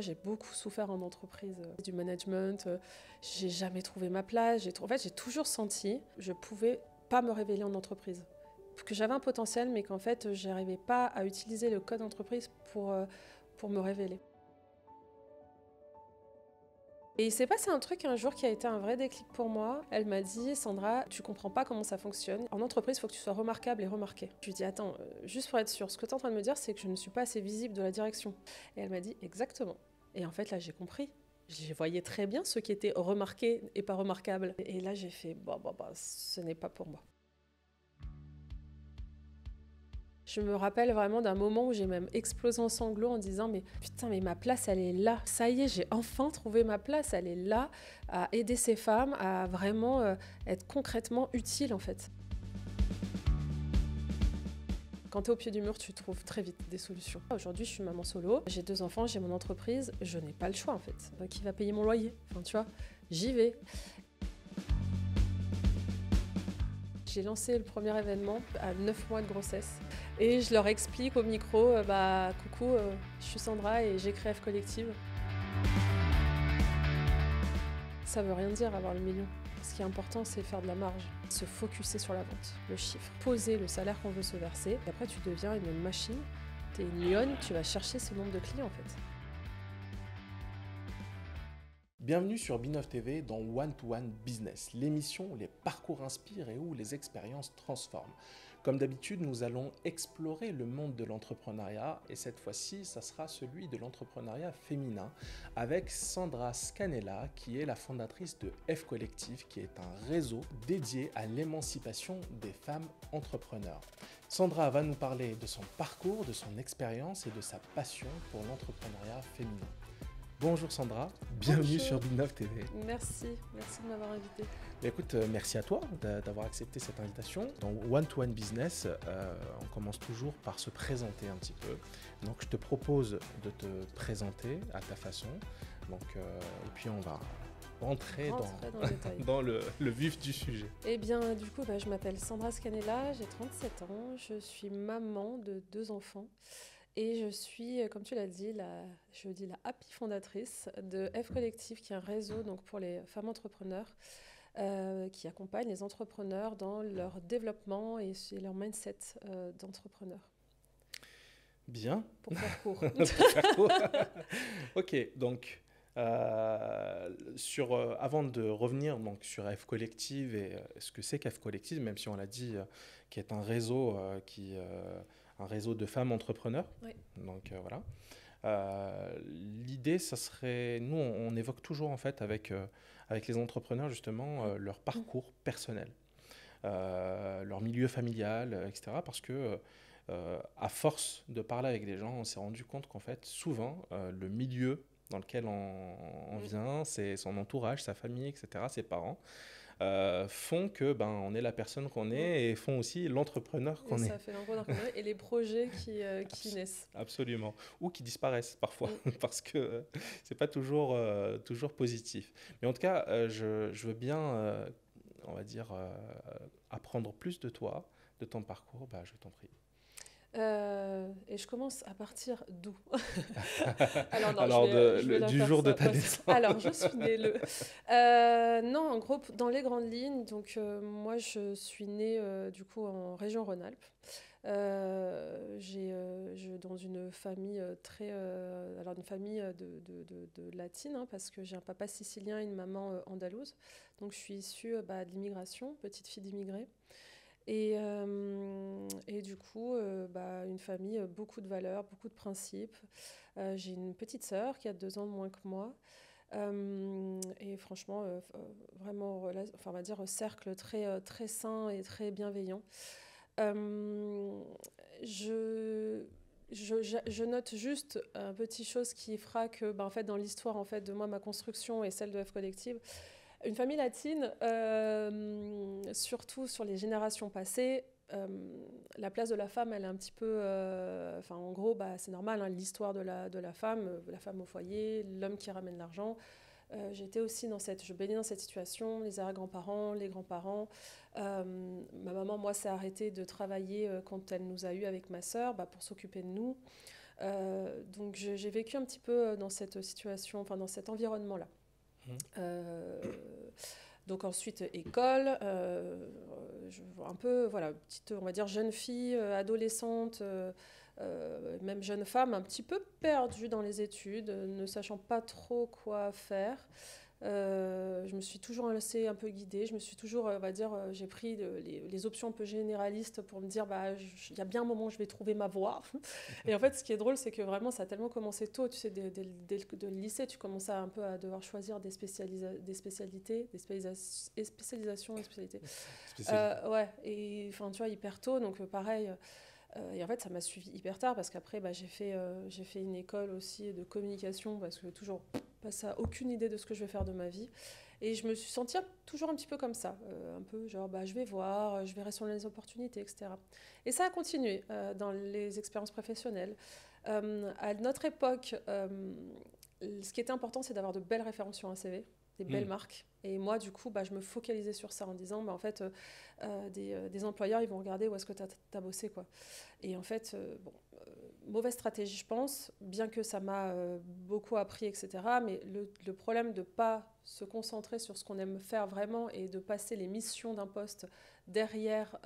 J'ai beaucoup souffert en entreprise, du management, j'ai jamais trouvé ma place. En fait, j'ai toujours senti que je pouvais pas me révéler en entreprise. Que j'avais un potentiel, mais qu'en fait, j'arrivais pas à utiliser le code d'entreprise pour me révéler. Et il s'est passé un truc un jour qui a été un vrai déclic pour moi. Elle m'a dit: Sandra, tu comprends pas comment ça fonctionne. En entreprise, il faut que tu sois remarquable et remarquée. Je lui ai dit: attends, juste pour être sûre, ce que tu es en train de me dire, c'est que je ne suis pas assez visible de la direction. Et elle m'a dit: exactement. Et en fait, là, j'ai compris. Je voyais très bien ceux qui étaient remarqués et pas remarquables. Et là, j'ai fait: bah, ce n'est pas pour moi. Je me rappelle vraiment d'un moment où j'ai même explosé en sanglots en disant: mais putain, mais ma place, elle est là. Ça y est, j'ai enfin trouvé ma place, elle est là, à aider ces femmes, à vraiment être concrètement utile en fait. Quand tu es au pied du mur, tu trouves très vite des solutions. Aujourd'hui, je suis maman solo, j'ai 2 enfants, j'ai mon entreprise, je n'ai pas le choix en fait. Qui va payer mon loyer? Enfin, tu vois, j'y vais. J'ai lancé le premier événement à 9 mois de grossesse et je leur explique au micro: coucou, je suis Sandra et j'ai créé F Collective. Ça veut rien dire avoir le million. Ce qui est important, c'est faire de la marge, se focuser sur la vente, le chiffre, poser le salaire qu'on veut se verser. Et après, tu deviens une machine, tu es une lionne, tu vas chercher ce nombre de clients en fait. Bienvenue sur Binov TV dans One to One Business, l'émission où les parcours inspirent et où les expériences transforment. Comme d'habitude, nous allons explorer le monde de l'entrepreneuriat et cette fois-ci, ça sera celui de l'entrepreneuriat féminin avec Sandra Scanella qui est la fondatrice de F Collective qui est un réseau dédié à l'émancipation des femmes entrepreneurs. Sandra va nous parler de son parcours, de son expérience et de sa passion pour l'entrepreneuriat féminin. Bonjour Sandra, bienvenue sur Binov TV. Merci de m'avoir invité. Écoute, merci à toi d'avoir accepté cette invitation. Dans One to One Business, on commence toujours par se présenter un petit peu. Donc je te propose de te présenter à ta façon. Donc, et puis on va rentrer dans le vif du sujet. Eh bien, du coup, je m'appelle Sandra Scanella, j'ai 37 ans, je suis maman de 2 enfants. Et je suis, comme tu l'as dit, la happy fondatrice de F Collective, qui est un réseau donc, pour les femmes entrepreneurs qui accompagne les entrepreneurs dans leur développement et leur mindset d'entrepreneur. Bien. Pour faire court. Pour faire court. Ok, donc avant de revenir donc, sur F Collective et ce que c'est qu'F Collective, même si on l'a dit, qui est un réseau un réseau de femmes entrepreneurs. Oui. Donc voilà. L'idée, ça serait, nous, on évoque toujours en fait avec les entrepreneurs justement leur parcours personnel, leur milieu familial, etc. Parce que à force de parler avec des gens, on s'est rendu compte qu'en fait, souvent, le milieu dans lequel on vient, c'est son entourage, sa famille, etc., ses parents, font que on est la personne qu'on est et font aussi l'entrepreneur qu'on est. Ça fait l'entrepreneur qu'on est et les projets qui naissent. Absolument. Ou qui disparaissent parfois, parce que c'est pas toujours positif. Mais en tout cas, je veux bien, on va dire, apprendre plus de toi, de ton parcours. Je t'en prie. Et je commence à partir d'où? Du jour de ta naissance. Alors, je suis née non, en gros, dans les grandes lignes, donc moi, je suis née du coup en région Rhône-Alpes. Dans une famille une famille de latine, hein, parce que j'ai un papa sicilien et une maman andalouse. Donc, je suis issue de l'immigration, petite fille d'immigrés. Et du coup, une famille, beaucoup de valeurs, beaucoup de principes. J'ai une petite sœur qui a 2 ans de moins que moi. Et franchement, vraiment, on va dire, cercle très, très sain et très bienveillant. Je note juste une petite chose qui fera que, en fait, dans l'histoire en fait, de moi, ma construction et celle de F Collective, une famille latine, surtout sur les générations passées, la place de la femme, elle est un petit peu... en gros, c'est normal, hein, l'histoire de la femme au foyer, l'homme qui ramène l'argent. Je baignais dans cette situation, les arrière-grands-parents, les grands-parents. Ma maman, moi, s'est arrêtée de travailler quand elle nous a eus avec ma sœur pour s'occuper de nous. Donc j'ai vécu un petit peu dans cette situation, enfin dans cet environnement-là. Euh, donc ensuite école, un peu voilà petite on va dire jeune fille, adolescente, même jeune femme, un petit peu perdue dans les études, ne sachant pas trop quoi faire. Je me suis toujours laissée un peu guider. Je me suis toujours, on va dire, j'ai pris les options un peu généralistes pour me dire, bah, il y a bien un moment où je vais trouver ma voie. Et en fait, ce qui est drôle, c'est que vraiment, ça a tellement commencé tôt. Tu sais, dès le lycée, tu commences un peu à devoir choisir des spécialités, des spécialisations et spécialités. Ouais, et enfin, tu vois, hyper tôt. Donc, pareil. Et en fait, ça m'a suivi hyper tard parce qu'après, bah, j'ai fait une école aussi de communication parce que toujours pas ça, aucune idée de ce que je vais faire de ma vie. Et je me suis sentie toujours un petit peu comme ça, un peu genre bah, je vais voir, je verrai sur les opportunités, etc. Et ça a continué dans les expériences professionnelles. À notre époque, ce qui était important, c'est d'avoir de belles références sur un CV, des belles marques. Et moi, du coup, bah, je me focalisais sur ça en disant, bah, en fait, des employeurs, ils vont regarder où est-ce que tu as bossé, quoi. Et en fait, bon, mauvaise stratégie, je pense, bien que ça m'a beaucoup appris, etc. Mais le problème de ne pas se concentrer sur ce qu'on aime faire vraiment et de passer les missions d'un poste derrière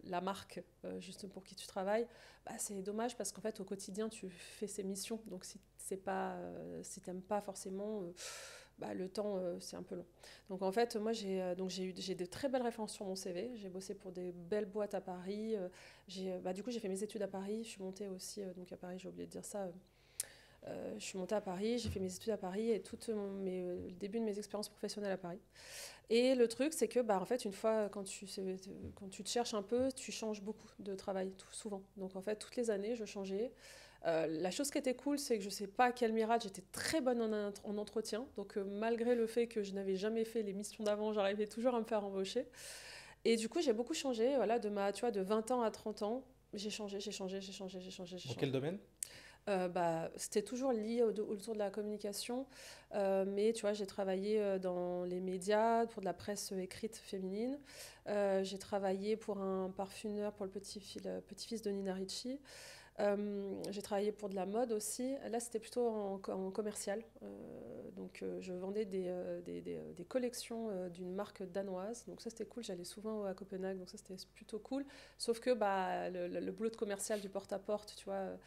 la marque, juste pour qui tu travailles, bah, c'est dommage parce qu'en fait, au quotidien, tu fais ces missions. Donc, si tu n'aimes pas forcément... bah, le temps, c'est un peu long. Donc en fait, moi, j'ai de très belles références sur mon CV. J'ai bossé pour des belles boîtes à Paris. Du coup, j'ai fait mes études à Paris. Je suis montée aussi donc à Paris, j'ai oublié de dire ça. Je suis montée à Paris, j'ai fait mes études à Paris et le début de mes expériences professionnelles à Paris. Et le truc, c'est que, bah, en fait, une fois, quand tu te cherches un peu, tu changes beaucoup de travail, souvent. Donc en fait, toutes les années, je changeais. La chose qui était cool, c'est que je sais pas à quel miracle, j'étais très bonne en entretien. Donc malgré le fait que je n'avais jamais fait les missions d'avant, j'arrivais toujours à me faire embaucher. Et du coup, j'ai beaucoup changé. Voilà, tu vois, de 20 ans à 30 ans, j'ai changé, j'ai changé, j'ai changé, j'ai changé, j'ai Dans changé. quel domaine? Bah, c'était toujours lié autour de la communication. Mais tu vois, j'ai travaillé dans les médias, pour de la presse écrite féminine. J'ai travaillé pour un parfumeur, pour le petit-fils de Nina Ricci. J'ai travaillé pour de la mode aussi. Là, c'était plutôt en commercial. Je vendais des collections d'une marque danoise. Donc ça, c'était cool. J'allais souvent à Copenhague, donc ça, c'était plutôt cool. Sauf que bah, le boulot de commercial du porte-à-porte, tu vois,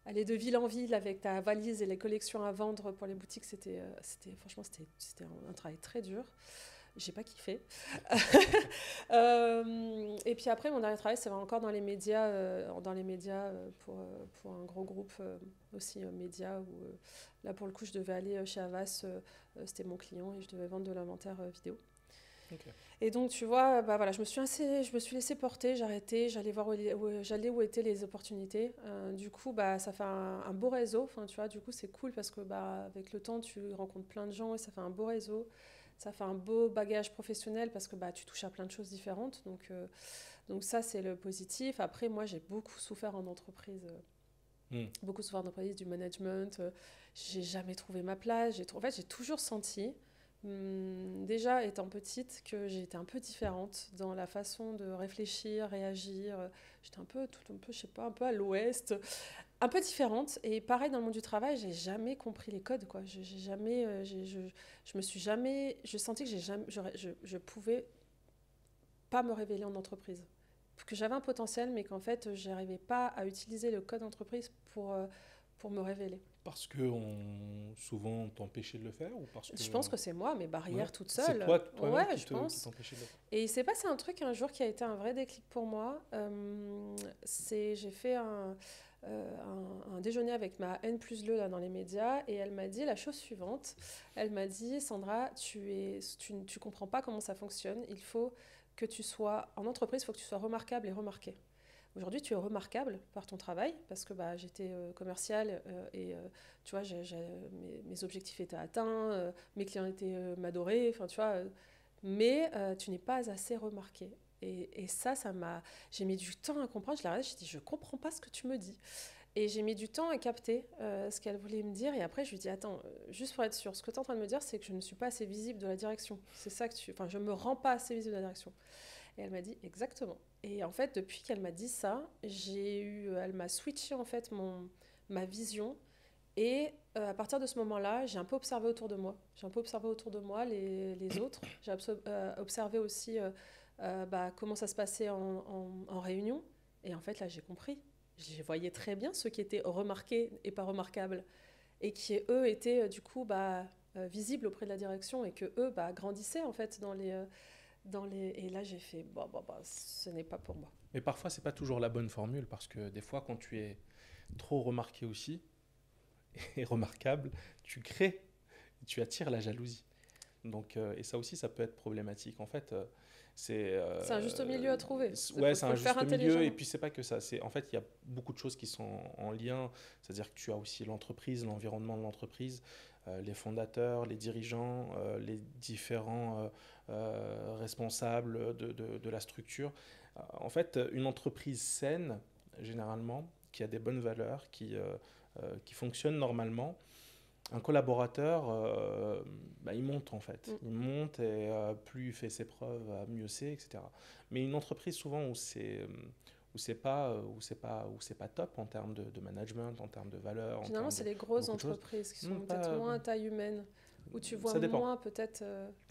aller de ville en ville avec ta valise et les collections à vendre pour les boutiques, franchement, c'était un travail très dur. J'ai pas kiffé. Et puis après, mon dernier travail, c'est encore dans les médias pour un gros groupe aussi médias où là pour le coup, je devais aller chez Havas, c'était mon client et je devais vendre de l'inventaire vidéo. Okay. Et donc tu vois, bah voilà, je me suis laissée porter, j'ai arrêté, j'allais voir où étaient les opportunités. Du coup, bah ça fait un beau réseau. Enfin, tu vois, du coup, c'est cool parce que bah avec le temps, tu rencontres plein de gens et ça fait un beau réseau. Ça fait un beau bagage professionnel parce que bah, tu touches à plein de choses différentes. Donc ça, c'est le positif. Après, moi, j'ai beaucoup souffert en entreprise. Beaucoup souffert en entreprise, du management. J'ai jamais trouvé ma place. En fait, j'ai toujours senti, déjà étant petite, que j'étais un peu différente dans la façon de réfléchir, réagir. J'étais un peu, je sais pas, un peu à l'ouest, un peu différente. Et pareil, dans le monde du travail, j'ai jamais compris les codes, quoi. J'ai jamais, je me suis jamais, je sentais que je pouvais pas me révéler en entreprise, que j'avais un potentiel, mais qu'en fait, j'arrivais pas à utiliser le code entreprise pour me révéler. Parce que souvent on t'empêchait de le faire ou parce que... Je pense que c'est moi, mes barrières toute C'est seule. toi-même Ouais, qui je pense. t'empêchait de le faire. Et il s'est passé un truc un jour qui a été un vrai déclic pour moi. J'ai fait un déjeuner avec ma N+2 là, dans les médias et elle m'a dit la chose suivante. Elle m'a dit, Sandra, tu comprends pas comment ça fonctionne. Il faut que tu sois en entreprise, il faut que tu sois remarquable et remarqué. Aujourd'hui, tu es remarquable par ton travail parce que bah, j'étais commerciale et tu vois, mes objectifs étaient atteints, mes clients m'adoraient, enfin tu vois, mais tu n'es pas assez remarqué. Et ça m'a... J'ai mis du temps à comprendre, je l'ai regardé, j'ai dit, je comprends pas ce que tu me dis. Et j'ai mis du temps à capter ce qu'elle voulait me dire. Et après, je lui dis, attends, juste pour être sûre, ce que tu es en train de me dire, c'est que je ne suis pas assez visible de la direction. C'est ça que Enfin, je me rends pas assez visible de la direction. Et elle m'a dit, exactement. Et en fait, depuis qu'elle m'a dit ça, elle m'a switché en fait ma vision. Et à partir de ce moment-là, j'ai un peu observé autour de moi. J'ai un peu observé autour de moi les autres. J'ai observé aussi comment ça se passait en réunion. Et en fait, là, j'ai compris. Je voyais très bien ceux qui étaient remarqués et pas remarquables. Et qui, eux, étaient du coup visibles auprès de la direction. Et que eux grandissaient, en fait, Et là, j'ai fait, ce n'est pas pour moi. Mais parfois, c'est pas toujours la bonne formule parce que des fois, quand tu es trop remarqué aussi et remarquable, tu attires la jalousie. Donc, et ça aussi, ça peut être problématique. En fait, c'est un juste milieu à trouver. Ouais, c'est un juste milieu. Et puis, c'est pas que ça. En fait, il y a beaucoup de choses qui sont en lien. C'est-à-dire que tu as aussi l'entreprise, l'environnement de l'entreprise, les fondateurs, les dirigeants, les différents responsables de la structure. En fait, une entreprise saine, généralement, qui a des bonnes valeurs, qui fonctionne normalement, un collaborateur, il monte en fait. Il monte et plus il fait ses preuves, mieux c'est, etc. Mais une entreprise souvent où c'est pas top en termes de management, en termes de valeurs. Finalement, c'est les grosses entreprises qui sont peut-être moins à taille humaine, où tu vois moins peut-être...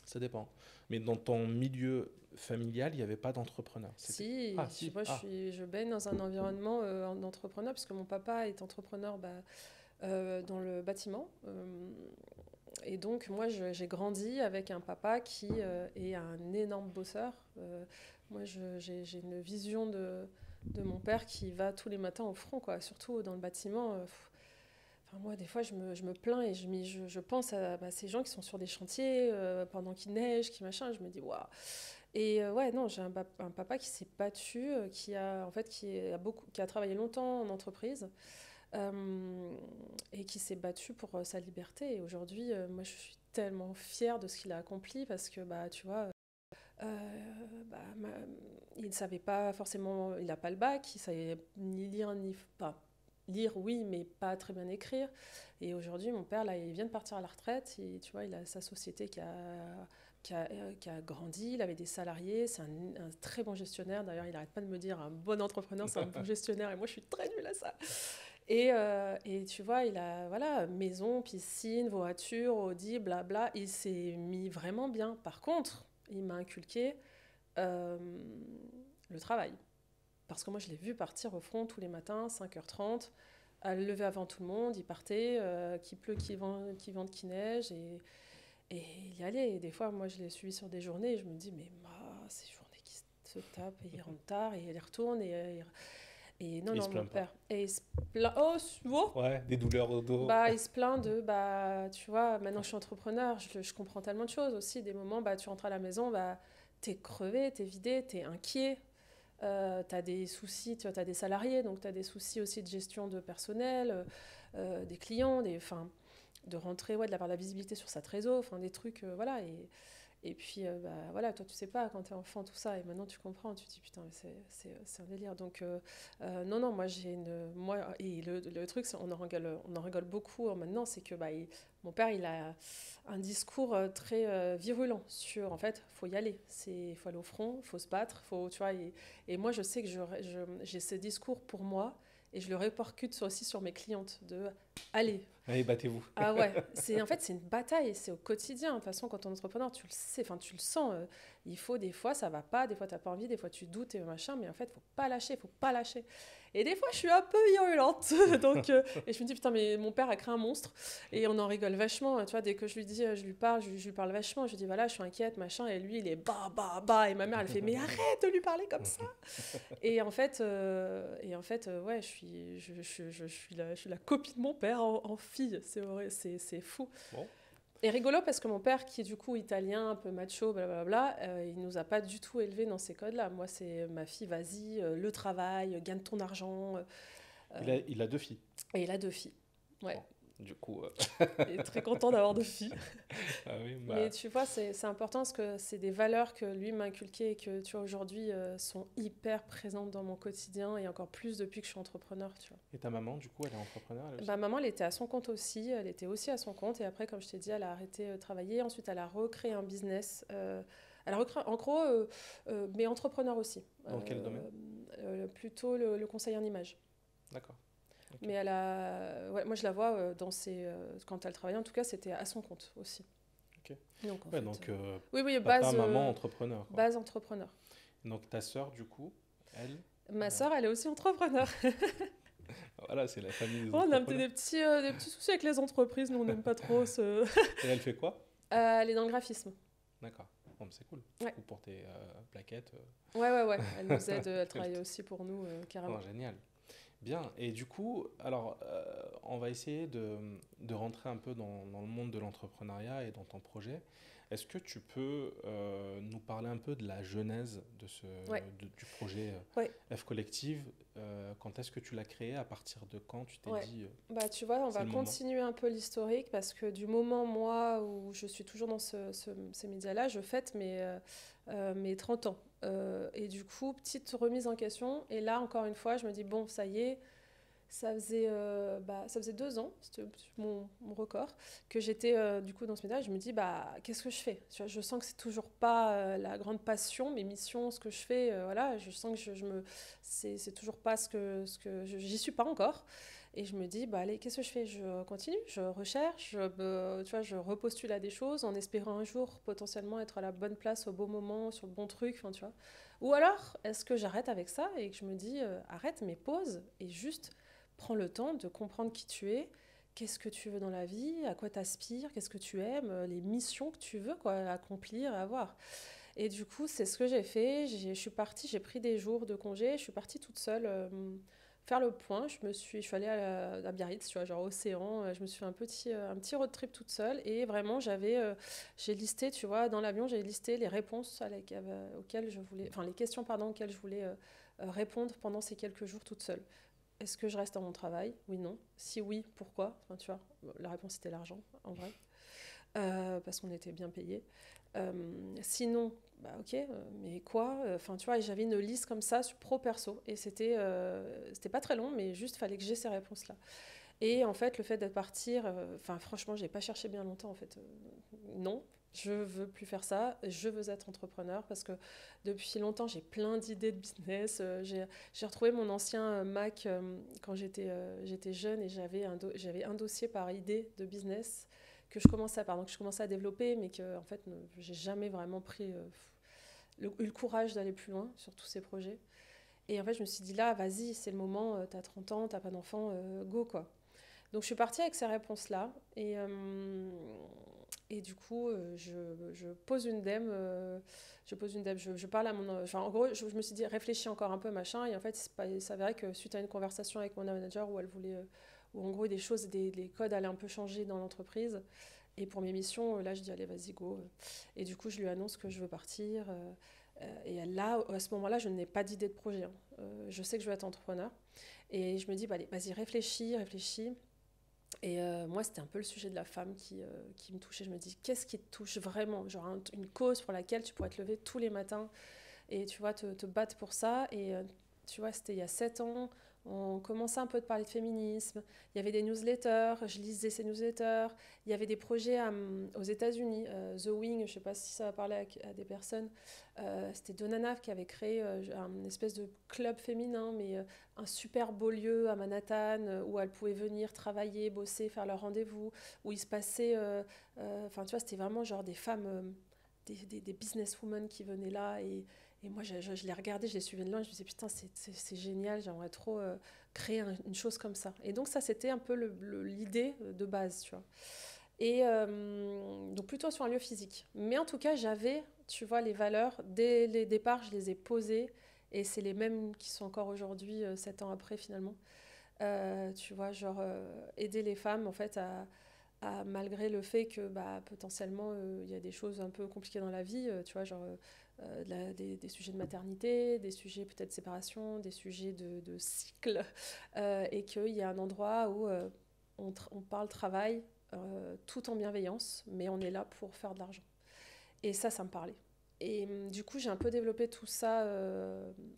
Ça dépend. Mais dans ton milieu familial, il n'y avait pas d'entrepreneur. Si, moi je baigne dans un environnement d'entrepreneur, parce que mon papa est entrepreneur dans le bâtiment. Et donc, moi, j'ai grandi avec un papa qui est un énorme bosseur. Moi, j'ai une vision de mon père qui va tous les matins au front, quoi. Surtout dans le bâtiment. Moi, des fois, je me plains et je pense à ces gens qui sont sur des chantiers pendant qu'il neige, qui machin. Je me dis, waouh. Et non, j'ai un papa qui s'est battu, qui a travaillé longtemps en entreprise. Et qui s'est battu pour sa liberté. Et aujourd'hui, moi, je suis tellement fière de ce qu'il a accompli parce que, tu vois, il ne savait pas forcément, il n'a pas le bac, il savait ni lire, ni pas. Lire, oui, mais pas très bien écrire. Et aujourd'hui, mon père, là, il vient de partir à la retraite. Et, tu vois, il a sa société qui a grandi, il avait des salariés, c'est un très bon gestionnaire. D'ailleurs, il n'arrête pas de me dire, un bon entrepreneur, c'est un bon gestionnaire. Et moi, je suis très nulle à ça. Et tu vois, il a maison, piscine, voiture, Audi, blabla. Il s'est mis vraiment bien. Par contre, il m'a inculqué le travail. Parce que moi, je l'ai vu partir au front tous les matins, 5h30, à le lever avant tout le monde. Il partait, qu'il pleut, qu'il vente, qu'il neige. Et il y allait. Et des fois, moi, je l'ai suivi sur des journées. Et je me dis, mais ces journées qui se tapent, et il rentre tard, et il retourne, et non, mon père. Et il se plaint. Oh, ouais, des douleurs au dos. Il se plaint tu vois, maintenant je suis entrepreneur, je comprends tellement de choses aussi. Des moments, tu rentres à la maison, t'es crevé, t'es vidé, t'es inquiet. T'as des soucis, tu vois, t'as des salariés, donc t'as des soucis aussi de gestion de personnel, des clients, de rentrer, de la visibilité sur sa trésor, des trucs, voilà. Et puis, voilà, toi, tu sais pas, quand t'es enfant, tout ça, et maintenant, tu comprends, tu te dis, putain, c'est un délire. Donc, non, moi, et le truc, on en rigole beaucoup maintenant, c'est que mon père, il a un discours très virulent sur, en fait, faut y aller, faut aller au front, faut se battre, tu vois, et moi, je sais que j'ai ce discours pour moi, et je le répercute aussi sur mes clientes, allez, battez-vous. Ah ouais, c'est une bataille, c'est au quotidien. De toute façon, quand on est entrepreneur, tu le sais, tu le sens. Il faut des fois, ça va pas, des fois, t'as pas envie, des fois, tu doutes et machin, mais en fait, faut pas lâcher. Et des fois, je suis un peu virulente. Donc, et je me dis, putain, mais mon père a créé un monstre. Et on en rigole vachement. Tu vois, dès que je lui dis, je lui parle vachement. Je lui dis, voilà, je suis inquiète, machin. Et lui, il est bah. Et ma mère, elle fait, mais arrête de lui parler comme ça. Et en fait, ouais, je suis la copie de mon père en fille. C'est vrai, c'est fou. Bon. Et rigolo parce que mon père, qui est du coup italien, un peu macho, blablabla, il nous a pas du tout élevés dans ces codes-là. Moi, c'est ma fille, vas-y, le travail, gagne ton argent. Il a 2 filles. Et il a 2 filles. Ouais. Bon, du coup. Il est très content d'avoir 2 filles. Ah oui, Mais tu vois, c'est important parce que c'est des valeurs que lui m'a inculquées et que tu vois aujourd'hui sont hyper présentes dans mon quotidien et encore plus depuis que je suis entrepreneur. Tu vois. Et ta maman, du coup, elle est entrepreneur elle aussi? Maman, elle était à son compte aussi. Elle était aussi à son compte. Et après, comme je t'ai dit, elle a arrêté de travailler. Ensuite, elle a recréé un business. Elle a recréé, en gros, mais entrepreneur aussi. Dans quel domaine? Plutôt le conseil en image. D'accord. Ok. Mais ouais, moi, je la vois quand elle travaillait, en tout cas, c'était à son compte aussi. Ok. Donc, en Ouais, fait, donc oui, oui, papa, maman, entrepreneur, quoi. base entrepreneur. Donc ta sœur, du coup, elle, Ma sœur, elle est aussi entrepreneur. voilà, c'est la famille des Oh, on a entrepreneurs. des petits soucis avec les entreprises, nous, on n'aime pas trop ce... Et elle fait quoi? Elle est dans le graphisme. D'accord. Bon, mais c'est cool. Du Ouais. coup, pour tes plaquettes. Ouais, ouais, ouais. Elle nous aide, elle elle travaille aussi pour nous, carrément. Oh, génial. Bien. Et du coup, alors, on va essayer de rentrer un peu dans le monde de l'entrepreneuriat et dans ton projet. Est-ce que tu peux nous parler un peu de la genèse Ouais, du projet ouais, F Collective? Quand est-ce que tu l'as créé? À partir de quand tu t'es ouais. dit Bah, tu vois, on c'est va le moment? continuer un peu l'historique parce que du moment, moi, où je suis toujours dans ces médias-là, je fête mes 30 ans. Et du coup, petite remise en question. Et là, encore une fois, je me dis, bon, ça y est, ça faisait 2 ans, c'était mon record, que j'étais du coup dans ce média. Je me dis, bah, qu'est-ce que je fais? Tu vois, je sens que c'est toujours pas la grande passion, mes missions, ce que je fais. Voilà, je sens que c'est toujours pas j'y suis pas encore. Et je me dis, bah allez, qu'est-ce que je fais? Je continue, je recherche, tu vois, je repostule à des choses en espérant un jour potentiellement être à la bonne place au bon moment, sur le bon truc, enfin, tu vois. Ou alors, est-ce que j'arrête avec ça et que je me dis, arrête, mais pause et juste prends le temps de comprendre qui tu es, qu'est-ce que tu veux dans la vie, à quoi tu aspires, qu'est-ce que tu aimes, les missions que tu veux quoi, accomplir et avoir. Et du coup, c'est ce que j'ai fait. Je suis partie, j'ai pris des jours de congé, je suis partie toute seule faire le point. Je suis allée à Biarritz, tu vois, genre océan. Je me suis fait un petit road trip toute seule. Et vraiment, j'ai listé, tu vois, dans l'avion, j'ai listé les réponses auxquelles je voulais, enfin les questions, pardon, auxquelles je voulais répondre pendant ces quelques jours toute seule. Est-ce que je reste à mon travail? Oui, non. Si oui, pourquoi? Enfin, tu vois, la réponse était l'argent, en vrai. Parce qu'on était bien payés. Sinon, bah ok, mais quoi? Enfin, tu vois, j'avais une liste comme ça, pro-perso. Et c'était pas très long, mais juste fallait que j'ai ces réponses-là. Et en fait, le fait de partir, enfin, franchement, j'ai pas cherché bien longtemps, en fait. Non, je veux plus faire ça, je veux être entrepreneur parce que depuis longtemps, j'ai plein d'idées de business. J'ai retrouvé mon ancien Mac quand j'étais jeune et j'avais un dossier par idée de business que je commençais à développer, mais que en fait, j'ai jamais vraiment pris eu le courage d'aller plus loin sur tous ces projets. Et en fait, je me suis dit là, vas-y, c'est le moment, t'as 30 ans, t'as pas d'enfant, go quoi. Donc je suis partie avec ces réponses-là et du coup je pose une dème, je parle à mon, enfin en gros je me suis dit réfléchis encore un peu machin et en fait il s'avérait que suite à une conversation avec mon manager où elle voulait, où en gros des choses, les codes allaient un peu changer dans l'entreprise et pour mes missions là je dis allez vas-y go et du coup je lui annonce que je veux partir et là à ce moment-là je n'ai pas d'idée de projet hein. Je sais que je veux être entrepreneur et je me dis bah, allez vas-y réfléchis. Et moi, c'était un peu le sujet de la femme qui me touchait. Je me dis, qu'est-ce qui te touche vraiment? Genre une cause pour laquelle tu pourrais te lever tous les matins et tu vois, te battre pour ça. Et tu vois, c'était il y a 7 ans. On commençait un peu de parler de féminisme. Il y avait des newsletters, je lisais ces newsletters. Il y avait des projets aux États-Unis. The Wing, je ne sais pas si ça va parler à des personnes. C'était Donanav qui avait créé une espèce de club féminin, mais un super beau lieu à Manhattan où elles pouvaient venir travailler, bosser, faire leur rendez-vous, où il se passait. Enfin, tu vois, c'était vraiment genre des femmes, des businesswomen qui venaient là et moi, je les regardais, je les suivais de loin, je me disais, putain, c'est génial, j'aimerais trop créer une chose comme ça. Et donc, ça, c'était un peu l'idée de base, tu vois. Et donc, plutôt sur un lieu physique. Mais en tout cas, j'avais, tu vois, les valeurs, dès les départs, je les ai posées. Et c'est les mêmes qui sont encore aujourd'hui, 7 ans après, finalement. Tu vois, genre, aider les femmes, en fait, malgré le fait que bah, potentiellement il y a des choses un peu compliquées dans la vie, tu vois, genre des sujets de maternité, des sujets peut-être de séparation, des sujets de cycle, et qu'il y a un endroit où on parle travail tout en bienveillance, mais on est là pour faire de l'argent. Et ça me parlait. Et du coup, j'ai un peu développé tout ça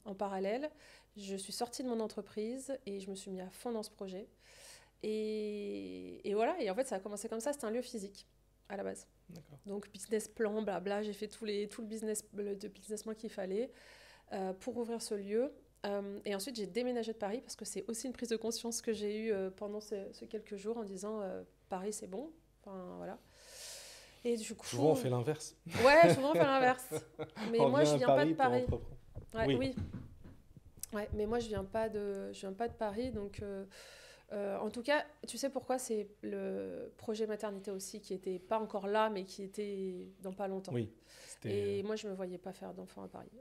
en parallèle. Je suis sortie de mon entreprise et je me suis mis à fond dans ce projet. Et voilà, et en fait, ça a commencé comme ça, c'était un lieu physique à la base. D'accord. Donc, business plan, blabla, j'ai fait tout le business plan qu'il fallait pour ouvrir ce lieu. Et ensuite, j'ai déménagé de Paris parce que c'est aussi une prise de conscience que j'ai eue pendant ces quelques jours en disant Paris, c'est bon. Enfin, voilà. Et du coup. Souvent, on fait l'inverse. Ouais, souvent on fait l'inverse. Mais On moi, vient je à viens pas de Paris pour Paris. entreprendre. Ouais, Oui, oui. Ouais, mais moi, je viens pas de Paris. Donc, en tout cas, tu sais pourquoi c'est le projet maternité aussi qui était pas encore là, mais qui était dans pas longtemps. oui. Et moi, je me voyais pas faire d'enfant à Paris.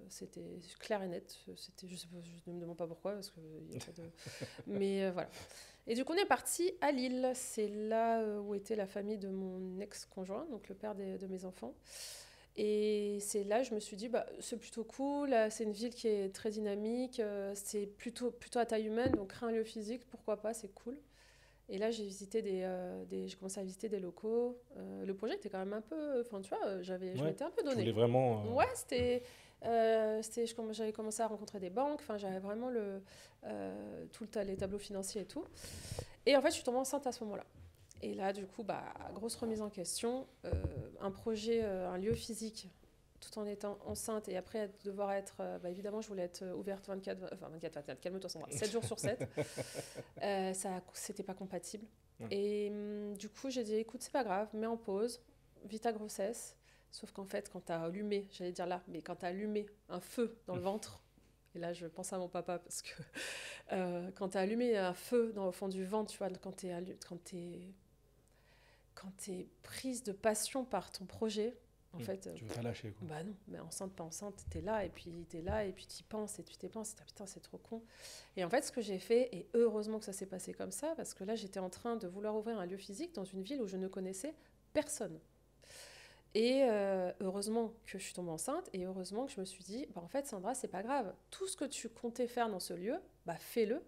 C'était clair et net. C'était, je sais pas, je ne me demande pas pourquoi, parce que y a pas de. Mais voilà. Et du coup, on est parti à Lille. C'est là où était la famille de mon ex-conjoint, donc le père de mes enfants. Et c'est là je me suis dit, bah, c'est plutôt cool, c'est une ville qui est très dynamique, c'est plutôt à taille humaine, donc créer un lieu physique, pourquoi pas, c'est cool. Et là, j'ai commencé à visiter des locaux. Le projet était quand même un peu, enfin tu vois, je Ouais. m'étais un peu Tu voulais donnée. vraiment. Ouais, j'avais commencé à rencontrer des banques, enfin j'avais vraiment les tableaux financiers et tout. Et en fait, je suis tombée enceinte à ce moment-là. Et là, du coup, bah, grosse remise en question. Un projet, un lieu physique, tout en étant enceinte et après devoir être. Bah, évidemment, je voulais être ouverte 24, calme-toi, Sandra, 7 jours sur 7. C'était pas compatible. Ouais. Et du coup, j'ai dit écoute, c'est pas grave, mets en pause, vis ta grossesse. Sauf qu'en fait, quand t'as allumé, j'allais dire là, mais quand t'as allumé un feu dans le ventre, et là, je pense à mon papa parce que quand t'as allumé un feu au fond du ventre, tu vois, quand t'es prise de passion par ton projet, en fait, Tu veux pas lâcher, quoi. bah non, mais enceinte, pas enceinte, t'es là, et puis t'y penses, et tu t'y penses, et putain, c'est trop con. Et en fait, ce que j'ai fait, et heureusement que ça s'est passé comme ça, parce que là, j'étais en train de vouloir ouvrir un lieu physique dans une ville où je ne connaissais personne. Et heureusement que je suis tombée enceinte, et heureusement que je me suis dit, bah en fait, Sandra, c'est pas grave, tout ce que tu comptais faire dans ce lieu, bah fais-le,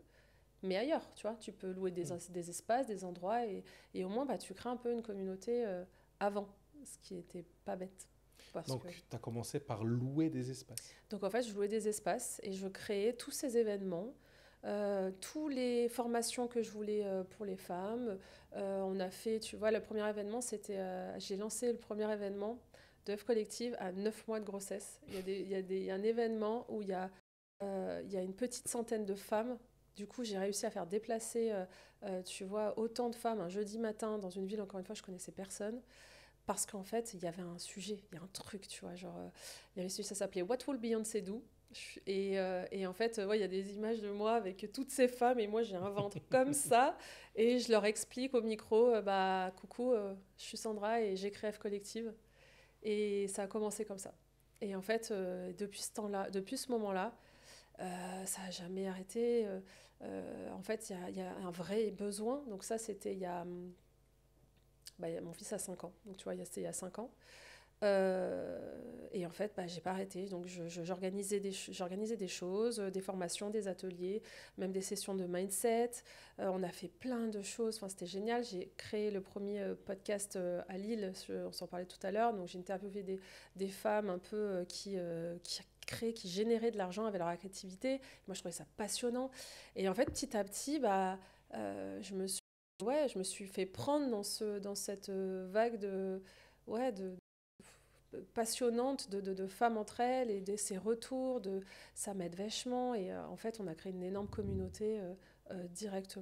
mais ailleurs, tu vois, tu peux louer des espaces, des endroits, et au moins, bah, tu crées un peu une communauté avant, ce qui était pas bête. Donc, tu as commencé par louer des espaces. Donc, en fait, je louais des espaces et je créais tous ces événements, toutes les formations que je voulais pour les femmes. On a fait, tu vois, le premier événement, c'était... j'ai lancé le premier événement de F Collective à 9 mois de grossesse. Il y a un événement où il y a une petite centaine de femmes. Du coup, j'ai réussi à faire déplacer, tu vois, autant de femmes un jeudi matin dans une ville, encore une fois, je connaissais personne. Parce qu'en fait, il y avait un sujet, il y a un truc, tu vois, genre, il y avait ça s'appelait What Will Beyoncé Do? Et en fait, ouais, il y a des images de moi avec toutes ces femmes, et moi, j'ai un ventre comme ça, et je leur explique au micro, bah, coucou, je suis Sandra, et j'ai créé F Collective. Et ça a commencé comme ça. Et en fait, depuis ce temps-là, depuis ce moment-là, ça n'a jamais arrêté. En fait, il y a un vrai besoin. Donc ça, c'était mon fils a 5 ans. Donc tu vois, c'était il y a 5 ans. Et en fait, bah, j'ai pas arrêté. Donc j'organisais des choses, des formations, des ateliers, même des sessions de mindset. On a fait plein de choses. Enfin, c'était génial. J'ai créé le premier podcast à Lille. On s'en parlait tout à l'heure. Donc j'ai interviewé des femmes un peu qui généraient de l'argent avec leur activité. Moi, je trouvais ça passionnant. Et en fait, petit à petit, bah, je me suis fait prendre dans cette vague passionnante de femmes entre elles et de ces retours. Ça m'aide vachement. Et en fait, on a créé une énorme communauté direct,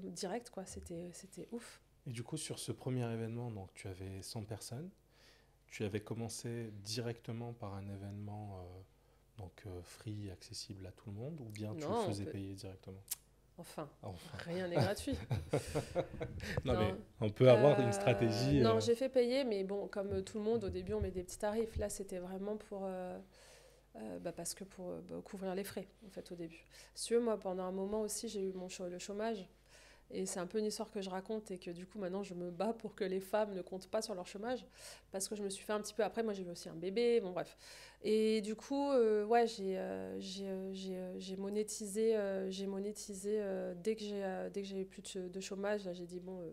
quoi. C'était ouf. Et du coup, sur ce premier événement, donc, tu avais 100 personnes. Tu avais commencé directement par un événement free, accessible à tout le monde, ou bien tu le faisais payer directement? Enfin, rien n'est gratuit. Non, mais on peut avoir une stratégie. Non, j'ai fait payer, mais bon, comme tout le monde, au début, on met des petits tarifs. Là, c'était vraiment pour couvrir les frais, en fait, au début. Si tu veux, moi, pendant un moment aussi, j'ai eu le chômage. Et c'est un peu une histoire que je raconte et que du coup maintenant je me bats pour que les femmes ne comptent pas sur leur chômage parce que je me suis fait un petit peu après, moi j'ai eu aussi un bébé, bon bref. Et du coup, ouais, j'ai monétisé, dès que j'ai eu plus de chômage, là j'ai dit bon,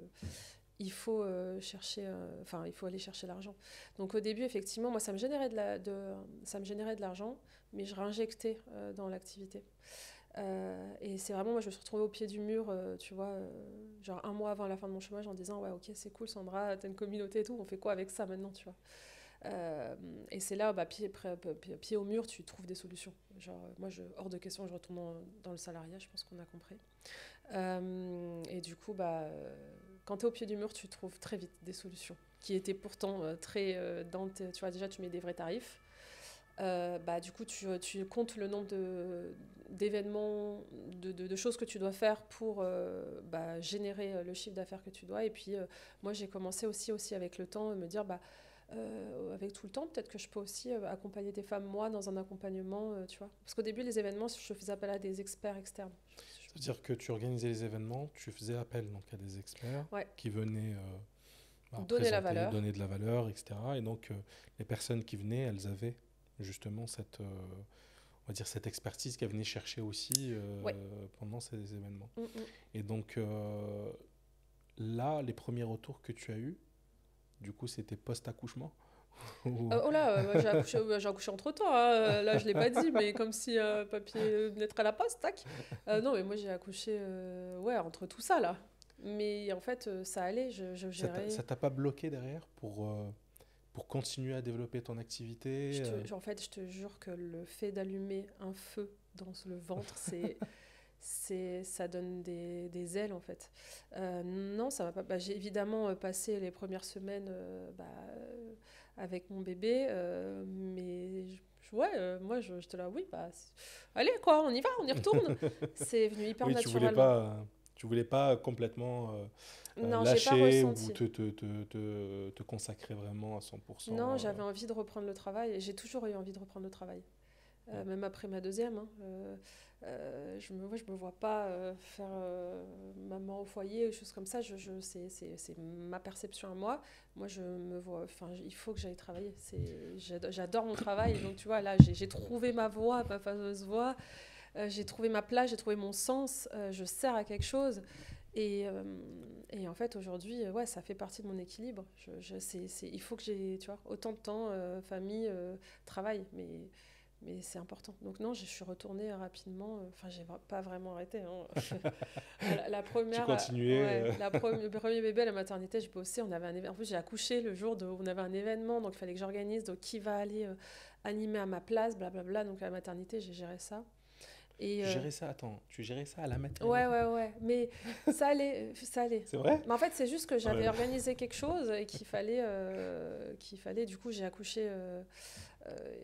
il faut il faut aller chercher l'argent. Donc au début effectivement, moi ça me générait de l'argent, mais je réinjectais dans l'activité. Et c'est vraiment, moi je me suis retrouvée au pied du mur, tu vois, genre un mois avant la fin de mon chômage en disant ouais ok c'est cool Sandra, t'as une communauté et tout, on fait quoi avec ça maintenant, tu vois. Et c'est là, pied au mur, tu trouves des solutions. Genre, moi, hors de question, je retourne dans le salariat, je pense qu'on a compris. Et du coup, quand tu es au pied du mur, tu trouves très vite des solutions qui étaient pourtant très... tu vois, déjà, tu mets des vrais tarifs. Du coup, tu comptes le nombre d'événements, de choses que tu dois faire pour générer le chiffre d'affaires que tu dois. Et puis, moi, j'ai commencé aussi avec le temps, me dire, avec tout le temps, peut-être que je peux aussi accompagner des femmes, moi, dans un accompagnement, tu vois. Parce qu'au début, les événements, je faisais appel à des experts externes. C'est-à-dire que tu organisais les événements, tu faisais appel donc, à des experts qui venaient donner la valeur. donner de la valeur, etc. Et donc, les personnes qui venaient, elles avaient justement cette, on va dire, cette expertise qu'elles venaient chercher aussi pendant ces événements. Et donc, là, les premiers retours que tu as eus, du coup, c'était post-accouchement j'ai accouché entre-temps, hein. Là je l'ai pas dit, mais comme si papier naîtrait à la poste, tac. Non, mais moi j'ai accouché entre tout ça là. Mais en fait, ça allait, je gérais. Ça t'a pas bloqué derrière pour continuer à développer ton activité En fait, je te jure que le fait d'allumer un feu dans le ventre, ça donne des ailes en fait. Non, ça va pas. J'ai évidemment passé les premières semaines avec mon bébé, mais moi j'étais là, oui, allez quoi, on y va, on y retourne. C'est venu hyper naturellement. Tu voulais pas complètement non, lâcher ou te consacrer vraiment à 100%. Non, j'avais envie de reprendre le travail, et j'ai toujours eu envie de reprendre le travail. Même après ma deuxième, hein, je me vois pas faire maman au foyer ou choses comme ça. C'est ma perception à moi. Moi, je me vois. Enfin, il faut que j'aille travailler. J'adore mon travail. Donc, tu vois, là, j'ai trouvé ma voie, ma fameuse voie. J'ai trouvé ma place, j'ai trouvé mon sens. Je sers à quelque chose. Et en fait, aujourd'hui, ça fait partie de mon équilibre. Il faut que j'ai, tu vois, autant de temps, famille, travail. Mais c'est important. Donc non, je suis retournée rapidement. Enfin, j'ai pas vraiment arrêté. Hein. la première, tu continuais. le premier bébé à la maternité, je bossais. On avait un événement. En plus, j'ai accouché le jour où on avait un événement, donc il fallait que j'organise. Donc qui va aller animer à ma place, blablabla. Donc à la maternité, j'ai géré ça. Et, tu gérais ça à la maternité? Ouais. Mais ça allait. C'est vrai? Mais en fait, c'est juste que j'avais organisé quelque chose et qu'il fallait. Du coup, j'ai accouché.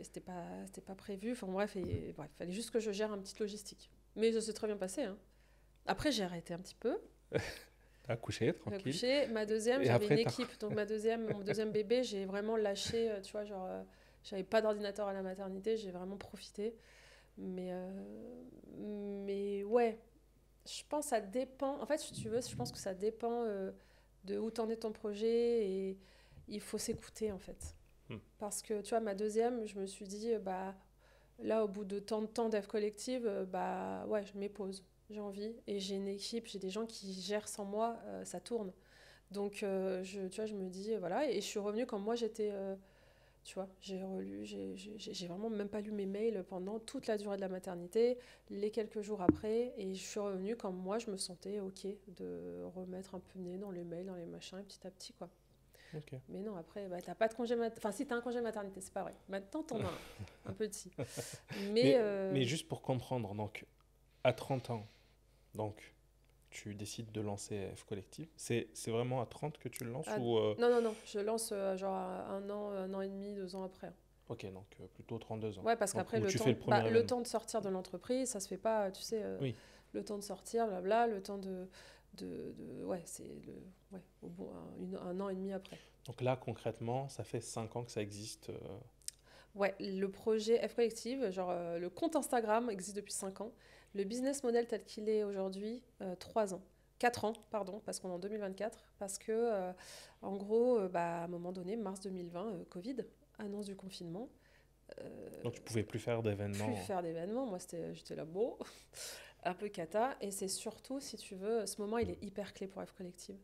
C'était pas prévu. Enfin bref, il fallait juste que je gère un petit logistique. Mais ça s'est très bien passé. Hein. Après, j'ai arrêté un petit peu. Accouché, tranquille. J'ai accouché. Ma deuxième, j'avais une équipe. Donc mon deuxième bébé, j'ai vraiment lâché. Tu vois, genre, j'avais pas d'ordinateur à la maternité. J'ai vraiment profité. Mais ouais, je pense que ça dépend. En fait, si tu veux, je pense que ça dépend de où t'en est ton projet, et il faut s'écouter en fait. Parce que tu vois, ma deuxième, je me suis dit, là, au bout de tant de temps d'F collective, je m'épose, j'ai envie. Et j'ai une équipe, j'ai des gens qui gèrent sans moi, ça tourne. Donc, tu vois, je me dis, voilà. Et je suis revenue quand moi, j'étais... tu vois, j'ai relu, j'ai vraiment même pas lu mes mails pendant toute la durée de la maternité, les quelques jours après, et je suis revenue quand moi, je me sentais OK de remettre un peu le nez dans les mails, dans les machins, petit à petit, quoi. Okay. Mais non, après, t'as pas de congé maternité. Enfin, si t'as un congé maternité, c'est pas vrai. Maintenant, t'en as un petit. Mais juste pour comprendre, donc, à 30 ans, donc, tu décides de lancer F Collective. C'est vraiment à 30 que tu le lances ou Non. Je lance genre un an et demi, 2 ans après. Ok, donc plutôt 32 ans. Ouais, parce qu'après, le temps de sortir de l'entreprise, ça se fait pas, tu sais, oui. Le temps de sortir, blabla, le temps un an et demi après. Donc là, concrètement, ça fait 5 ans que ça existe. Ouais, le projet F Collective, genre le compte Instagram existe depuis 5 ans. Le business model tel qu'il est aujourd'hui, 3 ans. 4 ans, pardon, parce qu'on est en 2024. Parce que, en gros, à un moment donné, mars 2020, Covid, annonce du confinement. Donc tu ne pouvais plus faire d'événements. Moi, j'étais là, bon, un peu cata. Et c'est surtout, si tu veux, ce moment, il est hyper clé pour F Collective.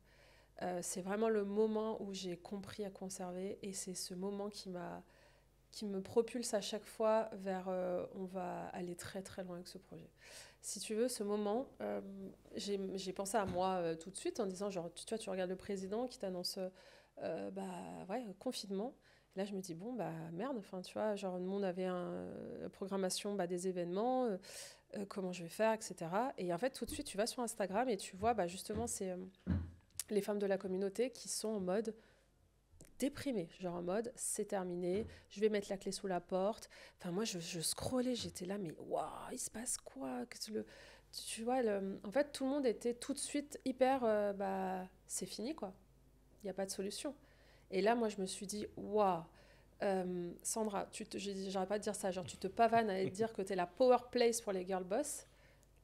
C'est vraiment le moment où j'ai compris à conserver. Et c'est ce moment qui me propulse à chaque fois vers on va aller très très loin avec ce projet. Si tu veux, ce moment, j'ai pensé à moi tout de suite en disant, genre, tu regardes le président qui t'annonce confinement. Là, je me dis, bon, bah merde, enfin, tu vois, genre, nous, on avait une programmation des événements, comment je vais faire, etc. Et en fait, tout de suite, tu vas sur Instagram et tu vois, justement, c'est les femmes de la communauté qui sont en mode déprimée, genre en mode c'est terminé, je vais mettre la clé sous la porte. Enfin, moi, je scrollais, j'étais là, mais waouh, il se passe quoi? Tu vois, en fait, tout le monde était tout de suite hyper, c'est fini, quoi. Il n'y a pas de solution. Et là, moi, je me suis dit, waouh, Sandra, j'arrête pas de dire ça, genre tu te pavanes à dire que tu es la power place pour les girl boss.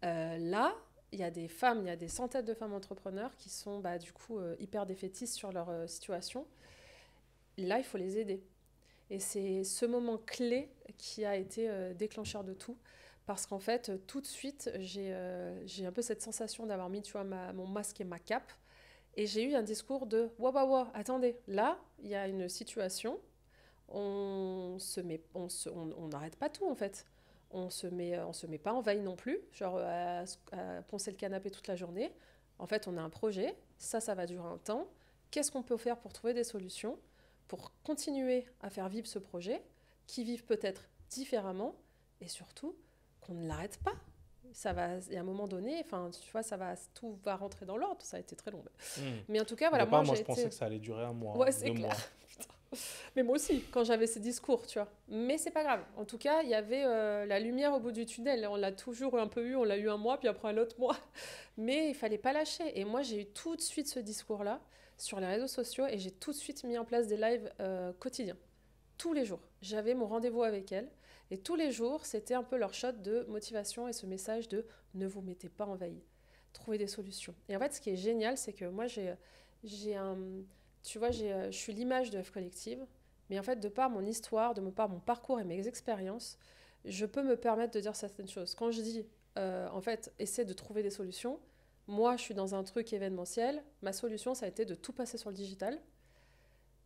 Là, il y a des femmes, il y a des centaines de femmes entrepreneurs qui sont du coup hyper défaitistes sur leur situation. Là, il faut les aider. Et c'est ce moment clé qui a été déclencheur de tout. Parce qu'en fait, tout de suite, j'ai un peu cette sensation d'avoir mis, tu vois, mon masque et ma cape. Et j'ai eu un discours de « attendez, là, il y a une situation, on n'arrête pas tout, en fait. On se met pas en veille non plus, genre à poncer le canapé toute la journée. En fait, on a un projet, ça va durer un temps. Qu'est-ce qu'on peut faire pour trouver des solutions pour continuer à faire vivre ce projet, qui vivent peut-être différemment, et surtout qu'on ne l'arrête pas. Ça va, et à un moment donné, enfin, tu vois, tout va rentrer dans l'ordre. Ça a été très long. Mais en tout cas, Au voilà, départ, moi, je pensais que ça allait durer un mois, ouais, c'est 2 clair. mois. Mais moi aussi, quand j'avais ces discours, tu vois. Mais c'est pas grave. En tout cas, il y avait la lumière au bout du tunnel. On l'a toujours un peu eu. On l'a eu un mois, puis après un autre mois. Mais il fallait pas lâcher. Et moi, j'ai eu tout de suite ce discours-là sur les réseaux sociaux et j'ai tout de suite mis en place des lives quotidiens. Tous les jours. J'avais mon rendez-vous avec elles. Et tous les jours, c'était un peu leur shot de motivation et ce message de ne vous mettez pas en veille. Trouvez des solutions. Et en fait, ce qui est génial, c'est que moi, j'ai un... Tu vois, je suis l'image de F Collective, mais en fait, de par mon histoire, de par mon parcours et mes expériences, je peux me permettre de dire certaines choses. Quand je dis, en fait, essaie de trouver des solutions, moi, je suis dans un truc événementiel, ma solution, ça a été de tout passer sur le digital.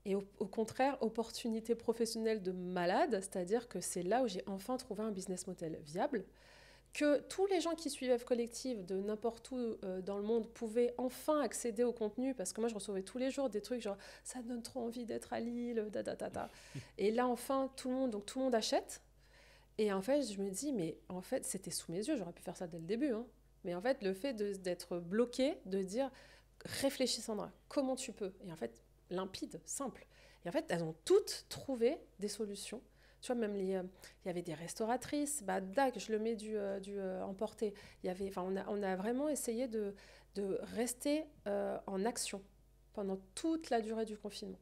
Et au contraire, opportunité professionnelle de malade, c'est-à-dire que c'est là où j'ai enfin trouvé un business model viable, que tous les gens qui suivent F Collective de n'importe où dans le monde pouvaient enfin accéder au contenu, parce que moi je recevais tous les jours des trucs genre ça donne trop envie d'être à Lille, et là enfin tout le monde achète. Et en fait je me dis mais en fait c'était sous mes yeux, j'aurais pu faire ça dès le début, hein. Mais en fait le fait d'être bloqué, de dire réfléchis Sandra, comment tu peux, et en fait limpide, simple. Et en fait elles ont toutes trouvé des solutions. Tu vois, même il y avait des restauratrices, dac, je le mets du emporté. On a vraiment essayé de rester en action pendant toute la durée du confinement.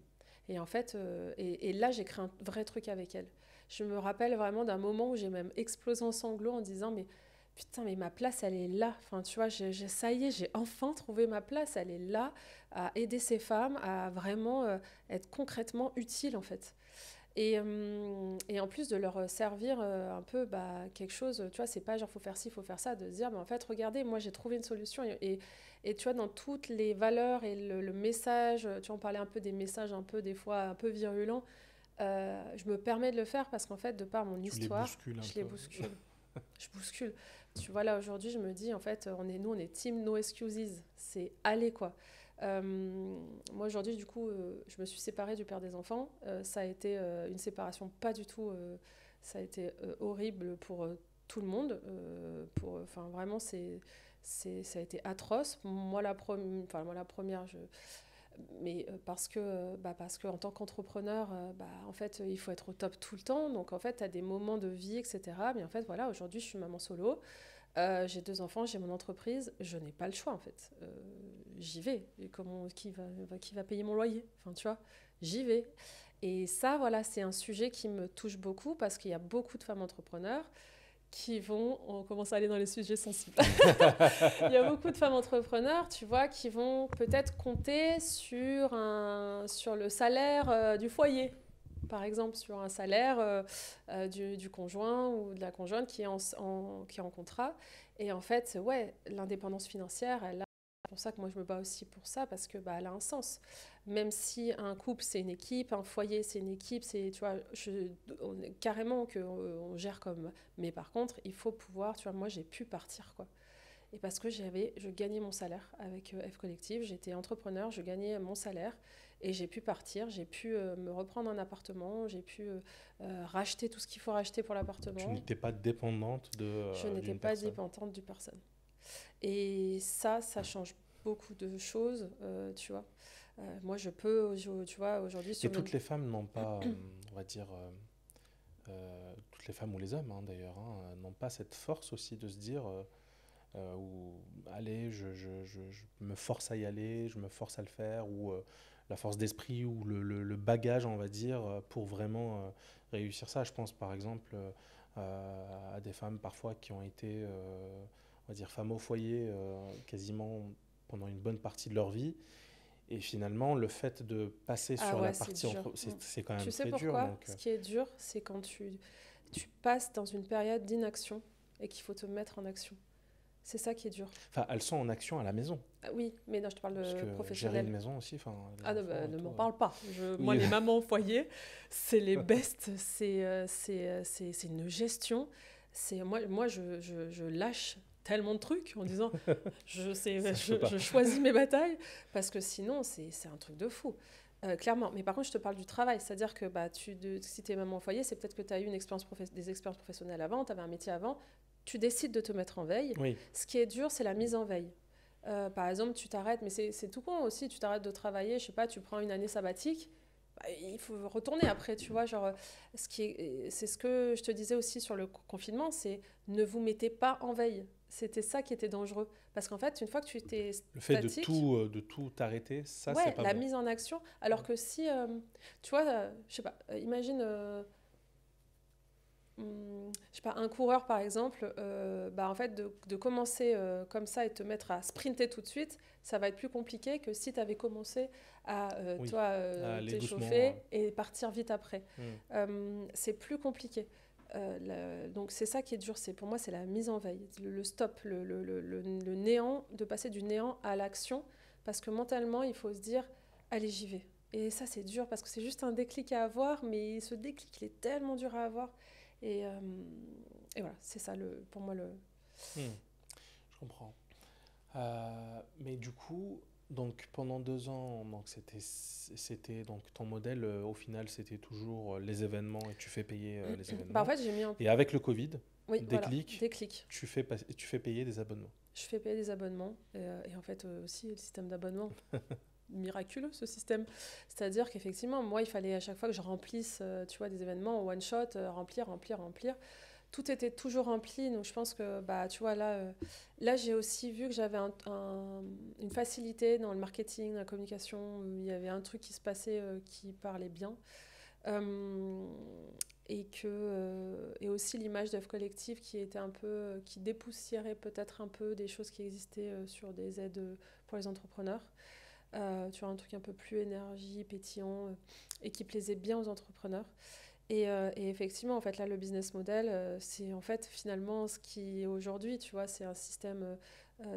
Et en fait, et là, j'ai créé un vrai truc avec elle. Je me rappelle vraiment d'un moment où j'ai même explosé en sanglots en disant, mais putain, mais ma place, elle est là. Enfin, tu vois, ça y est, j'ai enfin trouvé ma place. Elle est là, à aider ces femmes, à vraiment être concrètement utile, en fait. Et en plus de leur servir un peu quelque chose, tu vois, c'est pas genre faut faire ci, faut faire ça, de se dire, mais en fait, regardez, moi j'ai trouvé une solution. Et tu vois, dans toutes les valeurs et le message, tu vois, on parlait un peu des messages un peu, des fois, un peu virulents, je me permets de le faire parce qu'en fait, de par mon histoire, je les bouscule. Je bouscule. Tu vois, là, aujourd'hui, je me dis, en fait, on est team no excuses. C'est aller, quoi. Moi aujourd'hui du coup je me suis séparée du père des enfants, ça a été une séparation pas du tout ça a été horrible pour tout le monde, enfin vraiment ça a été atroce. Moi la première mais parce que en tant qu'entrepreneur en fait il faut être au top tout le temps, donc en fait tu as des moments de vie etc, mais en fait voilà, aujourd'hui je suis maman solo. J'ai 2 enfants, j'ai mon entreprise, je n'ai pas le choix en fait. J'y vais. Et qui va payer mon loyer? Enfin, tu vois, j'y vais. Et ça, voilà, c'est un sujet qui me touche beaucoup parce qu'il y a beaucoup de femmes entrepreneurs qui vont... On commence à aller dans les sujets sensibles. Il y a beaucoup de femmes entrepreneurs, tu vois, qui vont peut-être compter sur le salaire du foyer. Par exemple, sur un salaire du conjoint ou de la conjointe qui est qui est en contrat. Et en fait, ouais, l'indépendance financière, c'est pour ça que moi je me bats aussi pour ça, parce que elle a un sens. Même si un couple c'est une équipe, un foyer c'est une équipe, c'est, tu vois, carrément qu'on gère comme. Mais par contre, il faut pouvoir, tu vois, moi j'ai pu partir quoi. Et parce que je gagnais mon salaire avec F Collective, j'étais entrepreneur, je gagnais mon salaire Et j'ai pu partir, j'ai pu me reprendre un appartement, j'ai pu racheter tout ce qu'il faut racheter pour l'appartement. Tu n'étais pas dépendante Je n'étais d'une pas personne. dépendante d'une personne. Et ça change beaucoup de choses, tu vois. Moi, je peux, tu vois, aujourd'hui Et sur le... toutes les femmes n'ont pas, on va dire, toutes les femmes ou les hommes d'ailleurs, n'ont pas cette force aussi de se dire, ou allez, je me force à y aller, je me force à le faire, ou la force d'esprit ou le bagage, on va dire, pour vraiment réussir ça. Je pense par exemple à des femmes parfois qui ont été, on va dire, femmes au foyer quasiment pendant une bonne partie de leur vie. Et finalement, le fait de passer Ah sur la ouais, c'est partie dur. entre, c'est quand Tu même sais très dur. pourquoi? Donc, Ce qui est dur, c'est quand tu passes dans une période d'inaction et qu'il faut te mettre en action. C'est ça qui est dur. enfin, elles sont en action à la maison, Ah oui, mais non, je te parle parce de que gérer une professionnel. maison aussi, enfin, les Ah non, enfants et ne tout. m'en parle pas. Moi, Oui, les mamans au foyer, c'est les bestes. C'est une gestion. Moi je lâche tellement de trucs en disant ça je peux pas. je choisis mes batailles parce que sinon, c'est un truc de fou. Clairement. Mais par contre, je te parle du travail. C'est-à-dire que bah, si tu es maman au foyer, c'est peut-être que tu as eu des expériences professionnelles avant, tu avais un métier avant. Tu décides de te mettre en veille. Oui, Ce qui est dur, c'est la mise en veille. Par exemple, tu t'arrêtes, mais c'est tout con aussi, tu t'arrêtes de travailler, je sais pas, tu prends une année sabbatique, bah, il faut retourner après, tu vois, genre, c'est ce que je te disais aussi sur le confinement, c'est ne vous mettez pas en veille. C'était ça qui était dangereux. Parce qu'en fait, une fois que tu étais le fait statique, de tout arrêter, ça, c'est ouais, pas la bon. mise en action, alors que si, tu vois, je sais pas, imagine je sais pas, un coureur par exemple, bah en fait de commencer comme ça et te mettre à sprinter tout de suite, ça va être plus compliqué que si tu avais commencé à Oui, toi aller doucement. t'échauffer et partir vite après. Hmm. C'est plus compliqué. Donc c'est ça qui est dur, pour moi c'est la mise en veille, le stop, le néant, de passer du néant à l'action, parce que mentalement il faut se dire allez j'y vais. Et ça c'est dur parce que c'est juste un déclic à avoir, mais ce déclic il est tellement dur à avoir. Et, euh, et voilà, c'est ça pour moi le... Hmm, je comprends. Mais du coup, donc pendant 2 ans, donc c'était donc ton modèle au final c'était toujours les événements et tu fais payer les Bah en événements. fait j'ai mis en... Et avec le Covid, Oui, voilà, déclic, déclic. tu fais payer des abonnements. Je fais payer des abonnements et en fait aussi le système d'abonnement, miraculeux ce système. C'est-à-dire qu'effectivement, moi il fallait à chaque fois que je remplisse tu vois, des événements en one shot, remplir. Tout était toujours rempli, donc je pense que bah, tu vois, là j'ai aussi vu que j'avais une facilité dans le marketing, dans la communication, où il y avait un truc qui se passait qui parlait bien. Euh, et aussi l'image d'œuvre collective qui était un peu, qui dépoussiérait peut-être un peu des choses qui existaient sur des aides pour les entrepreneurs. Tu vois, un truc un peu plus énergie, pétillant, et qui plaisait bien aux entrepreneurs. Et effectivement, en fait, là, le business model, c'est en fait finalement ce qui est aujourd'hui, tu vois, c'est un système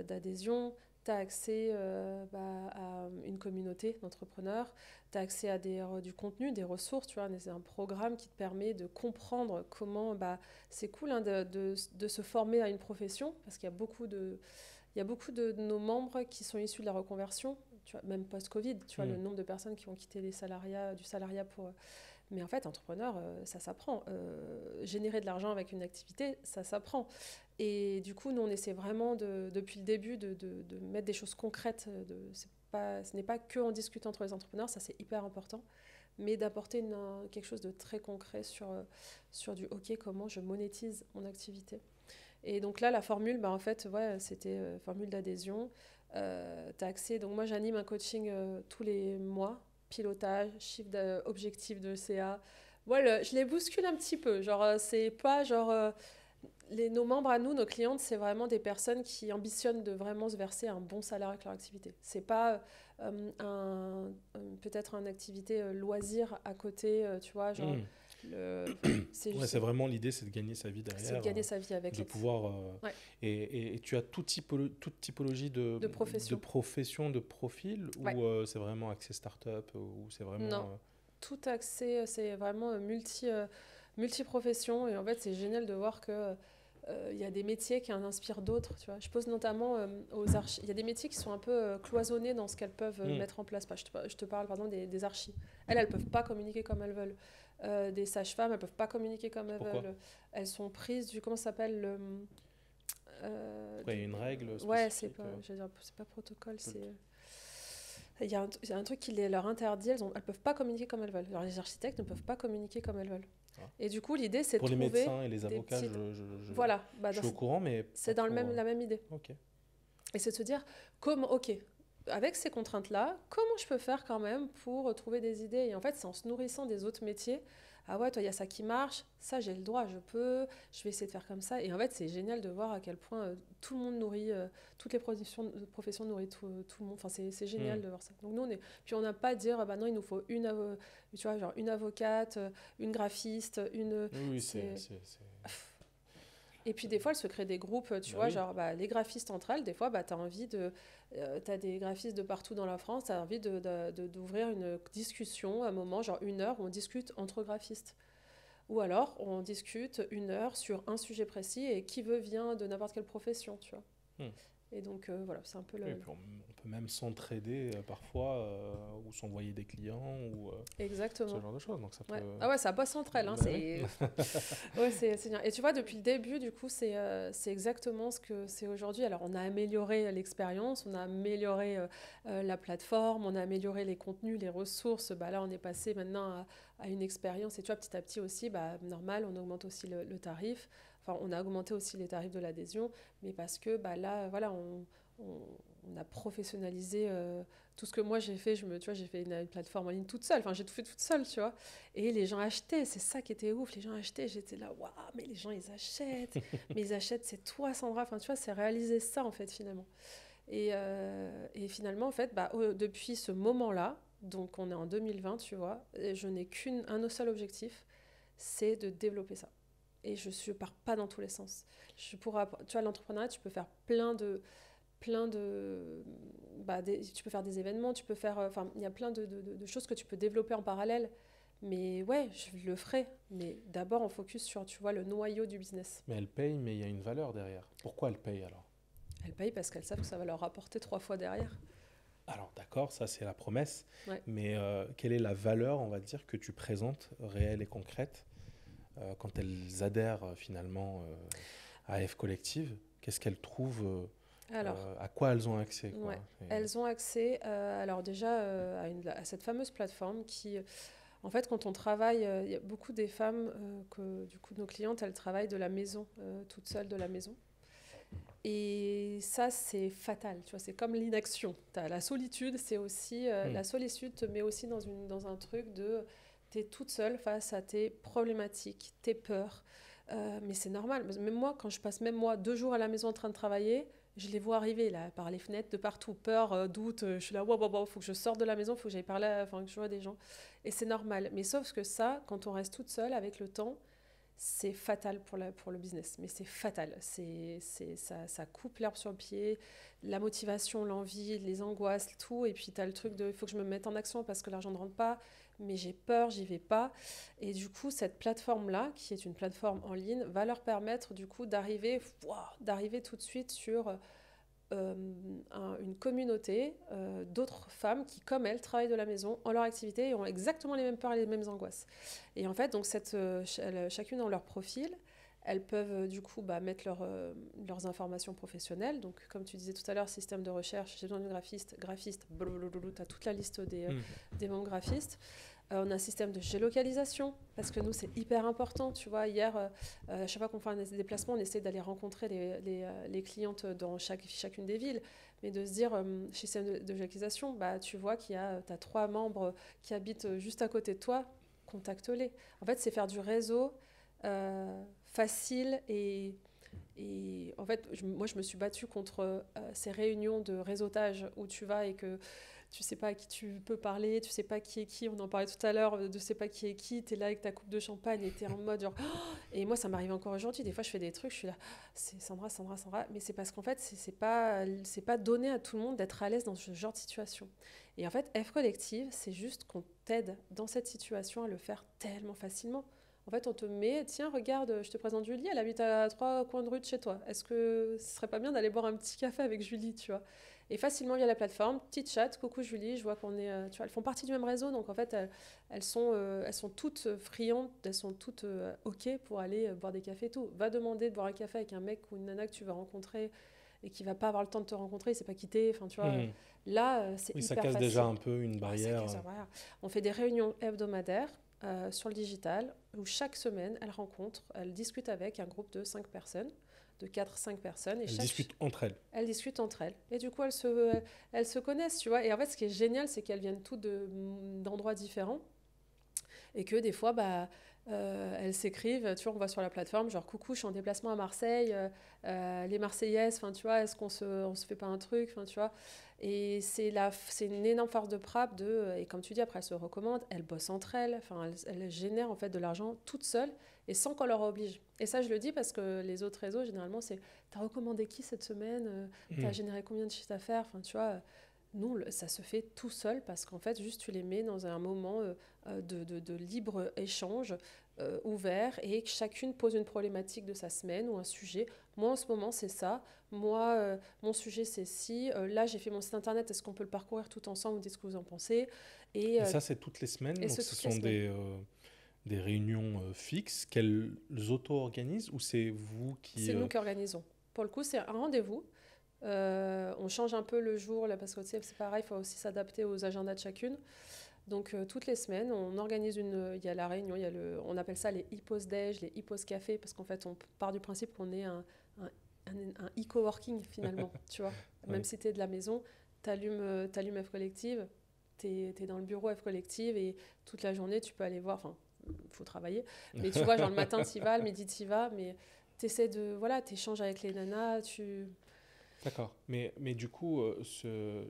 d'adhésion. Tu as accès à une communauté d'entrepreneurs, tu as accès à du contenu, des ressources, tu vois, c'est un programme qui te permet de comprendre comment, bah, c'est cool hein, de se former à une profession, parce il y a beaucoup de nos membres qui sont issus de la reconversion, tu vois, même post-Covid, tu vois, le Hmm. nombre de personnes qui ont quitté du salariat pour... Mais en fait, entrepreneur, ça s'apprend. Générer de l'argent avec une activité, ça s'apprend. Et du coup, nous, on essaie vraiment, depuis le début, de mettre des choses concrètes. Ce n'est pas que en discutant entre les entrepreneurs, ça c'est hyper important, mais d'apporter quelque chose de très concret sur du OK, comment je monétise mon activité. Et donc là, la formule, bah, en fait, ouais, c'était formule d'adhésion. Tu as accès, donc moi j'anime un coaching tous les mois, pilotage, objectif de CA. Voilà, je les bouscule un petit peu. Genre, c'est pas genre. Nos membres à nous, nos clientes, c'est vraiment des personnes qui ambitionnent de vraiment se verser un bon salaire avec leur activité. C'est pas peut-être une activité loisir à côté, tu vois, genre. Hmm. Ouais, c'est C'est vraiment l'idée, c'est de gagner sa vie de derrière, gagner sa vie avec de pouvoir. ouais, Et tu as toute typologie de de profession. profession, de profil, Ouais. ou c'est vraiment axé start-up, ou c'est vraiment. Non, tout accès, c'est vraiment multi-profession. Et en fait, c'est génial de voir que il y a des métiers qui en inspirent d'autres, tu vois. Je pose notamment aux archis. Il y a des métiers qui sont un peu cloisonnés dans ce qu'elles peuvent mettre en place. Je te parle, pardon, des archis. Elles peuvent pas communiquer comme elles veulent. Des sages-femmes, elles peuvent pas communiquer comme elles Pourquoi? veulent. Elles sont prises du, comment ça s'appelle, Pourquoi il y a une règle spécifique? ouais, c'est pas protocole, c'est... Il y a un truc qui leur interdit, elles peuvent pas communiquer comme elles veulent. Alors, les architectes ne peuvent pas communiquer comme elles veulent. Ah. Et du coup, l'idée, c'est de Pour les trouver médecins et les avocats, petites... je Voilà, bah, suis au courant, mais c'est pas dans trop, la même idée. Ok. Et c'est de se dire, ok, avec ces contraintes-là, comment je peux faire quand même pour trouver des idées? Et en fait, c'est en se nourrissant des autres métiers. Ah ouais, toi, il y a ça qui marche, ça, j'ai le droit, je vais essayer de faire comme ça. Et en fait, c'est génial de voir à quel point tout le monde nourrit, toutes les professions nourrissent tout le monde. Enfin, c'est génial de voir ça. Donc nous, puis on n'a pas à dire, bah non, il nous faut tu vois, genre une avocate, une graphiste, Oui, Et puis des fois, elles se créent des groupes, tu vois, genre les graphistes entre elles, des fois, tu as envie t'as des graphistes de partout dans la France, tu as envie d'ouvrir une discussion, un moment, genre 1 heure, où on discute entre graphistes. Ou alors, on discute 1 heure sur un sujet précis et qui vient de n'importe quelle profession, tu vois. Et donc, voilà, c'est un peu le... Et puis on peut même s'entraider parfois, ou s'envoyer des clients, ou Exactement. ce genre de choses. Donc ça peut... Ah ouais, ça bosse entre elles. Hein, ouais, c'est bien. Et tu vois, depuis le début, du coup, c'est exactement ce que c'est aujourd'hui. Alors, on a amélioré l'expérience, on a amélioré la plateforme, on a amélioré les contenus, les ressources. Bah, là, on est passé maintenant à une expérience. Et tu vois, petit à petit aussi, normal, on augmente aussi le tarif. Enfin, on a augmenté aussi les tarifs de l'adhésion, mais parce que là, voilà, on a professionnalisé tout ce que moi j'ai fait. Tu vois, j'ai fait une plateforme en ligne toute seule. Enfin, j'ai tout fait toute seule, tu vois. Et les gens achetaient. C'est ça qui était ouf. Les gens achetaient. J'étais là, waouh, mais les gens ils achètent. Mais ils achètent, c'est toi, Sandra. Enfin, tu vois, c'est réaliser ça en fait finalement. Et finalement, en fait, depuis ce moment-là, donc on est en 2020, tu vois, je n'ai un seul objectif, c'est de développer ça. Et je pars pas dans tous les sens. Tu vois, l'entrepreneuriat, tu peux faire tu peux faire des événements, tu peux faire, enfin, il y a plein de choses que tu peux développer en parallèle. Mais ouais, je le ferai. Mais d'abord, on focus sur, tu vois, le noyau du business. Mais elles payent, mais il y a une valeur derrière. Pourquoi elles payent alors? Elles payent parce qu'elles savent que ça va leur rapporter 3 fois derrière. Alors d'accord, ça c'est la promesse. Ouais. Mais quelle est la valeur, on va dire, que tu présentes, réelle et concrète, quand elles adhèrent finalement à F Collective? Qu'est-ce qu'elles trouvent, à quoi elles ont accès, quoi? Ouais. Elles ont accès alors déjà à cette fameuse plateforme qui, en fait, quand on travaille, il y a beaucoup des femmes que du coup nos clientes, elles travaillent de la maison, toutes seules de la maison. Et ça, c'est fatal, tu vois, c'est comme l'inaction. T'as la solitude, c'est aussi... La solitude te met aussi dans un truc de... T'es toute seule face à tes problématiques, tes peurs. Mais c'est normal. Même moi, quand je passe 2 jours à la maison en train de travailler, je les vois arriver là, par les fenêtres, de partout. Peur, doute, je suis là, wow, faut que je sorte de la maison, faut que j'aille parler, enfin, que je vois des gens. Et c'est normal. Mais sauf que ça, quand on reste toute seule avec le temps, c'est fatal pour le business, mais c'est fatal. Ça coupe l'herbe sur le pied, la motivation, l'envie, les angoisses, tout. Et puis tu as le truc de il faut que je me mette en action parce que l'argent ne rentre pas, mais j'ai peur, j'y vais pas. Et du coup, cette plateforme-là, qui est une plateforme en ligne, va leur permettre du coup d'arriver tout de suite sur une communauté d'autres femmes qui, comme elles, travaillent de la maison, ont leur activité et ont exactement les mêmes peurs et les mêmes angoisses. Et en fait, donc chacune dans leur profil, elles peuvent du coup mettre leurs informations professionnelles. Donc, comme tu disais tout à l'heure, système de recherche, j'ai besoin d'une graphiste, tu as toute la liste des membres graphistes. On a un système de géolocalisation, parce que nous, c'est hyper important. Tu vois, hier, à chaque fois qu'on fait un déplacement, on essaie d'aller rencontrer les clientes dans chacune des villes. Mais de se dire, chez système de géolocalisation, tu vois tu as 3 membres qui habitent juste à côté de toi, contacte-les. En fait, c'est faire du réseau facile et en fait, moi, je me suis battue contre ces réunions de réseautage où tu vas et que tu sais pas à qui tu peux parler, tu sais pas qui est qui, on en parlait tout à l'heure, de sais pas qui est qui, t'es là avec ta coupe de champagne et t'es en mode genre... Et moi, ça m'arrive encore aujourd'hui, des fois je fais des trucs, je suis là, c'est Sandra, mais c'est parce qu'en fait, c'est pas donné à tout le monde d'être à l'aise dans ce genre de situation. Et en fait, F Collective, c'est juste qu'on t'aide dans cette situation à le faire tellement facilement. En fait, on te met, tiens, regarde, je te présente Julie, elle habite à 3 coins de rue de chez toi. Est-ce que ce serait pas bien d'aller boire un petit café avec Julie, tu vois? Et facilement via la plateforme, petite chat, coucou Julie, je vois qu'on est, tu vois, elles font partie du même réseau, donc en fait, elles sont toutes friandes, elles sont toutes OK pour aller boire des cafés et tout. Va demander de boire un café avec un mec ou une nana que tu vas rencontrer et qui va pas avoir le temps de te rencontrer, il s'est pas quitté, enfin, tu vois. Là, c'est Oui, ça hyper casse facile. déjà un peu une Ouais, barrière. voilà. On fait des réunions hebdomadaires sur le digital où chaque semaine, elle discute avec un groupe de 5 personnes, de 4-5 personnes. Et Elles discutent entre elles. elles discutent entre elles. Et du coup, elles se connaissent, tu vois. Et en fait, ce qui est génial, c'est qu'elles viennent toutes d'endroits différents. Et que des fois, elles s'écrivent, tu vois, on voit sur la plateforme, genre coucou, je suis en déplacement à Marseille, les Marseillaises, enfin, tu vois, est-ce on se fait pas un truc, enfin, tu vois. Et c'est une énorme force de frappe et comme tu dis, après, elles se recommandent, elles bossent entre elles, enfin, elles génèrent en fait de l'argent toutes seules et sans qu'on leur oblige. Et ça, je le dis parce que les autres réseaux, généralement, c'est t'as recommandé qui cette semaine, t'as généré combien de chiffres d'affaires, enfin, tu vois. Nous, ça se fait tout seul parce qu'en fait, juste tu les mets dans un moment de libre échange ouvert et que chacune pose une problématique de sa semaine ou un sujet. Moi, en ce moment, c'est ça. Moi, mon sujet, c'est ci. Là, j'ai fait mon site internet. Est-ce qu'on peut le parcourir tout ensemble? Vous dites ce que vous en pensez. Et ça, c'est toutes les semaines. Donc, ce sont des réunions fixes qu'elles auto-organisent ou c'est vous qui... C'est nous qui organisons. Pour le coup, c'est un rendez-vous. On change un peu le jour, là, parce que c'est pareil, il faut aussi s'adapter aux agendas de chacune. Donc, toutes les semaines, on organise il y a la réunion, on appelle ça les e-post-déj, les e-post-café, parce qu'en fait, on part du principe qu'on est un e-coworking, finalement, tu vois. Même si tu es de la maison, tu allumes F Collective, tu es dans le bureau F Collective, et toute la journée, tu peux aller voir, enfin, il faut travailler, mais tu vois, genre le matin, tu y vas, le midi, tu y vas, mais tu essaies t'échanges avec les nanas, D'accord. Mais du coup,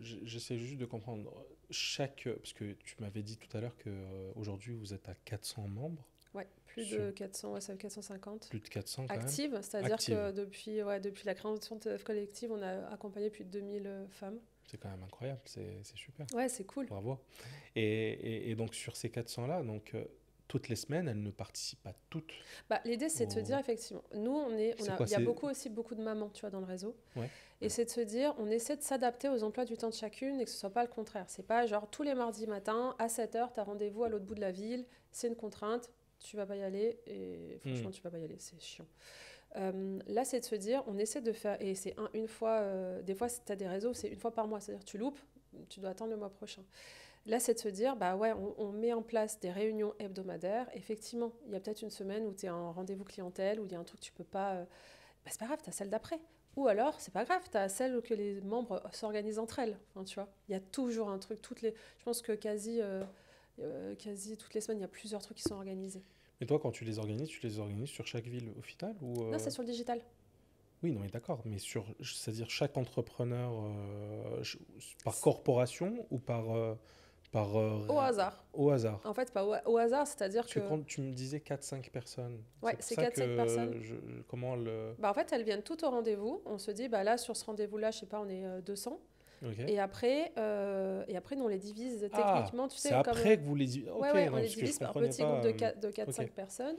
j'essaie juste de comprendre. Parce que tu m'avais dit tout à l'heure qu'aujourd'hui, vous êtes à 400 membres. Ouais, plus de 400, ouais, ça fait 450. Plus de 400 quand même. Active, c'est-à-dire que depuis la création de F Collective, on a accompagné plus de 2000 femmes. C'est quand même incroyable, c'est super. Ouais, c'est cool. Bravo. Et donc, sur ces 400-là, toutes les semaines, elles ne participent pas toutes. L'idée, c'est de se dire, effectivement, nous, il y a beaucoup de mamans, tu vois, dans le réseau. Ouais. Et c'est de se dire, on essaie de s'adapter aux emplois du temps de chacune et que ce ne soit pas le contraire. C'est pas genre tous les mardis matins, à 7h, tu as rendez-vous à l'autre bout de la ville, c'est une contrainte, tu vas pas y aller, et franchement, tu vas pas y aller, c'est chiant. Là, c'est de se dire, on essaie de faire, et c'est une fois, des fois, si tu as des réseaux, c'est une fois par mois, c'est-à-dire tu loupes, tu dois attendre le mois prochain. Là, c'est de se dire, on met en place des réunions hebdomadaires. Effectivement, il y a peut-être une semaine où tu es en rendez-vous clientèle, où il y a un truc que tu peux pas... c'est pas grave, tu as celle d'après. Ou alors, c'est pas grave, tu as celle où que les membres s'organisent entre elles. Enfin, tu vois, il y a toujours un truc. Je pense que quasi toutes les semaines, il y a plusieurs trucs qui sont organisés. Mais toi, quand tu les organises sur chaque ville au final ou Non, c'est sur le digital. Oui, non, mais d'accord. Mais c'est-à-dire chaque entrepreneur par corporation ou par... Au hasard. Au hasard. En fait, pas au hasard, c'est-à-dire que... Quand tu me disais 4-5 personnes. Ouais, c'est 4-5 personnes. Comment le... En fait, elles viennent toutes au rendez-vous. On se dit, là, sur ce rendez-vous-là, je sais pas, on est 200. Okay. Et après, nous, on les divise techniquement. Tu sais, c'est après que vous les divisez. Ouais, on les divise par petits groupes de 4-5 personnes.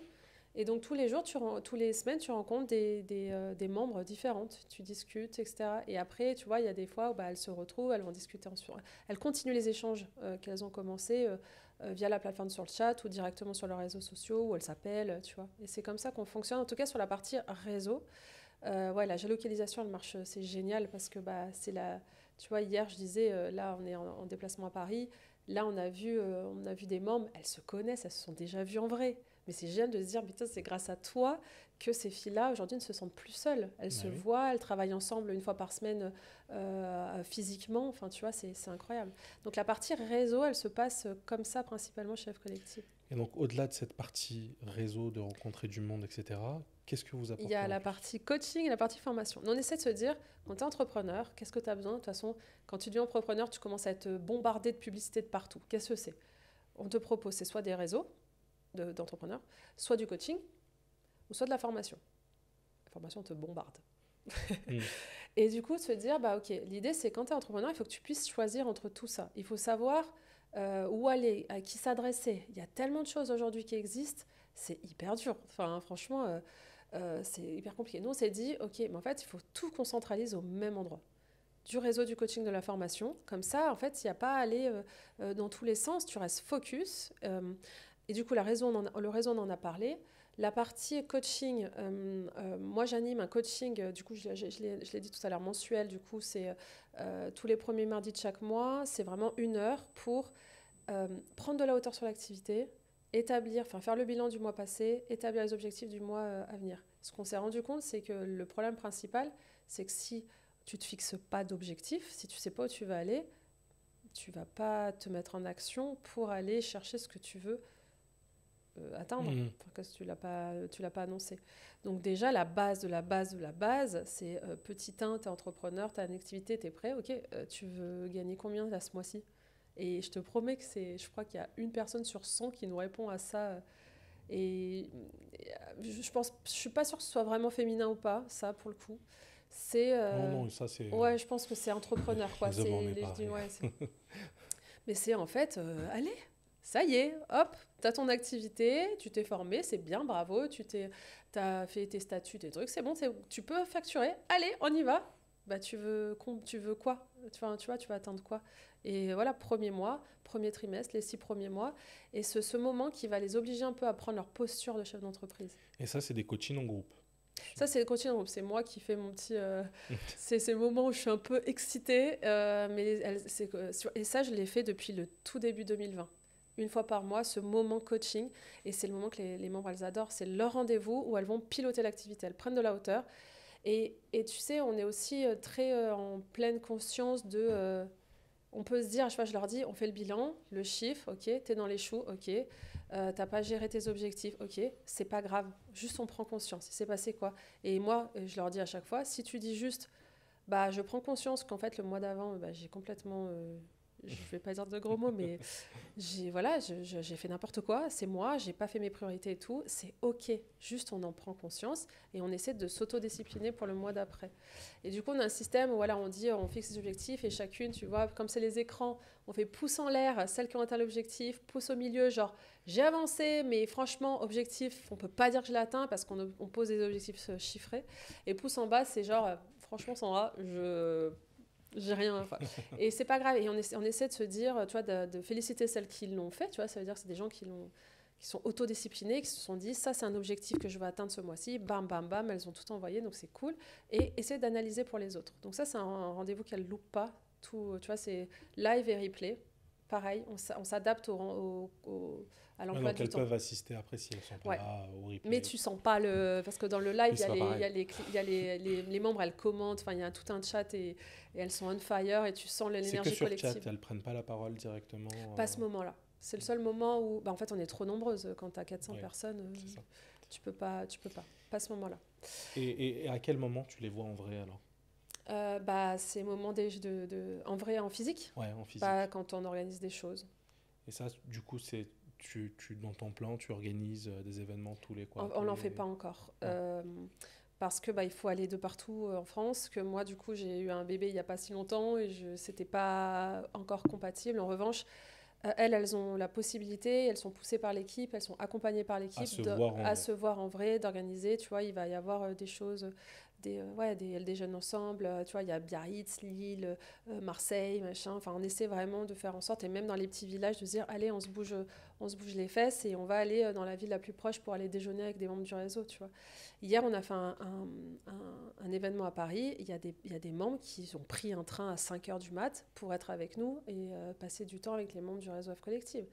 Et donc, tous les semaines, tu rencontres des membres différentes. Tu discutes, etc. Et après, tu vois, il y a des fois où elles se retrouvent, elles vont discuter ensemble. Elles continuent les échanges qu'elles ont commencé via la plateforme sur le chat ou directement sur leurs réseaux sociaux où elles s'appellent, tu vois. Et c'est comme ça qu'on fonctionne, en tout cas sur la partie réseau. La géolocalisation, elle marche, c'est génial parce que c'est la... Tu vois, hier, je disais, là, on est en déplacement à Paris. Là, on a vu des membres, elles se connaissent, elles se sont déjà vues en vrai. Mais c'est génial de se dire, putain, c'est grâce à toi que ces filles-là, aujourd'hui, ne se sentent plus seules. Elles se voient, elles travaillent ensemble une fois par semaine physiquement. Enfin, tu vois, c'est incroyable. Donc, la partie réseau, elle se passe comme ça, principalement chez F Collective. Et donc, au-delà de cette partie réseau, de rencontrer du monde, etc., qu'est-ce que vous apportez? Il y a la partie coaching et la partie formation. On essaie de se dire, quand tu es entrepreneur, qu'est-ce que tu as besoin? De toute façon, quand tu deviens entrepreneur, tu commences à être bombardé de publicité de partout. Qu'est-ce que c'est? On te propose, c'est soit des réseaux d'entrepreneurs, soit du coaching, ou soit de la formation. La formation te bombarde. Et du coup, de se dire, ok, l'idée, c'est quand tu es entrepreneur, il faut que tu puisses choisir entre tout ça. Il faut savoir où aller, à qui s'adresser. Il y a tellement de choses aujourd'hui qui existent, c'est hyper dur. Enfin, franchement, c'est hyper compliqué. Nous, on s'est dit, ok, mais en fait, il faut tout qu'on centralise au même endroit. Du réseau, du coaching, de la formation. Comme ça, en fait, il n'y a pas à aller dans tous les sens, tu restes focus. Et du coup, le réseau, on en a parlé. La partie coaching, moi j'anime un coaching, du coup je l'ai dit tout à l'heure, mensuel, du coup c'est tous les premiers mardis de chaque mois, c'est vraiment 1 heure pour prendre de la hauteur sur l'activité, faire le bilan du mois passé, établir les objectifs du mois à venir. Ce qu'on s'est rendu compte, c'est que le problème principal, c'est que si tu ne te fixes pas d'objectif, si tu ne sais pas où tu vas aller, tu ne vas pas te mettre en action pour aller chercher ce que tu veux atteindre, parce que tu l'as pas annoncé. Donc déjà, la base de la base de la base, c'est petit 1, tu es entrepreneur, tu as une activité, tu es prêt, ok, tu veux gagner combien là, ce mois-ci? Et je te promets que je crois qu'il y a 1 personne sur 100 qui nous répond à ça. Je suis pas sûre que ce soit vraiment féminin ou pas, ça pour le coup. C'est Non, ça c'est... ouais, je pense que c'est entrepreneur quoi. Les hommes, on est pareil. Mais c'est en fait, allez, ça y est, hop, tu as ton activité, tu t'es formé, c'est bien, bravo, t'as fait tes statuts, tes trucs, c'est bon, tu peux facturer, allez, on y va. Bah, tu veux quoi? Enfin, tu vois, tu vas atteindre quoi? Et voilà, premier mois, premier trimestre, les 6 premiers mois. Et ce moment qui va les obliger un peu à prendre leur posture de chef d'entreprise. Et ça, c'est des coachings en groupe? Ça, c'est le coaching en groupe. C'est moi qui fais mon petit... c'est ces moments où je suis un peu excitée. Et ça, je l'ai fait depuis le tout début 2020. 1 fois par mois, ce moment coaching. Et c'est le moment que les membres, elles adorent. C'est leur rendez-vous où elles vont piloter l'activité. Elles prennent de la hauteur. Et tu sais, on est aussi très en pleine conscience de... on peut se dire, je leur dis, on fait le bilan, le chiffre, ok, t'es dans les choux, ok, t'as pas géré tes objectifs, ok, c'est pas grave, juste on prend conscience, il s'est passé quoi? Et moi, je leur dis à chaque fois, si tu dis juste, bah je prends conscience qu'en fait le mois d'avant, bah, j'ai complètement, je vais pas dire de gros mots, mais j'ai fait n'importe quoi, c'est moi, j'ai pas fait mes priorités et tout, c'est ok, juste on en prend conscience et on essaie de s'autodiscipliner pour le mois d'après. Et du coup, on a un système où voilà, on dit, on fixe des objectifs et chacune, tu vois, comme c'est les écrans, on fait pouce en l'air, celles qui ont atteint l'objectif, pouce au milieu, genre j'ai avancé, mais franchement, objectif, on peut pas dire que je l'ai atteint parce qu'on pose des objectifs chiffrés. Et pouce en bas, c'est genre, franchement, Sandra, j'ai rien. Enfin, et c'est pas grave. Et on essaie de se dire, tu vois, de féliciter celles qui l'ont fait. Tu vois, ça veut dire que c'est des gens qui sont autodisciplinés, qui se sont dit, ça, c'est un objectif que je vais atteindre ce mois-ci. Bam, bam, bam, elles ont tout envoyé, donc c'est cool. Et essayer d'analyser pour les autres. Donc ça, c'est un rendez-vous qu'elles ne loupent pas. Tout, tu vois, c'est live et replay. Pareil, on s'adapte à l'emploi du temps. Donc elles peuvent assister après si elles sont pas là au replay. Mais tu sens pas parce que dans le live, il y a les membres, elles commentent, enfin il y a tout un chat et elles sont on fire et tu sens l'énergie collective. C'est que sur chat, elles prennent pas la parole directement. Pas à ce moment-là. C'est le seul moment où, en fait, on est trop nombreuses. Quand tu as 400 personnes, tu peux pas. Pas à ce moment-là. Et à quel moment tu les vois en vrai alors? Ces moments en vrai, en physique. Ouais, en physique. Pas quand on organise des choses. Et ça, du coup, c'est dans ton plan, tu organises des événements tous les quoi? On n'en fait pas encore. Parce que il faut aller de partout en France, que moi du coup j'ai eu un bébé il n'y a pas si longtemps et c'était pas encore compatible. En revanche, elles ont la possibilité, elles sont poussées par l'équipe, elles sont accompagnées par l'équipe à se voir en vrai, d'organiser. Tu vois, il va y avoir des choses, elles déjeunent ensemble. Tu vois, il y a Biarritz, Lille, Marseille, machin. Enfin, on essaie vraiment de faire en sorte, et même dans les petits villages, de se dire, allez, on se bouge les fesses et on va aller dans la ville la plus proche pour aller déjeuner avec des membres du réseau, tu vois. Hier, on a fait un événement à Paris. Il y a des membres qui ont pris un train à 5h du mat pour être avec nous et passer du temps avec les membres du réseau F Collective.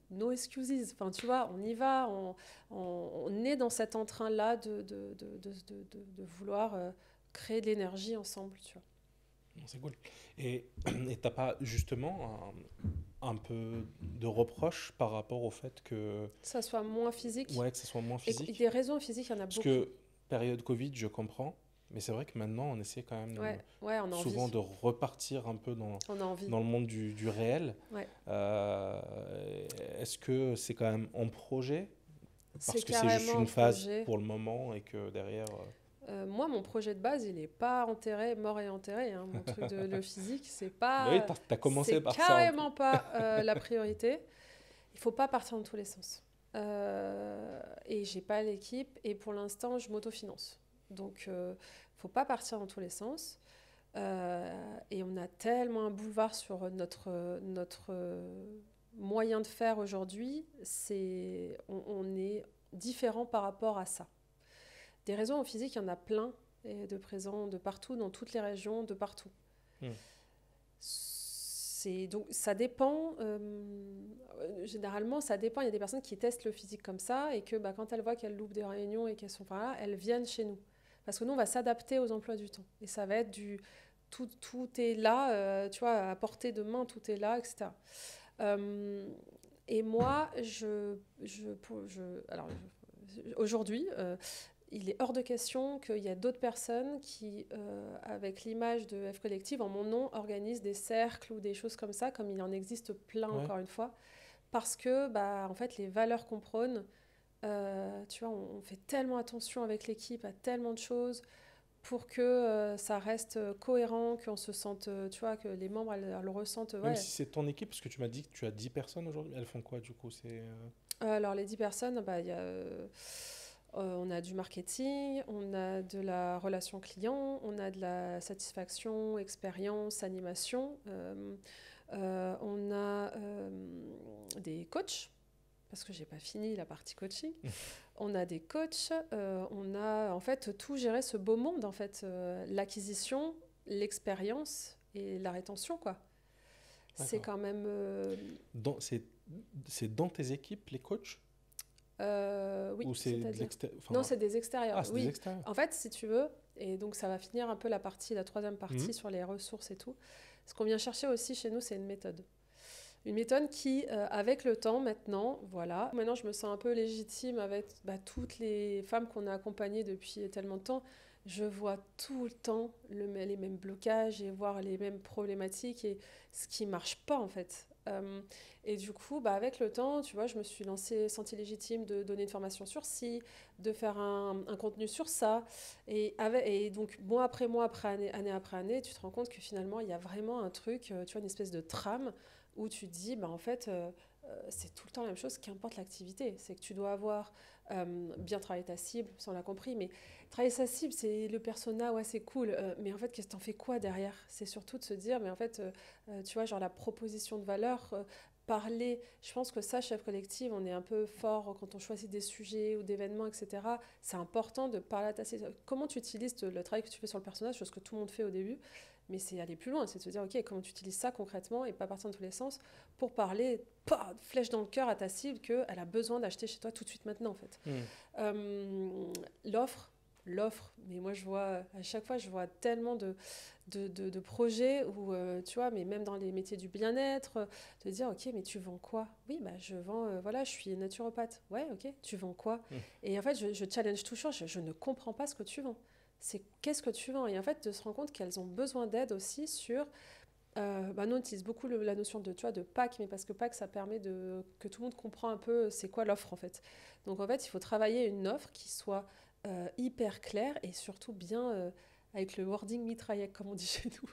No excuses. Enfin, tu vois, on y va. On est dans cet entrain-là de vouloir créer de l'énergie ensemble, tu vois. C'est cool. Et t'as pas justement un peu de reproche par rapport au fait que ça soit moins physique? Ouais, que ça soit moins physique. Et des raisons physiques, il y en a beaucoup. Parce que période Covid, je comprends, mais c'est vrai que maintenant, on essaie quand même souvent de repartir un peu dans le monde du réel. Ouais. Est-ce que c'est quand même en projet? Parce que c'est juste une phase pour le moment et que derrière... Moi, mon projet de base, il n'est pas enterré, mort et enterré. Hein. Mon truc de le physique, c'est Oui, pas, t'as commencé c'est par ça un peu. carrément pas la priorité. Il faut pas partir dans tous les sens. Et j'ai pas l'équipe. Et pour l'instant, je m'autofinance. Donc, faut pas partir dans tous les sens. Et on a tellement un boulevard sur notre moyen de faire aujourd'hui. On est différent par rapport à ça. Des réseaux en physique, il y en a plein et de présents de partout, dans toutes les régions, de partout. Hmm. Donc, ça dépend. Généralement, ça dépend. Il y a des personnes qui testent le physique comme ça et que quand elles voient qu'elles loupent des réunions et qu'elles sont pas là, elles viennent chez nous. Parce que nous, on va s'adapter aux emplois du temps. Et ça va être tout est là, tu vois, à portée de main, tout est là, etc. Et moi, aujourd'hui, il est hors de question qu'il y ait d'autres personnes qui, avec l'image de F Collective, en mon nom, organisent des cercles ou des choses comme ça, comme il en existe plein, encore une fois. Parce que, en fait, les valeurs qu'on prône, tu vois, on fait tellement attention avec l'équipe à tellement de choses pour que ça reste cohérent, qu'on se sente, tu vois, que les membres, elles le ressentent. Même si c'est ton équipe, parce que tu m'as dit que tu as 10 personnes aujourd'hui, elles font quoi du coup Alors, les 10 personnes, il y a... on a du marketing, on a de la relation client, on a de la satisfaction, expérience, animation. On a des coachs, parce que j'ai pas fini la partie coaching. On a des coachs, on a en fait tout géré ce beau monde, en fait, l'acquisition, l'expérience et la rétention, quoi. C'est quand même... C'est dans tes équipes, les coachs? Oui, ou c'est de l'extérieur. Non, c'est des extérieurs. Ah, c'est des extérieurs. En fait, si tu veux, et donc ça va finir un peu la troisième partie sur les ressources et tout. Ce qu'on vient chercher aussi chez nous, c'est une méthode. Une méthode qui, avec le temps maintenant, voilà. Maintenant, je me sens un peu légitime avec toutes les femmes qu'on a accompagnées depuis tellement de temps. Je vois tout le temps les mêmes blocages et voir les mêmes problématiques et ce qui marche pas, en fait. Et du coup, avec le temps, tu vois, je me suis sentie légitime de donner une formation sur ci, de faire un contenu sur ça. Et donc, mois après mois, année après année, tu te rends compte que finalement, il y a vraiment un truc, tu vois, une espèce de trame où tu te dis, en fait, c'est tout le temps la même chose, qu'importe l'activité. C'est que tu dois avoir bien travaillé ta cible, ça on l'a compris, mais travailler sa cible, c'est le persona, ouais, c'est cool, mais en fait, qu'est-ce que t'en fais quoi derrière? C'est surtout de se dire, mais en fait, tu vois, genre la proposition de valeur, parler, je pense que ça, chef collective, on est un peu fort quand on choisit des sujets ou d'événements, etc. C'est important de parler à ta cible. Comment tu utilises le travail que tu fais sur le personnage, chose que tout le monde fait au début, mais c'est aller plus loin, c'est de se dire, ok, comment tu utilises ça concrètement et pas partir dans tous les sens pour parler, flèche dans le cœur à ta cible qu'elle a besoin d'acheter chez toi tout de suite maintenant, en fait. L'offre, mais moi je vois, à chaque fois, je vois tellement de projets où, tu vois, mais même dans les métiers du bien-être, de dire, ok, mais tu vends quoi? Oui, je vends, voilà, je suis naturopathe. Ouais, ok, tu vends quoi? Et en fait, je challenge toujours, je ne comprends pas ce que tu vends. C'est qu'est-ce que tu vends? Et en fait, de se rendre compte qu'elles ont besoin d'aide aussi sur... nous, on utilise beaucoup la notion de, tu vois, de pack, mais parce que pack, ça permet que tout le monde comprend un peu c'est quoi l'offre, en fait. Donc, en fait, il faut travailler une offre qui soit hyper claire et surtout bien... avec le wording mitraillette, comme on dit chez nous.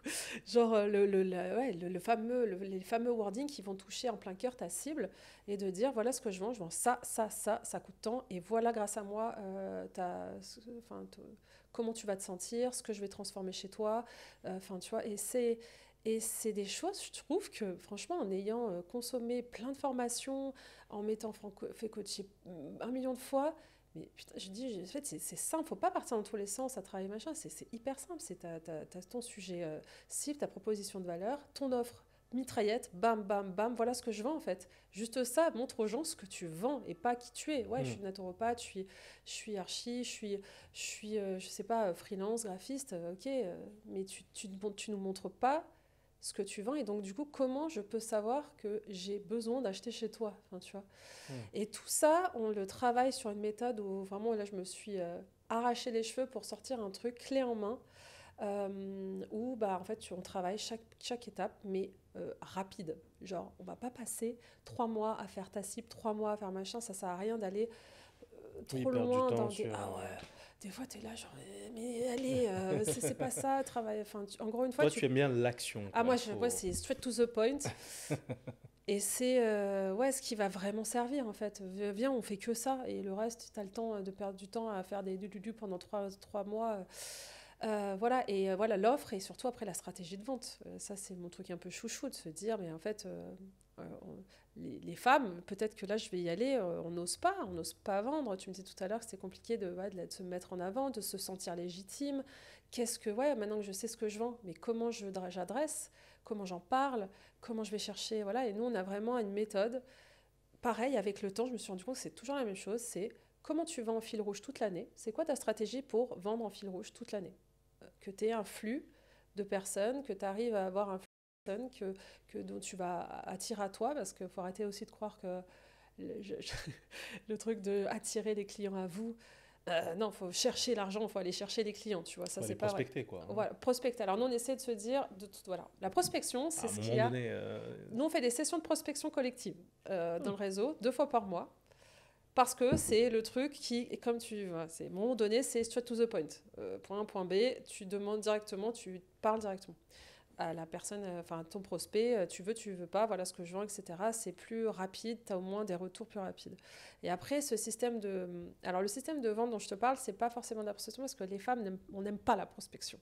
Genre les fameux wordings qui vont toucher en plein cœur ta cible et de dire, voilà ce que je vends ça, ça coûte tant, et voilà, grâce à moi, comment tu vas te sentir, ce que je vais transformer chez toi. Tu vois, et c'est des choses, je trouve que, franchement, en ayant consommé plein de formations, en m'étant fait coacher 1 million de fois, mais putain, je dis, en fait, c'est simple, faut pas partir dans tous les sens à travailler, machin, c'est hyper simple. C'est t'as ton sujet cible, ta proposition de valeur, ton offre, mitraillette, bam, bam, bam, voilà ce que je vends, en fait. Juste ça, montre aux gens ce que tu vends et pas qui tu es. Ouais, je suis naturopathe, je suis archi, je suis je sais pas, freelance, graphiste, ok, mais tu nous montres pas ce que tu vends, et donc du coup, comment je peux savoir que j'ai besoin d'acheter chez toi, enfin, tu vois. Et tout ça, on le travaille sur une méthode où vraiment, là, je me suis arraché les cheveux pour sortir un truc clé en main, où en fait, on travaille chaque étape, mais rapide. Genre, on va pas passer 3 mois à faire ta cible, 3 mois à faire machin, ça sert à rien d'aller trop perdre du loin temps dans sur... Ah ouais, des fois, tu es là, genre, mais allez, c'est pas ça, travail. Enfin, encore une fois, Toi, tu aimes bien l'action. Ah, moi, ouais, c'est straight to the point. Et c'est ouais, ce qui va vraiment servir, en fait. Viens, on fait que ça. Et le reste, tu as le temps de perdre du temps à faire des du pendant 3 mois. Voilà, et voilà l'offre et surtout après la stratégie de vente. Ça, c'est mon truc un peu chouchou de se dire, mais en fait, les femmes, peut-être que là, je vais y aller, on n'ose pas vendre. Tu me dis tout à l'heure que c'était compliqué de se mettre en avant, de se sentir légitime. Ouais, maintenant que je sais ce que je vends, mais comment j'adresse, comment j'en parle, comment je vais chercher, voilà. Et nous, on a vraiment une méthode. Pareil, avec le temps, je me suis rendu compte que c'est toujours la même chose, c'est comment tu vends en fil rouge toute l'année. C'est quoi ta stratégie pour vendre en fil rouge toute l'année? Que tu aies un flux de personnes, que tu arrives à avoir un flux de personnes dont tu vas attirer à toi, parce qu'il faut arrêter aussi de croire que le truc de attirer les clients à vous, non, il faut chercher l'argent, il faut aller chercher les clients, tu vois, ça c'est pas vrai. Prospecter, quoi. Voilà, prospecter. Alors nous, on essaie de se dire, voilà, la prospection, c'est ce qu'il y a. Nous, on fait des sessions de prospection collective dans le réseau, 2 fois par mois. Parce que c'est le truc qui, comme tu vois, c'est à un moment donné, c'est straight to the point. Point A, point B, tu demandes directement, tu parles directement à la personne, enfin ton prospect, tu veux pas, voilà ce que je vends, etc. C'est plus rapide, tu as au moins des retours plus rapides. Et après, ce système de... Alors le système de vente dont je te parle, c'est pas forcément de la prospection parce que les femmes, on n'aime pas la prospection.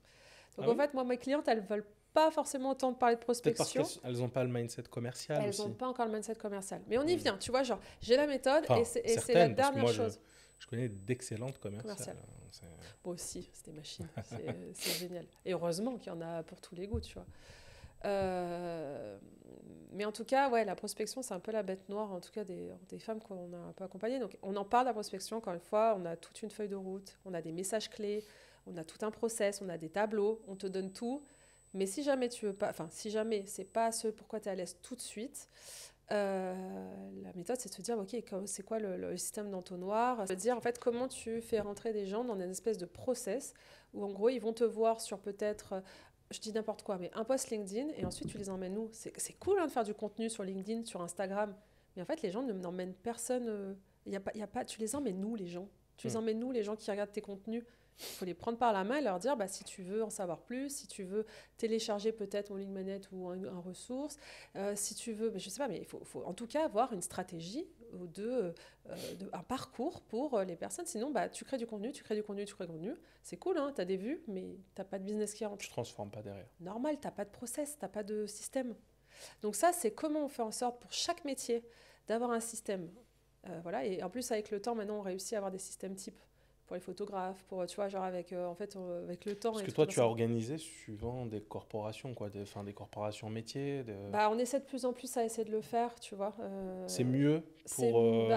Donc en fait, moi, mes clientes, elles veulent pas forcément autant de parler de prospection. Peut-être parce qu'elles n'ont pas le mindset commercial. Elles n'ont pas encore le mindset commercial. Mais on y vient, tu vois, genre, j'ai la méthode enfin, et c'est la dernière chose. Je connais d'excellentes commerciales. Moi aussi, c'est des machines, c'est génial. Et heureusement qu'il y en a pour tous les goûts, tu vois. Mais en tout cas, ouais, la prospection, c'est un peu la bête noire, en tout cas des femmes qu'on a un peu accompagnées. Donc, on en parle de la prospection, encore une fois, on a toute une feuille de route, on a des messages clés, on a tout un process, on a des tableaux, on te donne tout. Mais si jamais tu veux pas, enfin, si jamais c'est pas ce pourquoi tu es à l'aise tout de suite, la méthode, c'est de se dire, ok, c'est quoi le système d'entonnoir? C'est de dire, en fait, comment tu fais rentrer des gens dans une espèce de process où, en gros, ils vont te voir sur peut-être, je dis n'importe quoi, mais un post LinkedIn, et ensuite, tu les emmènes où? C'est cool hein, de faire du contenu sur LinkedIn, sur Instagram, mais en fait, les gens n'emmènent personne. Y a pas, tu les emmènes où, les gens? Tu les emmènes où, les gens qui regardent tes contenus? Il faut les prendre par la main et leur dire, bah, si tu veux en savoir plus, si tu veux télécharger peut-être mon ligne manette ou un ressource, si tu veux, je ne sais pas, mais il faut en tout cas avoir une stratégie un parcours pour les personnes. Sinon, bah, tu crées du contenu. C'est cool, hein, tu as des vues, mais tu n'as pas de business qui rentre. Tu ne transformes pas derrière. Normal, tu n'as pas de process, tu n'as pas de système. Donc ça, c'est comment on fait en sorte pour chaque métier d'avoir un système. Voilà, et en plus, avec le temps, maintenant, on réussit à avoir des systèmes types. Pour les photographes, pour, tu vois, genre avec, avec le temps. Parce que toi, tu as organisé suivant des corporations, quoi, des corporations métiers. Bah, on essaie de plus en plus à essayer de le faire, tu vois. C'est mieux pour...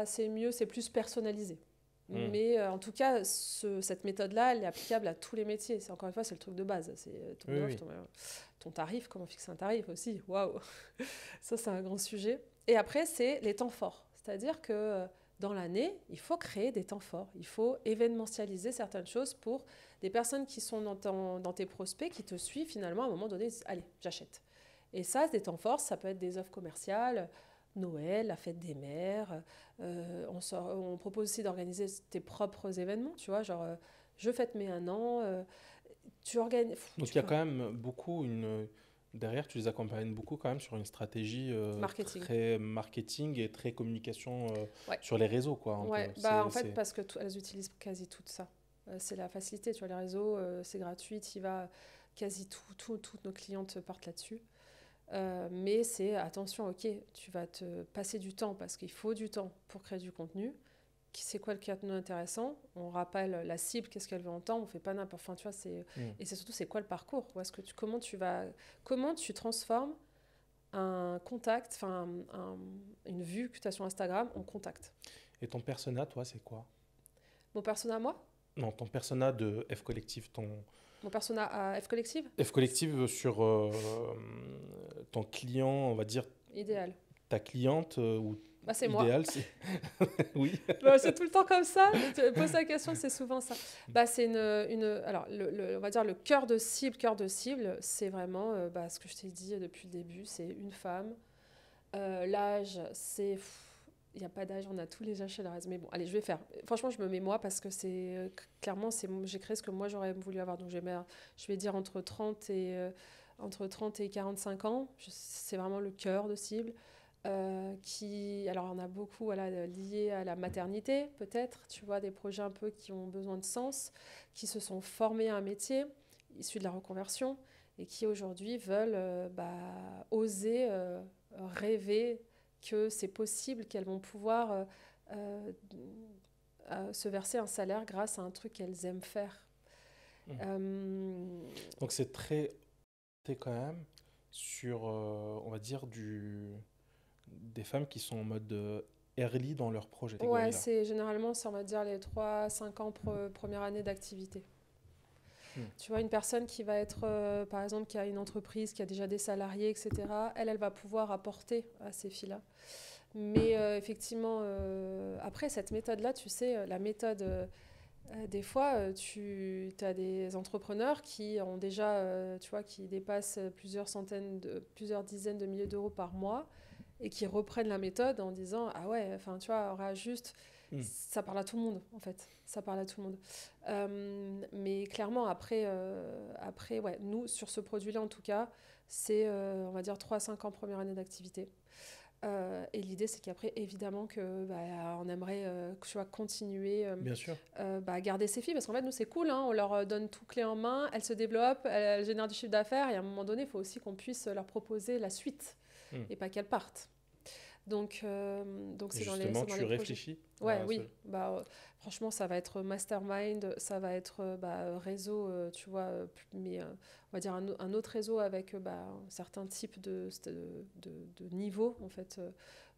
c'est mieux, c'est plus personnalisé. Mais en tout cas, cette méthode-là, elle est applicable à tous les métiers. Encore une fois, c'est le truc de base. C'est ton offre, ton tarif, comment fixer un tarif aussi. Waouh. Ça, c'est un grand sujet. Et après, c'est les temps forts. C'est-à-dire que... dans l'année, il faut créer des temps forts. Il faut événementialiser certaines choses pour des personnes qui sont dans tes prospects, qui te suivent finalement à un moment donné, disent, allez, j'achète. Et ça, des temps forts, ça peut être des offres commerciales, Noël, la fête des mères. On propose aussi d'organiser tes propres événements, tu vois, genre je fête mes 1 an. Tu organises. Donc il y a quand même beaucoup derrière, tu les accompagnes beaucoup quand même sur une stratégie très marketing et très communication sur les réseaux, quoi. En fait, parce que elles utilisent quasi tout ça. C'est la facilité, tu vois, les réseaux, c'est gratuit, il va quasi toutes nos clientes partent là-dessus. Mais c'est, attention, ok, tu vas te passer du temps parce qu'il faut du temps pour créer du contenu. C'est quoi le contenu intéressant? On rappelle la cible, qu'est-ce qu'elle veut entendre, on fait pas n'importe quoi, tu vois, et c'est surtout c'est quoi le parcours? Comment tu transformes un contact, enfin une vue que tu as sur Instagram en contact. Et ton persona, toi, c'est quoi? Mon persona, moi? Non, ton persona de F Collective, Mon persona à F Collective? F Collective sur ton client, on va dire... idéal. Ta cliente ou... Bah, c'est idéal, moi. Oui. Bah, c'est tout le temps comme ça. Tu poses la question, c'est souvent ça. Bah, c'est alors, on va dire le cœur de cible, c'est vraiment ce que je t'ai dit depuis le début, c'est une femme. L'âge, c'est Il n'y a pas d'âge, on a tous les âges chez la race. Mais bon, allez, je vais faire. Franchement, je me mets moi parce que clairement, j'ai créé ce que moi j'aurais voulu avoir. Donc, je vais dire entre 30 et 45 ans. C'est vraiment le cœur de cible. Alors, on a beaucoup voilà, liés à la maternité, peut-être. Tu vois, des projets un peu qui ont besoin de sens, qui se sont formés à un métier, issus de la reconversion, et qui aujourd'hui veulent oser rêver que c'est possible, qu'elles vont pouvoir euh, se verser un salaire grâce à un truc qu'elles aiment faire. Mmh. Euh, Donc c'est très t'es quand même sur, on va dire, des femmes qui sont en mode early dans leur projet, t'es ouais, gorilla. c'est généralement, on va dire, les 3 à 5 ans première année d'activité. Hmm. Tu vois, une personne qui va être, par exemple, qui a une entreprise, qui a déjà des salariés, etc., elle va pouvoir apporter à ces filles-là. Mais effectivement, après, cette méthode-là, tu sais, la méthode, des fois, tu as des entrepreneurs qui ont déjà, tu vois, qui dépassent plusieurs dizaines de milliers d'euros par mois et qui reprennent la méthode en disant, ah ouais, enfin, tu vois, aura juste, Hmm. ça parle à tout le monde, en fait. Ça parle à tout le monde. Mais clairement, après ouais, nous, sur ce produit-là, en tout cas, c'est, on va dire, 3 à 5 ans première année d'activité. Et l'idée, c'est qu'après, évidemment, on aimerait tu vois, continuer Bien sûr. à garder ces filles. Parce qu'en fait, nous, c'est cool. Hein, on leur donne tout clé en main. Elles se développent, elles génèrent du chiffre d'affaires. Et à un moment donné, il faut aussi qu'on puisse leur proposer la suite Hmm. et pas qu'elles partent. Donc Et c'est justement, dans tu les projets. réfléchis Ouais, à oui. Franchement, ça va être mastermind, ça va être réseau, tu vois, mais on va dire un autre réseau avec certains types de niveaux. En fait,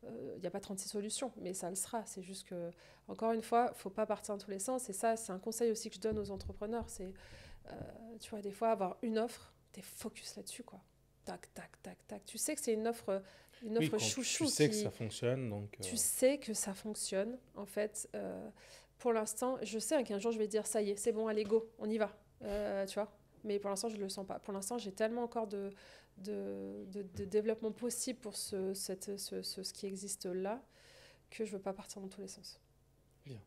il n'y a pas 36 solutions, mais ça le sera. C'est juste que, encore une fois, il ne faut pas partir dans tous les sens. Et ça, c'est un conseil aussi que je donne aux entrepreneurs. C'est, tu vois, des fois, avoir une offre, t'es focus là-dessus, quoi. Tac, tac, tac, tac. Tu sais que c'est une Oui, offre quand tu chouchou sais que ça qui, fonctionne, donc tu sais que ça fonctionne, en fait. Pour l'instant, je sais qu'un jour, je vais dire, ça y est, c'est bon, allez, go, on y va. Tu vois. Mais pour l'instant, je ne le sens pas. Pour l'instant, j'ai tellement encore de développement possible pour ce qui existe là que je ne veux pas partir dans tous les sens. bien.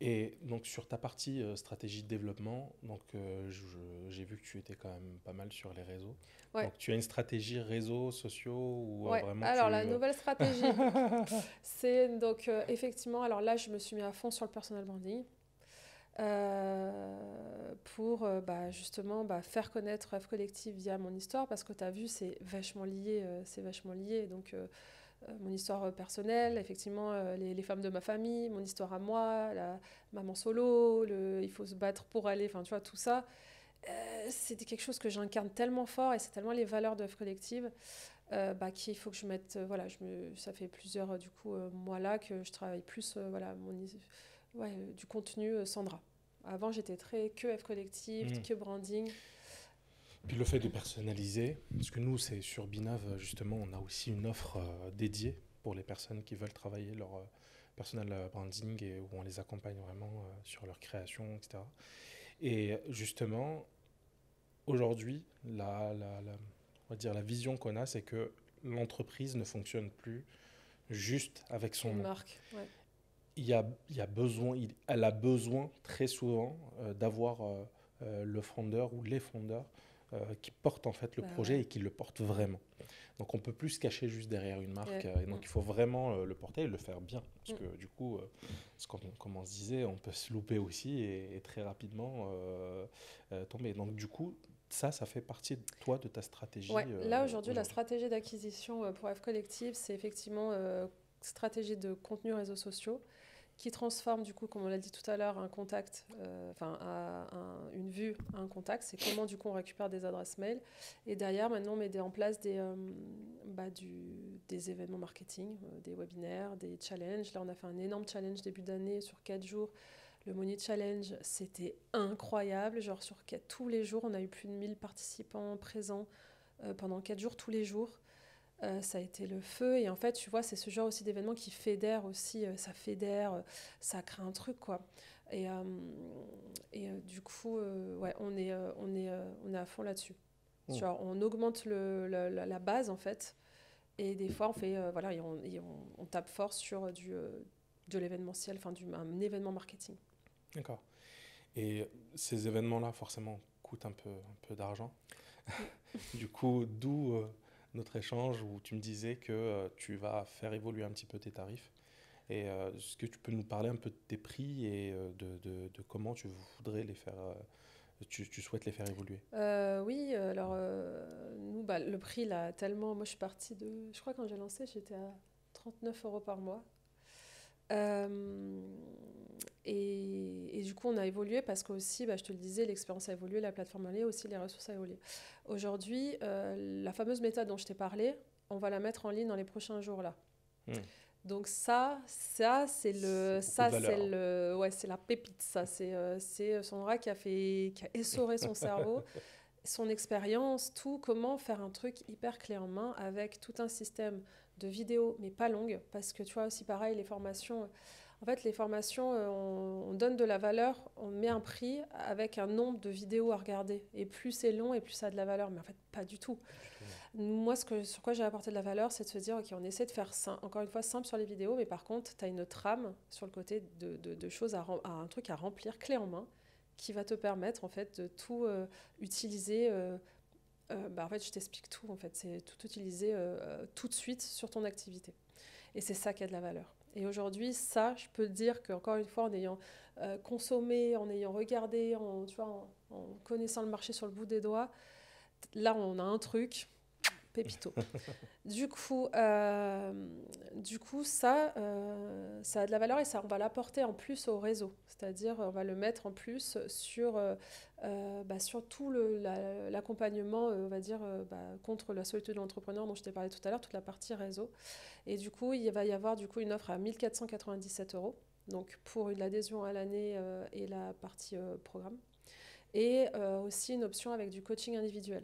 Et donc sur ta partie stratégie de développement, donc j'ai vu que tu étais quand même pas mal sur les réseaux. Ouais, Donc tu as une stratégie réseaux sociaux ou ouais. vraiment Alors, la nouvelle stratégie, c'est donc effectivement, alors là, je me suis mis à fond sur le personal branding. Pour justement faire connaître Rêve Collectif via mon histoire, parce que tu as vu, c'est vachement lié. Donc, mon histoire personnelle, effectivement, les femmes de ma famille, mon histoire à moi, la maman solo, il faut se battre pour aller, enfin, tu vois, tout ça. C'était quelque chose que j'incarne tellement fort et c'est tellement les valeurs de Rêve Collectif qu'il faut que je mette. Ça fait plusieurs mois là que je travaille plus du contenu Sandra. Avant, j'étais très que F Collective, Hmm. que branding. Puis le fait de personnaliser, parce que nous, c'est sur Binov, justement, on a aussi une offre dédiée pour les personnes qui veulent travailler leur personal branding et où on les accompagne vraiment sur leur création, etc. Et justement, aujourd'hui, on va dire la vision qu'on a, c'est que l'entreprise ne fonctionne plus juste avec son Une nom. marque. Ouais. Il y a besoin, elle a besoin très souvent d'avoir le fondeur ou les fondeurs qui portent en fait le projet Ouais. et qui le portent vraiment. Donc on peut plus se cacher juste derrière une marque Ouais. et donc il faut vraiment le porter et le faire bien parce Mm. que du coup, comme on se disait, on peut se louper aussi et très rapidement tomber. Donc du coup, ça fait partie de toi, de ta stratégie Ouais. Là, aujourd'hui, la aujourd'hui. stratégie d'acquisition pour F Collective, c'est effectivement stratégie de contenu réseaux sociaux qui transforme, du coup, comme on l'a dit tout à l'heure, un contact, une vue à un contact. C'est comment, du coup, on récupère des adresses mail. Et derrière, maintenant, on met en place des événements marketing, des webinaires, des challenges. Là, on a fait un énorme challenge début d'année sur 4 jours. Le Money Challenge, c'était incroyable. Genre, tous les jours, on a eu plus de 1000 participants présents pendant 4 jours, tous les jours. Ça a été le feu. Et en fait, tu vois, c'est ce genre aussi d'événement qui fédère aussi. Ça fédère, ça crée un truc, quoi. Du coup, ouais, on est à fond là-dessus. Mm. Genre, on augmente la base, en fait. Et des fois, on fait, voilà, on tape fort sur de l'événementiel, enfin un événement marketing. D'accord. Et ces événements-là, forcément, coûtent un peu d'argent. Du coup, d'où notre échange où tu me disais que tu vas faire évoluer un petit peu tes tarifs. Et est-ce que tu peux nous parler un peu de tes prix et de comment tu voudrais les faire, tu souhaites les faire évoluer? Oui, alors nous, bah, le prix, là, tellement. Moi, je suis partie de. Je crois que quand j'ai lancé, j'étais à 39 € par mois. Euh, et du coup, on a évolué parce que aussi, bah, je te le disais, l'expérience a évolué, la plateforme a évolué, aussi les ressources a évolué. Aujourd'hui, la fameuse méthode dont je t'ai parlé, on va la mettre en ligne dans les prochains jours là. Hmm. Donc c'est C'est le, beaucoup de ça c'est valeur, hein. le, ouais, c'est la pépite. Ça, c'est Sandra qui a essoré son cerveau, son expérience, tout, comment faire un truc hyper clé en main avec tout un système de vidéos, mais pas longues, parce que tu vois aussi pareil, les formations. En fait, les formations, on donne de la valeur, on met un prix avec un nombre de vidéos à regarder. Et plus c'est long, et plus ça a de la valeur. Mais en fait, pas du tout. Pas du tout, non. Moi, sur quoi j'ai apporté de la valeur, c'est de se dire, OK, on essaie de faire encore une fois simple sur les vidéos, mais par contre, tu as une trame sur le côté de choses, un truc à remplir clé en main, qui va te permettre en fait de tout utiliser. Bah, en fait, je t'explique tout. En fait, c'est tout utiliser tout de suite sur ton activité. Et c'est ça qui a de la valeur. Et aujourd'hui, ça, je peux te dire qu'encore une fois, en ayant consommé, en ayant regardé, tu vois, en connaissant le marché sur le bout des doigts, là, on a un truc, pépito. Du coup, ça a de la valeur et ça, on va l'apporter en plus au réseau. C'est-à-dire, on va le mettre en plus sur tout l'accompagnement, on va dire, contre la solitude de l'entrepreneur dont je t'ai parlé tout à l'heure, toute la partie réseau. Et du coup, il va y avoir du coup une offre à 1 497 €, donc pour l'adhésion à l'année et la partie programme. Et aussi une option avec du coaching individuel.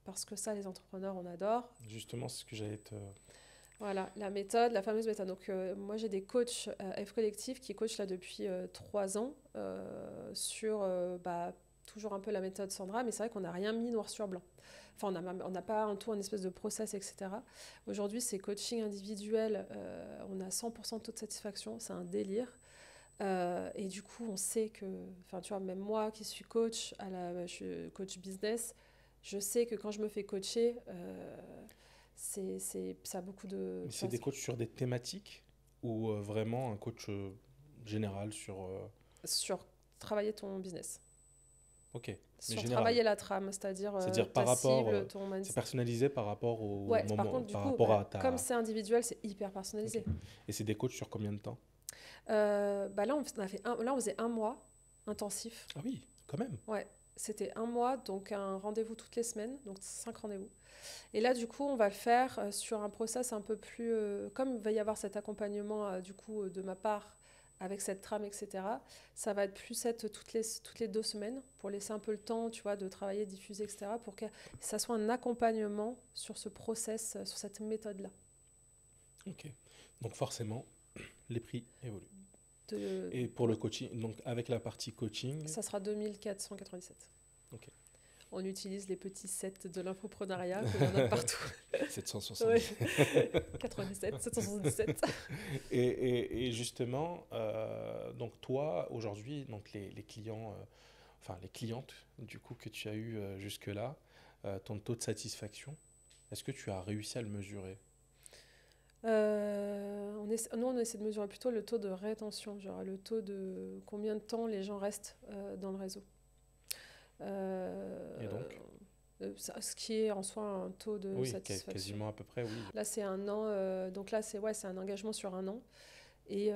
Parce que ça, les entrepreneurs, on adore. Justement, c'est ce que j'allais te... Voilà, la méthode, la fameuse méthode. Donc, moi, j'ai des coachs F Collectif qui coachent là depuis 3 ans sur toujours un peu la méthode Sandra, mais c'est vrai qu'on n'a rien mis noir sur blanc. Enfin, on n'a pas un tout, un espèce de process, etc. Aujourd'hui, c'est coaching individuel. On a 100% de taux de satisfaction. C'est un délire. Et du coup, on sait que, enfin, tu vois, même moi qui suis coach, je suis coach business, je sais que quand je me fais coacher, ça a beaucoup de. Mais c'est des coachs sur des thématiques ou vraiment un coach général sur... Sur travailler ton business. Ok, mais Sur général. travailler la trame, c'est-à-dire C'est-dire par ta rapport... cible, ton c'est mindset. personnalisé par rapport au Ouais, par moment, contre, du par coup, rapport à comme ta... c'est individuel, c'est hyper Ok. personnalisé. Et c'est des coachs sur combien de temps? Là, on faisait un mois intensif. Ah oui, quand même. Ouais, c'était un mois, donc un rendez-vous toutes les semaines, donc 5 rendez-vous. Et là, du coup, on va le faire sur un process un peu plus... comme il va y avoir cet accompagnement, du coup, de ma part, avec cette trame, etc., ça va être plus toutes les 2 semaines, pour laisser un peu le temps, tu vois, de travailler, diffuser, etc., pour que ça soit un accompagnement sur ce process, sur cette méthode-là. Ok. Donc forcément, les prix évoluent. Et pour le Ouais, coaching, donc avec la partie coaching, ça sera 2497. ok, On utilise les petits sets de l'infoprenariat que l'on a partout. 770. Ouais. 97, 777. Et justement, donc toi, aujourd'hui, donc les clients, enfin les clientes du coup que tu as eu jusque-là, ton taux de satisfaction, est-ce que tu as réussi à le mesurer? Nous, on essaie de mesurer plutôt le taux de rétention, genre le taux de combien de temps les gens restent dans le réseau. Et Euh, donc? Ce qui est en soi un taux de Oui, satisfaction. quasiment à peu près, oui. Là, c'est un an, donc là, c'est un engagement sur un an. Et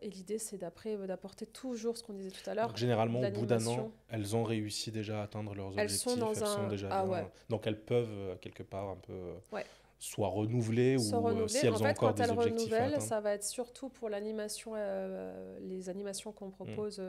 l'idée, c'est d'apporter toujours ce qu'on disait tout à Donc l'heure, généralement, de au bout d'un an, l'animation. elles ont réussi déjà à atteindre leurs Elles sont objectifs, dans elles sont un... déjà Ah ouais, bien, donc elles peuvent quelque part un peu ouais. soit renouveler Sans ou renouveler. si En elles ont fait, encore quand des elles objectifs à renouvellent, atteindre. ça va être surtout pour l'animation, les animations qu'on Hmm. propose,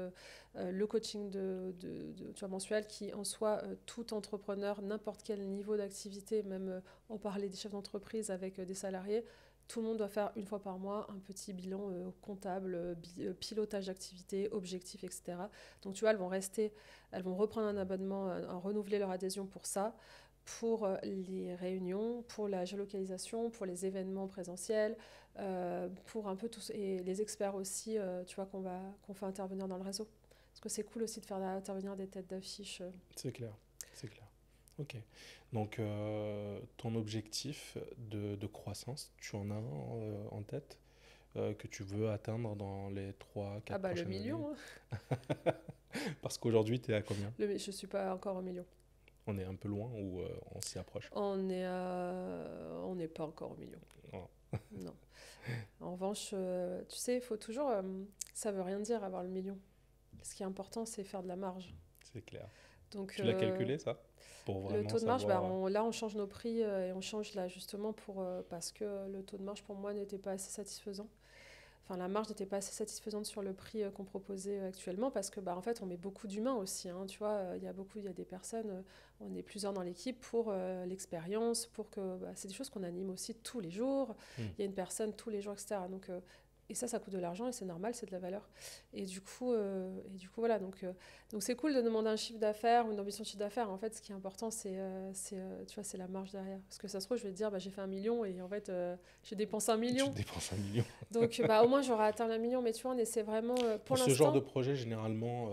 le coaching tu vois, mensuel, qui en soi, tout entrepreneur, n'importe quel niveau d'activité, même on parlait des chefs d'entreprise avec des salariés, tout le monde doit faire une fois par mois un petit bilan comptable, pilotage d'activité, objectifs, etc. Donc tu vois, elles vont reprendre un abonnement, renouveler leur adhésion pour ça, pour les réunions, pour la géolocalisation, pour les événements présentiels, pour un peu tous, et les experts aussi, tu vois, qu'on fait intervenir dans le réseau. Parce que c'est cool aussi de faire intervenir des têtes d'affiche. C'est clair, c'est clair. Ok. Donc, ton objectif de croissance, tu en as un en tête que tu veux atteindre dans les 3-4 Ah bah le prochaines années? million, hein. Parce qu'aujourd'hui, tu es à combien? Je ne suis pas encore au million. On est un peu loin ou on s'y approche? On n'est pas encore au million. Oh, Non. En revanche, tu sais, il faut toujours... ça veut rien dire avoir le million. Ce qui est important, c'est faire de la marge. c'est clair. Donc, Tu l'as calculé, ça? Pour le vraiment taux de marge, bah, savoir. là, on change nos prix et on change là justement parce que le taux de marge, pour moi, n'était pas assez satisfaisant. Enfin, la marge n'était pas assez satisfaisante sur le prix qu'on proposait actuellement parce que, bah, en fait, on met beaucoup d'humains aussi. Hein, tu vois, il y a des personnes, on est plusieurs dans l'équipe pour l'expérience, pour que, bah, c'est des choses qu'on anime aussi tous les jours. Hmm. Il y a une personne tous les jours, etc. Donc, et ça coûte de l'argent et c'est normal, c'est de la valeur. Et du coup, voilà. Donc c'est cool de demander un chiffre d'affaires ou une ambition de chiffre d'affaires. En fait, ce qui est important, tu vois, c'est la marge derrière. Parce que ça se trouve, je vais te dire, bah, j'ai fait 1 million et en fait, j'ai dépensé 1 Tu million. dépenses 1 million. Donc, bah, au moins, j'aurai atteint le million. Mais tu vois, on essaie vraiment, pour Pour ce genre de l'instant. projet, généralement,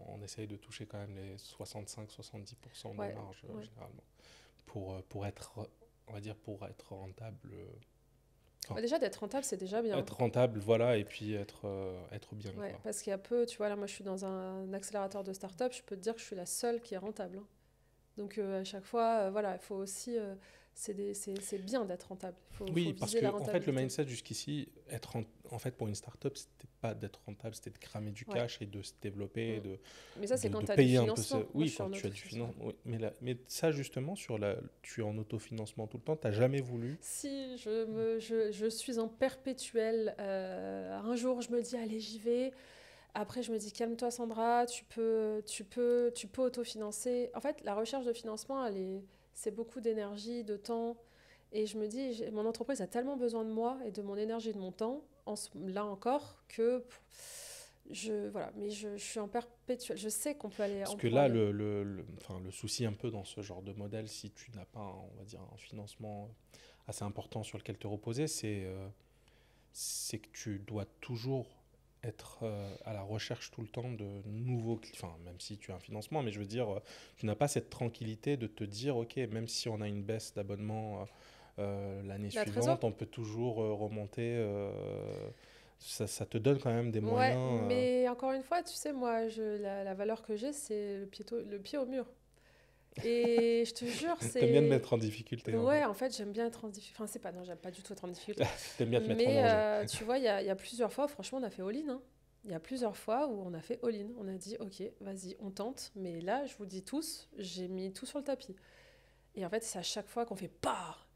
on essaye de toucher quand même les 65-70% de Ouais, marge, ouais. généralement. Pour être, on va dire, pour être rentable. Bah, déjà, d'être rentable, c'est déjà bien. Être rentable, voilà, et puis être bien, Ouais, quoi. parce qu'il y a peu, tu vois, là, moi, je suis dans un accélérateur de start-up. Je peux te dire que je suis la seule qui est rentable. Hein. Donc, à chaque fois, voilà, il faut aussi. C'est bien d'être rentable. Faut Oui, parce viser que la en fait, le rentabilité. mindset jusqu'ici, en fait, pour une startup, c'était pas d'être rentable, c'était de cramer du Ouais. cash et de se développer, Mm. Mais ça, c'est quand de tu as du payer un peu financement. Moi, je Oui, suis quand en tu as du autofinancement. financement. Oui. Mais ça, justement, tu es en autofinancement tout le temps, t'as jamais voulu. Si je suis en perpétuel, un jour je me dis allez j'y vais, après je me dis calme-toi Sandra, tu peux autofinancer. En fait la recherche de financement c'est beaucoup d'énergie, de temps, et je me dis mon entreprise a tellement besoin de moi et de mon énergie et de mon temps, là encore, que voilà, mais je suis en perpétuel, je sais qu'on peut aller, Parce on que pourra là, aller. enfin, le souci un peu dans ce genre de modèle, si tu n'as pas, on va dire, un financement assez important sur lequel te reposer, c'est que tu dois toujours être à la recherche tout le temps de nouveaux clients, enfin, même si tu as un financement, mais je veux dire, tu n'as pas cette tranquillité de te dire, ok, même si on a une baisse d'abonnement l'année La trésor. suivante, on peut toujours remonter. Ça te donne quand même des Ouais, moyens. mais encore une fois, tu sais, moi, la valeur que j'ai, c'est le pied au mur. Et je te jure, T'aimes bien te c'est... mettre en difficulté un peu. Ouais, en fait, j'aime bien être en difficulté. Enfin, c'est pas... Non, j'aime pas du tout être en difficulté. T'aimes bien te mettre en Mais danger. tu vois, il y a plusieurs fois, franchement, on a fait all-in. Hein. Il y a plusieurs fois où on a fait all-in. On a dit, OK, vas-y, on tente. Mais là, je vous dis tous, j'ai mis tout sur le tapis. Et en fait, c'est à chaque fois qu'on fait PAR.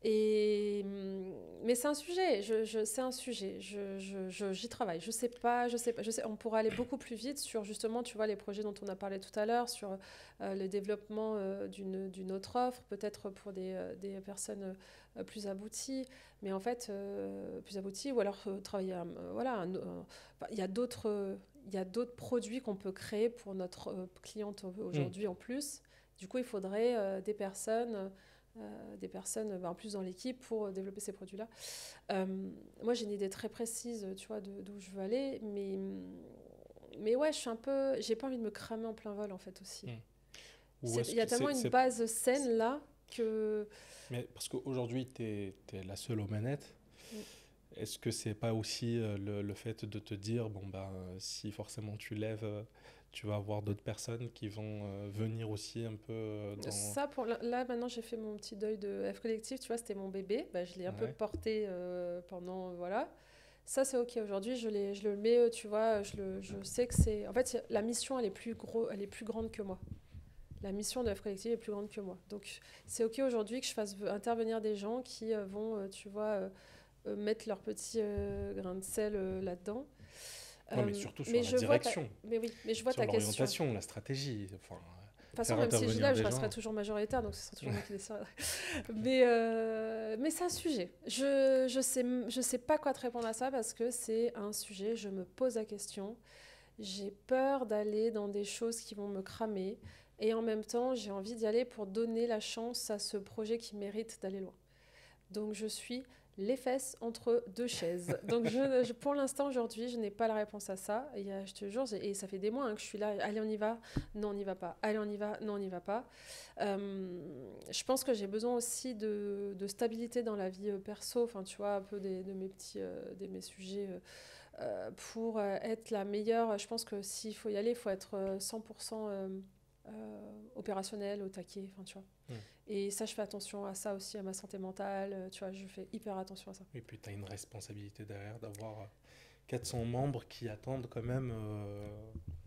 Mais c'est un sujet, c'est un sujet, j'y travaille. Je sais, on pourrait aller beaucoup plus vite sur justement, tu vois, les projets dont on a parlé tout à l'heure, sur le développement d'une autre offre, peut-être pour des personnes plus abouties, mais en fait, plus abouties, ou alors travailler, voilà, il y a d'autres produits qu'on peut créer pour notre cliente Hmm. aujourd'hui en plus. Du coup, il faudrait des personnes en plus dans l'équipe pour développer ces produits-là. Moi, j'ai une idée très précise, tu vois, d'où je veux aller, mais ouais, j'ai pas envie de me cramer en plein vol en fait aussi. Hmm. Ou est-ce Il y a que tellement une base saine là que Mais parce qu'aujourd'hui, tu es la seule aux manettes. mm, Est-ce que c'est pas aussi le fait de te dire, bon, bah, si forcément tu lèves, tu vas avoir d'autres personnes qui vont venir aussi un peu dans. ça pour là maintenant j'ai fait mon petit deuil de F collectif, tu vois, c'était mon bébé, bah, je l'ai un peu Ouais. porté pendant voilà. Ça, c'est OK. Aujourd'hui, je le mets, tu vois, je sais que c'est... En fait, la mission, elle est plus grande que moi. La mission de F Collective est plus grande que moi. Donc, c'est OK aujourd'hui que je fasse intervenir des gens qui vont, tu vois, mettre leur petit grain de sel là-dedans. Ouais, mais surtout sur Mais la je vois ta... direction, Mais oui, mais je vois sur ta question. l'orientation, la stratégie. Enfin, De toute façon, faire même si je intervenir lève, je des resterai gens. toujours majoritaire, donc ce sera toujours moi qui déciderai. Mais c'est un sujet. Je sais pas quoi te répondre à ça parce que c'est un sujet. Je me pose la question. J'ai peur d'aller dans des choses qui vont me cramer. Et en même temps, j'ai envie d'y aller pour donner la chance à ce projet qui mérite d'aller loin. Donc je suis les fesses entre deux chaises. Donc pour l'instant, aujourd'hui, je n'ai pas la réponse à ça. Je te jure, et ça fait des mois que je suis là. Allez, on y va. Non, on n'y va pas. Allez, on y va. Non, on n'y va pas. Je pense que j'ai besoin aussi de stabilité dans la vie perso. Enfin, tu vois, un peu de mes sujets pour être la meilleure. Je pense que s'il faut y aller, il faut être 100% opérationnel, au taquet. Enfin, tu vois. Et ça, je fais attention à ça aussi, à ma santé mentale. Tu vois, je fais hyper attention à ça. Et puis, tu as une responsabilité derrière d'avoir 400 membres qui attendent quand même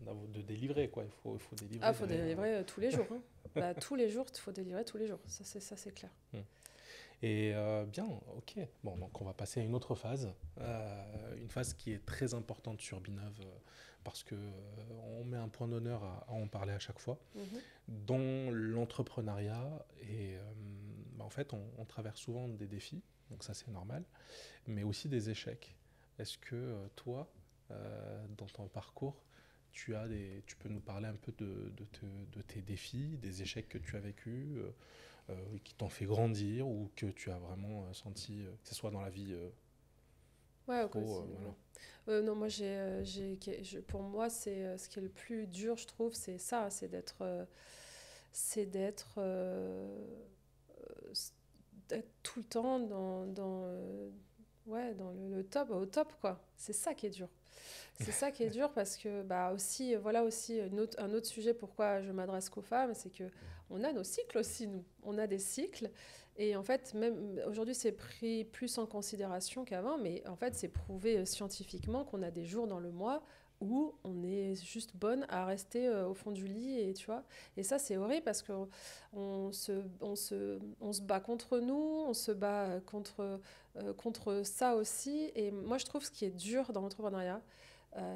de délivrer, quoi. Il faut délivrer. Ah, il faut délivrer tous les jours. Hein. Bah, tous les jours, il faut délivrer tous les jours. Ça, c'est clair. Et bien, ok. Bon, donc on va passer à une autre phase. Une phase qui est très importante sur Binov parce qu'on met un point d'honneur à en parler à chaque fois. Dans l'entrepreneuriat, et en fait, on traverse souvent des défis, donc ça c'est normal, mais aussi des échecs. Est-ce que toi, dans ton parcours, tu peux nous parler un peu de tes défis, des échecs que tu as vécus, qui t'ont fait grandir ou que tu as vraiment senti, que ce soit dans la vie ouais, pro, voilà. Non, moi, pour moi, c'est ce qui est le plus dur, je trouve, c'est ça, c'est d'être tout le temps dans le top, au top, quoi. C'est ça qui est dur. C'est ça qui est dur parce que, bah, aussi, voilà aussi un autre sujet pourquoi je m'adresse qu'aux femmes, c'est que on a nos cycles aussi, nous. On a des cycles. Et en fait, même aujourd'hui, c'est pris plus en considération qu'avant, mais en fait, c'est prouvé scientifiquement qu'on a des jours dans le mois où on est juste bonne à rester au fond du lit, et tu vois. Et ça, c'est horrible parce qu'on se bat contre nous, on se bat contre ça aussi. Et moi, je trouve ce qui est dur dans l'entrepreneuriat,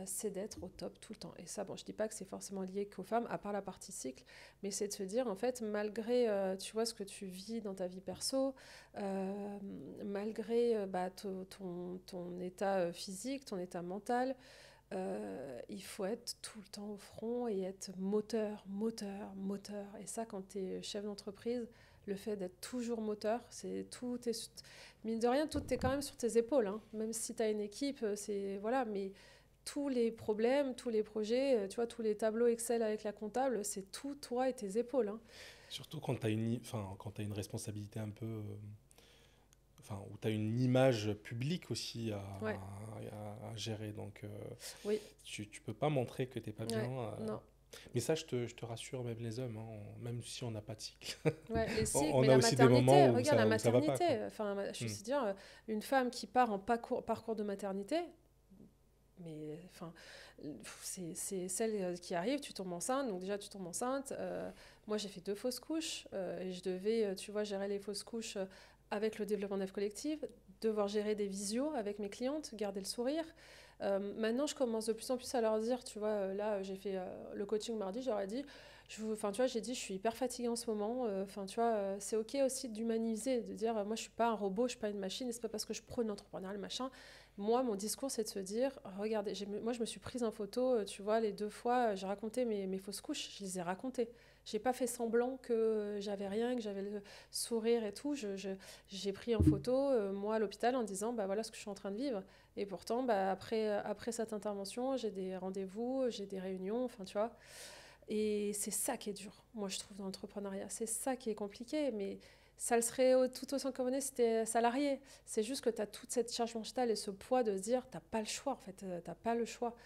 c'est d'être au top tout le temps. Et ça, bon, je dis pas que c'est forcément lié qu'aux femmes, à part la partie cycle, mais c'est de se dire, en fait, malgré, tu vois, ce que tu vis dans ta vie perso, malgré bah, ton état physique, ton état mental, il faut être tout le temps au front et être moteur, moteur, moteur. Et ça, quand tu es chef d'entreprise, le fait d'être toujours moteur, mine de rien, tout est quand même sur tes épaules. Hein. Même si tu as une équipe, voilà, mais tous les problèmes, tous les projets, tu vois, tous les tableaux Excel avec la comptable, c'est tout toi et tes épaules. Hein. Surtout quand tu as une responsabilité un peu... où tu as une image publique aussi à gérer. Donc, oui. tu ne peux pas montrer que tu n'es pas bien. Non. Mais ça, je te rassure, même les hommes, hein, même si on n'a pas de cycle. Ouais, les cycles, on mais a la aussi maternité, des moments où regarde la maternité. Ça va pas, enfin, je veux dire, une femme qui part en parcours de maternité, mais enfin, c'est celle qui arrive, tu tombes enceinte, donc déjà tu tombes enceinte. Moi, j'ai fait 2 fausses couches et je devais, tu vois, gérer les fausses couches avec le développement d'œuvres collectives, devoir gérer des visios avec mes clientes, garder le sourire. Maintenant, je commence de plus en plus à leur dire, tu vois, là, j'ai fait le coaching mardi, j'aurais dit, enfin, tu vois, j'ai dit, je suis hyper fatiguée en ce moment. Enfin, tu vois, c'est ok aussi d'humaniser, de dire, moi, je suis pas un robot, je suis pas une machine, et c'est pas parce que je prône l'entrepreneuriat, le machin. Moi, mon discours, c'est de se dire, regardez, moi, je me suis prise en photo, tu vois, les 2 fois, j'ai raconté mes fausses couches, je les ai racontées. J'ai pas fait semblant que j'avais rien, que j'avais le sourire et tout. J'ai pris en photo, moi, à l'hôpital, en disant, bah voilà ce que je suis en train de vivre. Et pourtant, bah, après cette intervention, j'ai des rendez-vous, j'ai des réunions, enfin, tu vois. Et c'est ça qui est dur, moi, je trouve, dans l'entrepreneuriat. C'est ça qui est compliqué, mais ça le serait tout aussi commun si t'es salarié. C'est juste que tu as toute cette charge mentale et ce poids de se dire, t'as pas le choix, en fait, t'as pas le choix.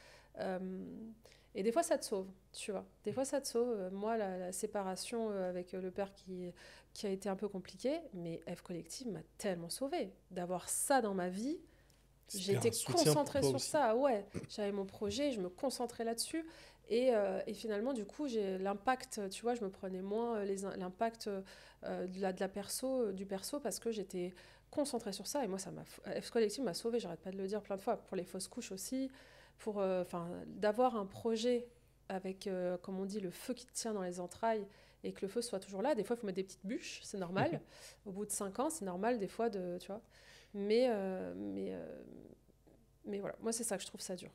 Et des fois, ça te sauve, tu vois. Des fois, ça te sauve. Moi, la séparation avec le père qui a été un peu compliquée, mais F Collective m'a tellement sauvée. D'avoir ça dans ma vie, j'ai été concentrée sur ça. Ouais, j'avais mon projet, je me concentrais là-dessus. Et finalement, du coup, j'ai l'impact, tu vois, je me prenais moins l'impact de la perso, du perso, parce que j'étais concentrée sur ça. Et moi, F Collective m'a sauvée, j'arrête pas de le dire plein de fois, pour les fausses couches aussi, pour d'avoir un projet avec, comme on dit, le feu qui te tient dans les entrailles et que le feu soit toujours là. Des fois, il faut mettre des petites bûches, c'est normal. Au bout de 5 ans, c'est normal des fois tu vois. Mais voilà, moi, c'est ça que je trouve ça dur.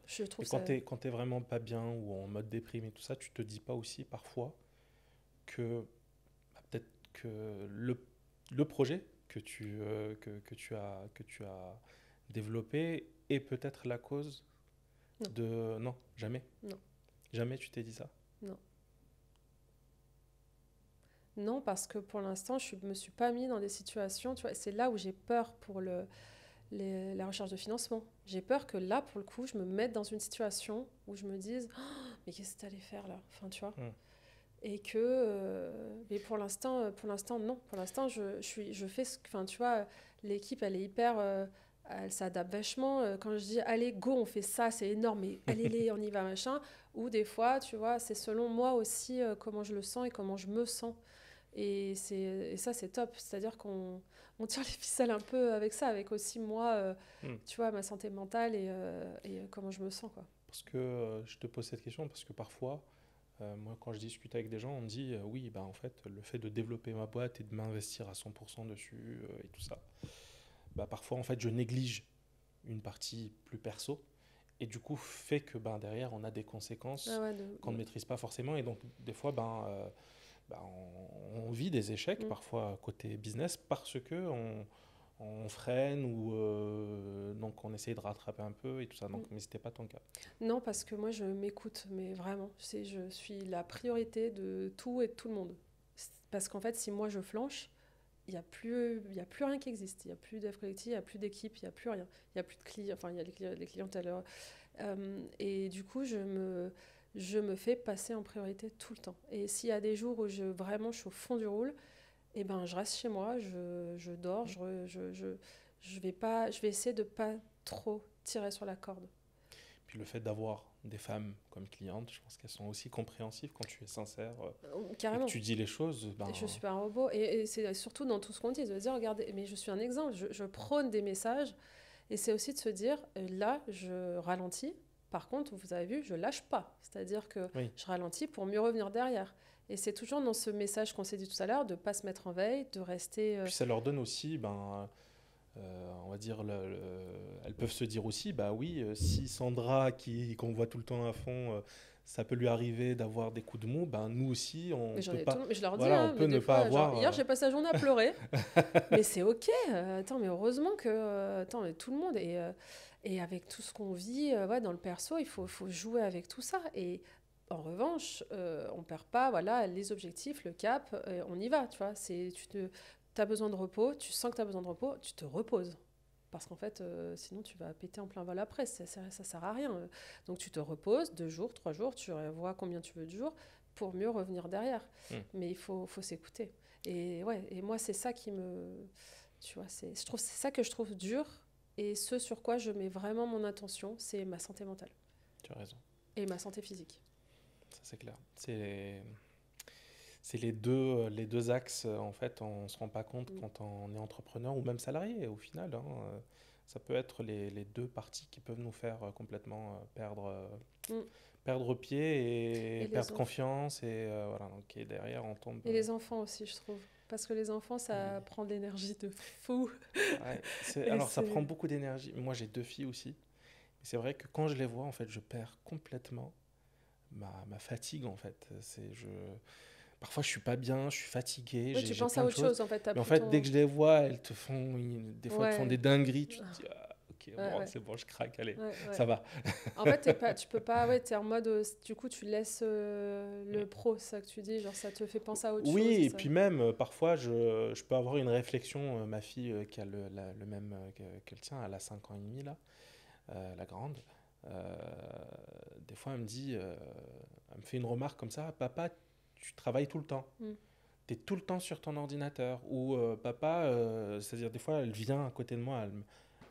Et quand t'es vraiment pas bien ou en mode déprime et tout ça, tu te dis pas aussi parfois que peut-être que le projet que tu as développé est peut-être la cause Non. de... Non, jamais. Non. Jamais tu t'es dit ça? Non. Non, parce que pour l'instant, je me suis pas mis dans des situations, tu vois, c'est là où j'ai peur pour la recherche de financement. J'ai peur que là, pour le coup, je me mette dans une situation où je me dise, oh, mais qu'est-ce que tu allais faire là? Enfin, tu vois. Et que, mais pour l'instant, non. Pour l'instant, je fais ce que, enfin, tu vois, l'équipe, elle est hyper, elle s'adapte vachement. Quand je dis, allez, go, on fait ça, c'est énorme, mais allez, on y va, machin. Ou des fois, tu vois, c'est selon moi aussi comment je le sens et comment je me sens. Et ça, c'est top. C'est-à-dire qu'on tire les ficelles un peu avec ça, avec aussi moi, tu vois, ma santé mentale et comment je me sens, quoi. Parce que je te pose cette question parce que parfois, moi, quand je discute avec des gens, on me dit oui, bah, en fait, le fait de développer ma boîte et de m'investir à 100% dessus et tout ça, bah, parfois, en fait, je néglige une partie plus perso et du coup, fait que ben, derrière, on a des conséquences Ah ouais, qu'on ne maîtrise pas forcément et donc, des fois, on vit des échecs, parfois côté business, parce que on freine ou donc on essaye de rattraper un peu et tout ça. Donc, mais c'était pas ton cas. Non, parce que moi, je m'écoute, mais vraiment. Je suis la priorité de tout et de tout le monde. Parce qu'en fait, si moi, je flanche, il y a plus rien qui existe. Il n'y a plus d'œuvre collective, il n'y a plus d'équipe, il n'y a plus rien. Il n'y a plus de clients, enfin, il y a les clients tout à l'heure. Et du coup, je me fais passer en priorité tout le temps. Et s'il y a des jours où vraiment, je suis au fond du rôle, eh ben, je reste chez moi, je dors, je vais essayer de pas trop tirer sur la corde. Puis le fait d'avoir des femmes comme clientes, je pense qu'elles sont aussi compréhensives quand tu es sincère et que Carrément. tu dis les choses. Ben... Je suis pas un robot. Et c'est surtout dans tout ce qu'on dit, de dire, regardez, mais je suis un exemple, je prône des messages. Et c'est aussi de se dire, là, je ralentis. Par contre, vous avez vu, je lâche pas. C'est-à-dire que Oui. je ralentis pour mieux revenir derrière. Et c'est toujours dans ce message qu'on s'est dit tout à l'heure, de ne pas se mettre en veille, de rester... Puis ça leur donne aussi, on va dire, elles peuvent se dire aussi, bah oui, si Sandra, qu'on voit tout le temps à fond, ça peut lui arriver d'avoir des coups de mou, ben nous aussi, on Mais, peut pas, mais je leur dis, voilà, on hein, peut mais ne des pas fois, genre, avoir. hier j'ai passé la journée à pleurer, mais c'est ok. Attends, mais heureusement que attends, mais tout le monde et avec tout ce qu'on vit ouais, dans le perso, faut jouer avec tout ça. Et en revanche, on perd pas voilà, les objectifs, le cap, on y va. Tu vois, as besoin de repos, tu sens que tu as besoin de repos, tu te reposes. Parce qu'en fait, sinon tu vas péter en plein vol après, ça sert à rien. Donc tu te reposes 2 jours, 3 jours, tu vois combien tu veux de jours pour mieux revenir derrière. Mais il faut s'écouter. Et ouais, et moi c'est ça qui me, tu vois, c'est ça que je trouve dur et ce sur quoi je mets vraiment mon attention, c'est ma santé mentale. Tu as raison. Et ma santé physique. Ça c'est clair. C'est les deux axes, en fait, on ne se rend pas compte quand on est entrepreneur ou même salarié, au final. Hein, ça peut être les deux parties qui peuvent nous faire complètement perdre pied et perdre confiance. Et voilà, donc et derrière, on tombe... Et les enfants aussi, je trouve. Parce que les enfants, ça prend de l'énergie de fou. Ouais, alors, ça prend beaucoup d'énergie. Moi, j'ai 2 filles aussi. C'est vrai que quand je les vois, en fait, je perds complètement ma fatigue, en fait. Parfois, je suis pas bien, je suis fatigué, oui, j'ai tu penses plein à de autre choses. chose, en fait. Mais en fait, dès que je les vois, elles te font, des fois, elles te font des dingueries. Tu te dis, ah, ok, bon, c'est bon, je craque, allez, ça va. En fait, tu peux pas, ouais, t'es en mode, du coup, tu laisses le pro, c'est ça que tu dis, genre ça te fait penser à autre chose. Oui, et puis même, parfois, je peux avoir une réflexion. Ma fille, qui a le même que le tien, elle a 5 ans et demi, là, la grande. Des fois, elle me dit, elle me fait une remarque comme ça, papa, tu travailles tout le temps. Tu es tout le temps sur ton ordinateur. Ou papa, c'est-à-dire des fois, elle vient à côté de moi,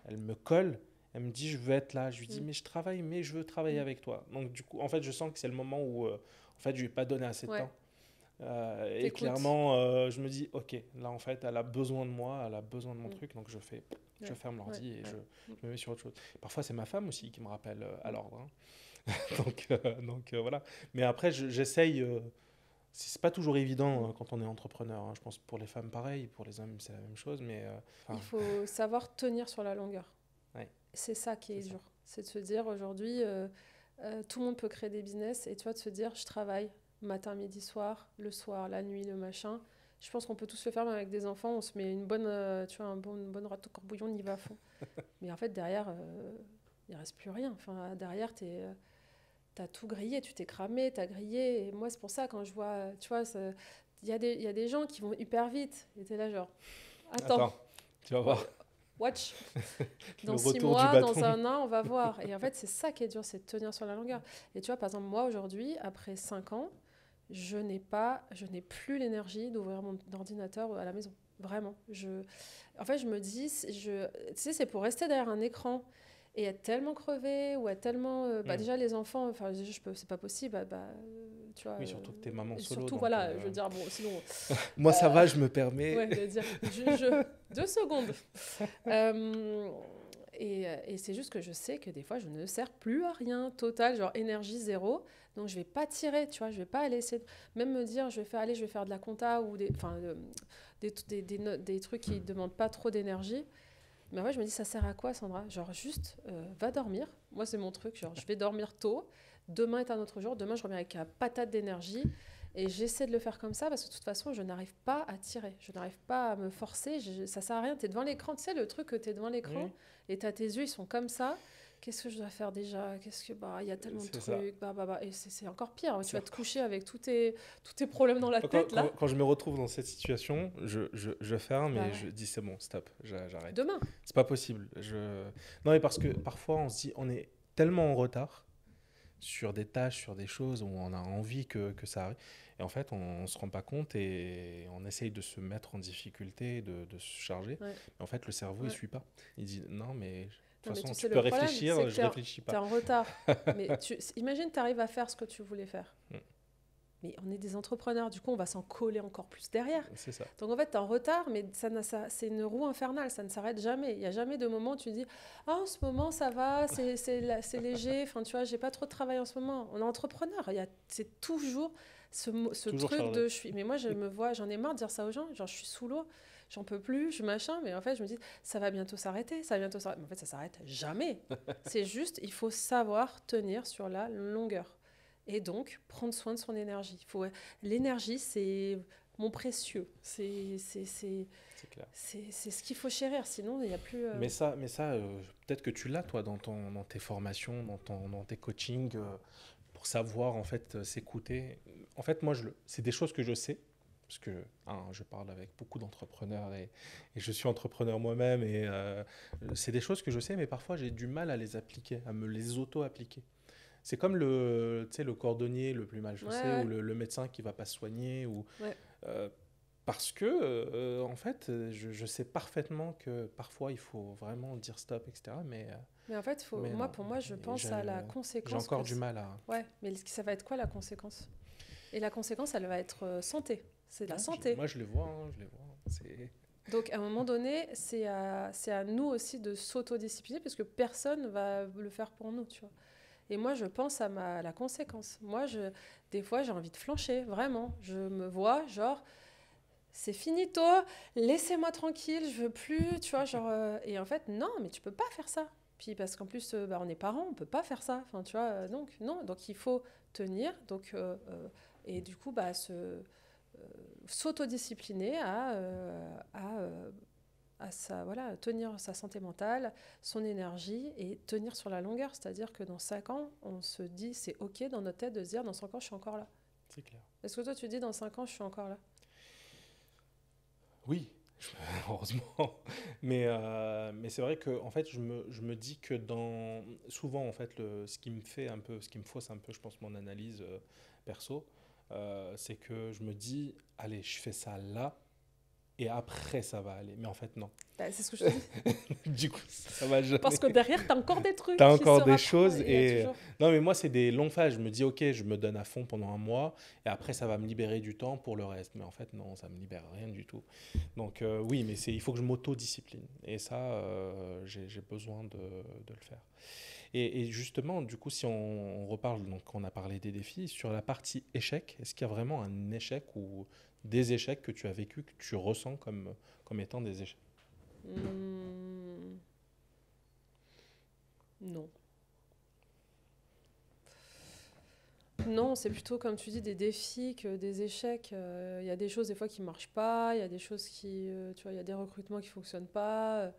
elle me colle, elle me dit, je veux être là. Je lui dis, mais je travaille, mais je veux travailler avec toi. Donc, du coup, en fait, je sens que c'est le moment où, en fait, je lui ai pas donné assez de temps. Et clairement, je me dis, ok, là, en fait, elle a besoin de moi, elle a besoin de mon truc, donc je ferme l'ordi et je me mets sur autre chose. Parfois, c'est ma femme aussi qui me rappelle à l'ordre. Hein. donc voilà. Mais après, j'essaye... c'est pas toujours évident quand on est entrepreneur. Hein. Je pense pour les femmes, pareil. Pour les hommes, c'est la même chose. Mais, il faut savoir tenir sur la longueur. Ouais. C'est ça qui est dur. C'est de se dire, aujourd'hui, tout le monde peut créer des business. Et toi, de se dire, je travaille matin, midi, soir, le soir, la nuit, le machin. Je pense qu'on peut tous le faire, même avec des enfants. On se met une bonne, tu vois, une bonne rate au corbouillon, on y va à fond. Mais en fait, derrière, il reste plus rien. Enfin, derrière, t'as tout grillé, tu t'es cramé, t'as grillé. Et moi, c'est pour ça, quand je vois, tu vois, il y a des gens qui vont hyper vite. Et t'es là, genre, attends, tu vas voir. watch. Le Dans 6 retour du mois, bâton. dans un an, on va voir. Et en fait, c'est ça qui est dur, c'est de tenir sur la longueur. Et tu vois, par exemple, moi, aujourd'hui, après 5 ans, je n'ai plus l'énergie d'ouvrir mon ordinateur à la maison. Vraiment. En fait, je me dis, tu sais, c'est pour rester derrière un écran et être tellement crevé ou être tellement... déjà, les enfants, enfin, c'est pas possible. Tu vois, Oui, surtout que t'es maman solo. surtout, Donc, voilà, je veux dire, bon, sinon... moi, ça va, je me permets. Ouais, de dire, 2 secondes. Et c'est juste que je sais que des fois, je ne sers plus à rien, total, genre énergie zéro. Donc, je vais pas tirer, tu vois, je vais pas aller essayer même me dire, je vais faire de la compta ou des trucs qui demandent pas trop d'énergie. Mais ouais, je me dis, ça sert à quoi, Sandra? Genre, juste, va dormir. Moi, c'est mon truc, genre, je vais dormir tôt. Demain est un autre jour. Demain, je reviens avec la patate d'énergie. Et j'essaie de le faire comme ça parce que de toute façon, je n'arrive pas à tirer. Je n'arrive pas à me forcer. Ça sert à rien. Tu es devant l'écran. Tu sais, le truc que tu es devant l'écran et tu as tes yeux, ils sont comme ça. Qu'est-ce que je dois faire déjà? Il y a tellement de trucs. Et c'est encore pire. Tu vas te coucher avec tous tes problèmes dans la tête. Là. Quand je me retrouve dans cette situation, je ferme et je dis c'est bon, stop, j'arrête. Demain. C'est pas possible. Non, mais parce que parfois on se dit on est tellement en retard sur des tâches, sur des choses où on a envie que ça arrive. Et en fait, on ne se rend pas compte et on essaye de se mettre en difficulté, de se charger. Mais en fait, le cerveau, il ne suit pas. Il dit non, mais de toute façon, tu peux réfléchir, je ne réfléchis pas. Tu es en retard. Mais imagine, tu arrives à faire ce que tu voulais faire. Mais on est des entrepreneurs, du coup, on va s'en coller encore plus derrière. C'est ça. Donc en fait, tu es en retard, mais c'est une roue infernale, ça ne s'arrête jamais. Il n'y a jamais de moment où tu dis « Ah, en ce moment, ça va, c'est léger, enfin, tu vois, j'ai pas trop de travail en ce moment. » On est entrepreneur, c'est toujours ce toujours truc chargé. de « je suis ». Mais moi, je me vois, j'en ai marre de dire ça aux gens, genre je suis sous l'eau, j'en peux plus, je machin, mais en fait, je me dis « Ça va bientôt s'arrêter, ça va bientôt s'arrêter. » Mais en fait, ça s'arrête jamais. C'est juste, il faut savoir tenir sur la longueur. Et donc, prendre soin de son énergie. L'énergie, c'est mon précieux. C'est ce qu'il faut chérir, sinon il n'y a plus... Mais ça peut-être que tu l'as, toi, dans tes formations, dans tes coachings, pour savoir, en fait, s'écouter. En fait, moi, c'est des choses que je sais, parce que je parle avec beaucoup d'entrepreneurs et je suis entrepreneur moi-même, et c'est des choses que je sais, mais parfois, j'ai du mal à les appliquer, à me les auto-appliquer. C'est comme le cordonnier le plus mal chaussé ou le médecin qui ne va pas se soigner. Parce que, en fait, je sais parfaitement que parfois, il faut vraiment dire stop, etc. Mais en fait, pour moi, je pense à la conséquence. J'ai encore du mal à... Ouais, mais ça va être quoi la conséquence? Et la conséquence, elle va être santé. C'est la santé. Moi, je les vois. Donc, à un moment donné, c'est à nous aussi de s'autodiscipliner parce que personne ne va le faire pour nous, tu vois. Et moi, je pense à la conséquence. Moi, des fois, j'ai envie de flancher, vraiment. Je me vois, genre, c'est finito, laissez-moi tranquille, je veux plus, tu vois, genre... et en fait, non, mais tu peux pas faire ça. Puis parce qu'en plus, on est parents, on peut pas faire ça. Enfin, tu vois, donc, non. Donc, il faut tenir. Donc, et du coup, s'autodiscipliner tenir sa santé mentale, son énergie et tenir sur la longueur. C'est-à-dire que dans 5 ans, on se dit, c'est OK dans notre tête de se dire, dans 5 ans, je suis encore là. C'est clair. Est-ce que toi, tu dis, dans 5 ans, je suis encore là? Oui, heureusement. Mais c'est vrai que en fait, je me dis que souvent, en fait, ce qui me fausse un peu, je pense, mon analyse perso, c'est que je me dis, allez, je fais ça là, et après, ça va aller. Mais en fait, non. C'est ce que je te dis. Du coup, ça va jamais. Parce que derrière, tu as encore des trucs. Tu as encore des choses. Toujours... Non, mais moi, c'est des longues phases. Je me dis, OK, je me donne à fond pendant un mois. Et après, ça va me libérer du temps pour le reste. Mais en fait, non, ça ne me libère rien du tout. Donc, oui, mais il faut que je m'auto-discipline. Et ça, j'ai besoin de le faire. Et justement, du coup, si on reparle, donc on a parlé des défis, sur la partie échec, est-ce qu'il y a vraiment un échec ou des échecs que tu as vécu, que tu ressens comme étant des échecs? Non. Non, c'est plutôt, comme tu dis, des défis que des échecs. Il y a des choses, des fois, qui ne marchent pas. Il y a des choses qui... tu vois, il y a des recrutements qui ne fonctionnent pas.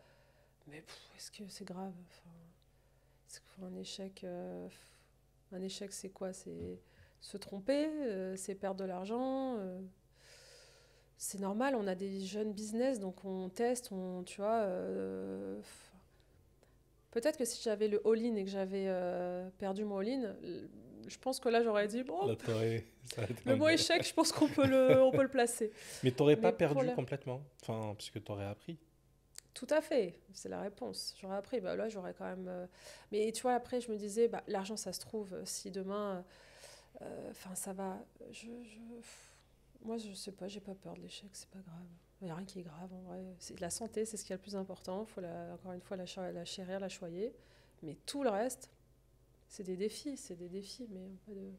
Mais est-ce que c'est grave? Enfin, est-ce que un échec, c'est quoi? C'est se tromper, c'est perdre de l'argent. C'est normal, on a des jeunes business, donc on teste, tu vois. Peut-être que si j'avais le all-in et que j'avais perdu mon all-in, je pense que là, j'aurais dit, bon, Là, ça aurait été le mot échec, je pense qu'on peut on peut le placer. Mais t'aurais pas Mais pour perdu la... complètement, enfin, puisque t'aurais appris. Tout à fait, c'est la réponse. J'aurais appris, bah là, j'aurais quand même... Mais tu vois, après, je me disais, bah, l'argent, ça se trouve. Si demain, enfin, ça va... Moi, je sais pas, j'ai pas peur de l'échec, c'est pas grave. Il n'y a rien qui est grave, en vrai. La santé, c'est ce qui est le plus important. Il faut, encore une fois, la chérir, la choyer. Mais tout le reste, c'est des défis, mais pas de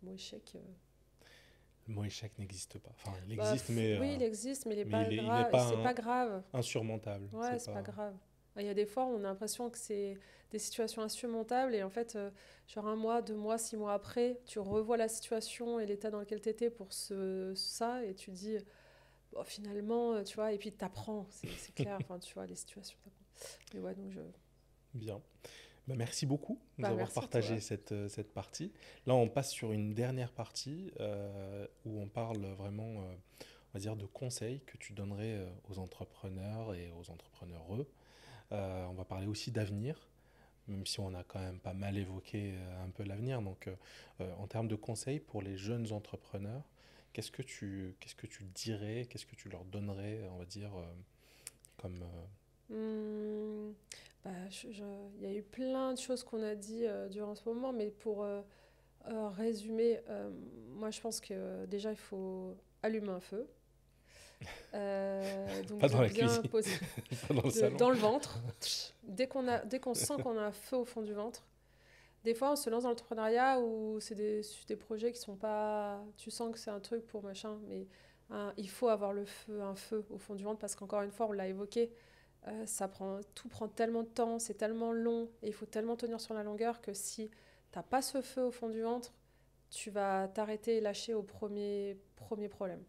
mot échec. Le mot échec n'existe pas. Enfin, il Bah, existe, mais, oui, il existe, mais il n'est mais pas il n'est grave. pas C'est pas grave. insurmontable. Ouais, c'est pas grave. Il y a des fois, on a l'impression que c'est des situations insurmontables et en fait, genre 1 mois, 2 mois, 6 mois après, tu revois la situation et l'état dans lequel tu étais pour ça et tu dis, bon, finalement, tu vois, et puis t'apprends, c'est clair, enfin, tu vois, les situations, t'apprends. Mais ouais, donc Bien. Bah, merci beaucoup de nous avoir merci à partagé toi. cette partie. Là, on passe sur une dernière partie où on parle vraiment, on va dire, de conseils que tu donnerais aux entrepreneurs et aux entrepreneureux. On va parler aussi d'avenir, même si on a quand même pas mal évoqué un peu l'avenir. Donc, en termes de conseils pour les jeunes entrepreneurs, qu'est-ce que tu dirais, qu'est-ce que tu leur donnerais, on va dire, comme... Hum, bah, il y a eu plein de choses qu'on a dit durant ce moment, mais pour résumer, moi je pense que déjà il faut allumer un feu. Donc Pas dans de la bien cuisine, poser pas dans le salon. dans le ventre. Dès qu'on sent qu'on a un feu au fond du ventre, des fois on se lance dans l'entrepreneuriat où c'est des projets qui sont pas. Tu sens que c'est un truc pour machin, mais il faut avoir un feu au fond du ventre parce qu'encore une fois, on l'a évoqué, tout prend tellement de temps, c'est tellement long et il faut tellement tenir sur la longueur que si t'as pas ce feu au fond du ventre, tu vas t'arrêter et lâcher au premier problème.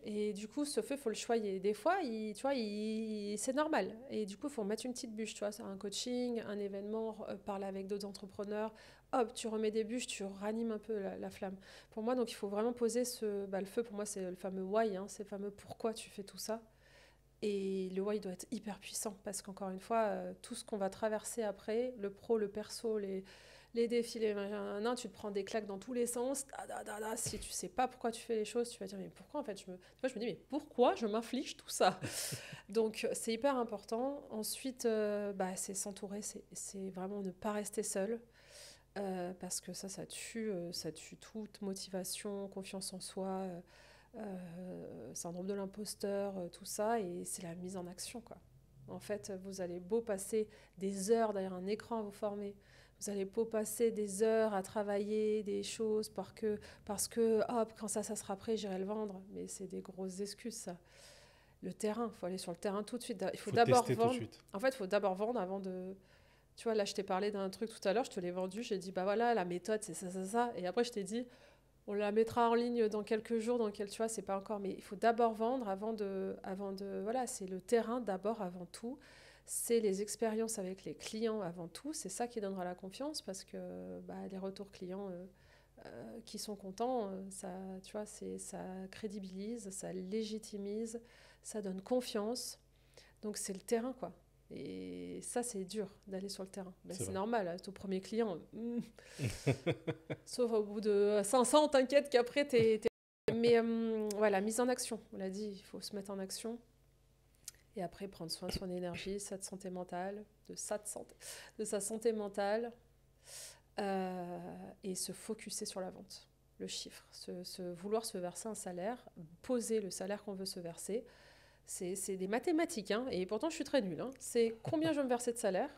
Et du coup, ce feu, il faut le choyer. Des fois, tu vois, c'est normal. Et du coup, il faut mettre une petite bûche, tu vois, c'est un coaching, un événement, parler avec d'autres entrepreneurs. Hop, tu remets des bûches, tu ranimes un peu la flamme. Pour moi, donc, il faut vraiment poser le feu. Pour moi, c'est le fameux why, hein, c'est le fameux pourquoi tu fais tout ça. Et le why doit être hyper puissant parce qu'encore une fois, tout ce qu'on va traverser après, le pro, le perso, les défis, tu te prends des claques dans tous les sens. Si tu sais pas pourquoi tu fais les choses, tu vas dire mais pourquoi en fait Moi, je me dis mais pourquoi je m'inflige tout ça? Donc c'est hyper important. Ensuite, c'est s'entourer, c'est vraiment ne pas rester seul. Parce que ça tue toute motivation, confiance en soi, syndrome de l'imposteur, tout ça, et c'est la mise en action, quoi. En fait, vous allez beau passer des heures derrière un écran à vous former, vous allez beau passer des heures à travailler des choses parce que hop, quand ça sera prêt, j'irai le vendre, mais c'est des grosses excuses, ça. Le terrain, il faut aller sur le terrain tout de suite. Il faut d'abord tester vendre. tout de suite. En fait, il faut d'abord vendre avant de... Tu vois, là, je t'ai parlé d'un truc tout à l'heure, je te l'ai vendu, j'ai dit, bah voilà, la méthode, c'est ça, ça, ça. Et après, je t'ai dit, on la mettra en ligne dans quelques jours, tu vois, c'est pas encore. Mais il faut d'abord vendre voilà, c'est le terrain d'abord, avant tout. C'est les expériences avec les clients avant tout. C'est ça qui donnera la confiance parce que les retours clients qui sont contents, ça, tu vois, ça crédibilise, ça légitimise, ça donne confiance. Donc c'est le terrain, quoi. Et ça, c'est dur d'aller sur le terrain. C'est normal, ton premier client. Sauf au bout de 500, t'inquiète qu'après, Mais voilà, mise en action. On l'a dit, il faut se mettre en action. Et après, prendre soin de son énergie, sa santé mentale, de sa santé mentale. Et se focusser sur la vente, le chiffre. Vouloir se verser un salaire, poser le salaire qu'on veut se verser. C'est des mathématiques, hein, et pourtant je suis très nulle. Hein. C'est combien je vais me verser de salaire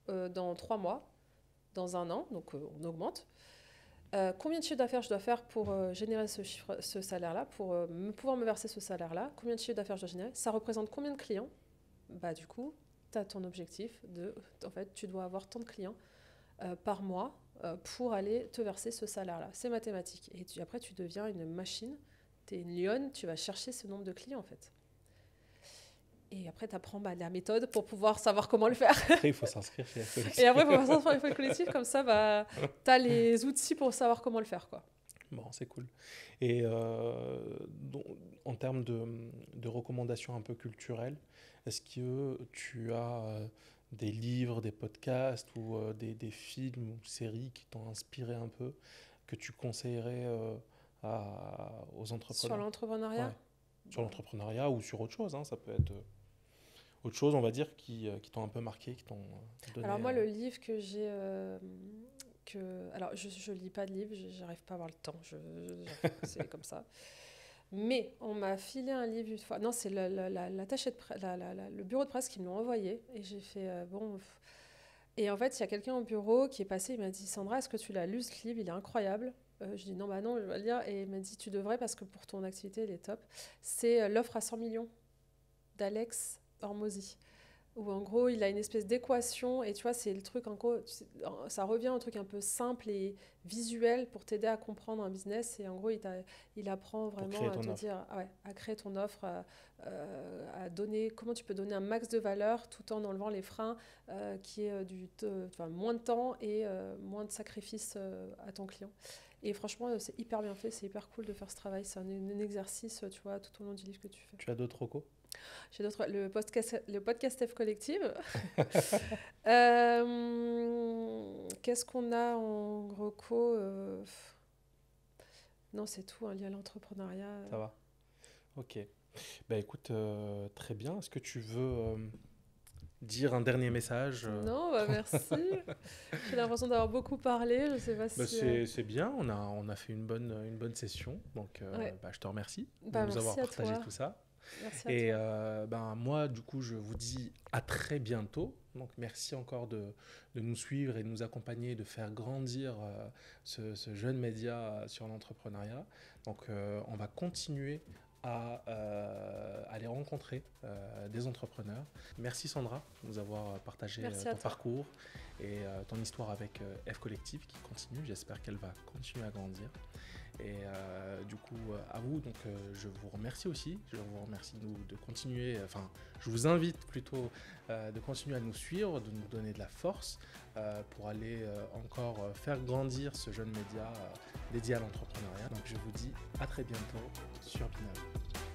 dans 3 mois, dans 1 an, donc on augmente. Combien de chiffre d'affaires je dois faire pour générer ce salaire-là, pour pouvoir me verser ce salaire-là? Combien de chiffre d'affaires je dois générer? Ça représente combien de clients? Du coup, tu as ton objectif en fait, tu dois avoir tant de clients par mois pour aller te verser ce salaire-là. C'est mathématique. Et après, tu deviens une machine. Tu es une lionne, tu vas chercher ce nombre de clients, en fait. Et après, tu apprends la méthode pour pouvoir savoir comment le faire. Après, il faut s'inscrire chez F Collectif. Et après, il faut s'inscrire chez F Collectif. Comme ça, tu as les outils pour savoir comment le faire, quoi. Bon, c'est cool. Et en termes de recommandations un peu culturelles, est-ce que tu as des livres, des podcasts ou des films ou séries qui t'ont inspiré un peu, que tu conseillerais aux entrepreneurs? Sur l'entrepreneuriat? Ouais. Sur l'entrepreneuriat ou sur autre chose, hein, ça peut être autre chose, on va dire, qui t'ont un peu marqué, qui t'ont donné... Alors moi, le livre que j'ai... Alors, je lis pas de livres, j'arrive pas à avoir le temps, c'est comme ça. Mais on m'a filé un livre une fois. Non, c'est le bureau de presse qui me l'ont envoyé. Et j'ai fait, bon... Et en fait, il y a quelqu'un au bureau qui est passé, il m'a dit, Sandra, est-ce que tu l'as lu ce livre? Il est incroyable. Je dis, non, non, je vais le lire. Et il m'a dit, tu devrais parce que pour ton activité, il est top. C'est L'offre à 100 millions d'Alex Hormozy. Où en gros, il a une espèce d'équation, et tu vois, c'est le truc, en gros, ça revient au truc un peu simple et visuel pour t'aider à comprendre un business, et en gros, il apprend vraiment à te dire, à créer ton offre, à donner, comment tu peux donner un max de valeur tout en enlevant les freins, qui est moins de temps et moins de sacrifices à ton client. Et franchement, c'est hyper bien fait, c'est hyper cool de faire ce travail, c'est un exercice, tu vois, tout au long du livre que tu fais. Tu as d'autres recos? J'ai le podcast F Collective. Qu'est-ce qu'on a en reco? Non, c'est tout, hein, lié à l'entrepreneuriat. Ça va. Ok. Bah écoute, très bien. Est-ce que tu veux dire un dernier message? Non, merci. J'ai l'impression d'avoir beaucoup parlé. Je sais pas si. C'est bien. On a fait une bonne session. Donc, je te remercie de nous avoir partagé tout ça. Merci à toi. Moi, du coup, je vous dis à très bientôt. Donc, merci encore de nous suivre et de nous accompagner, de faire grandir ce jeune média sur l'entrepreneuriat. Donc, on va continuer à aller rencontrer des entrepreneurs. Merci Sandra de nous avoir partagé ton parcours et ton histoire avec F Collectif qui continue. J'espère qu'elle va continuer à grandir. Et du coup, à vous, donc je vous remercie aussi. Je vous remercie de continuer, je vous invite plutôt de continuer à nous suivre, de nous donner de la force pour aller encore faire grandir ce jeune média dédié à l'entrepreneuriat. Donc je vous dis à très bientôt sur Binov.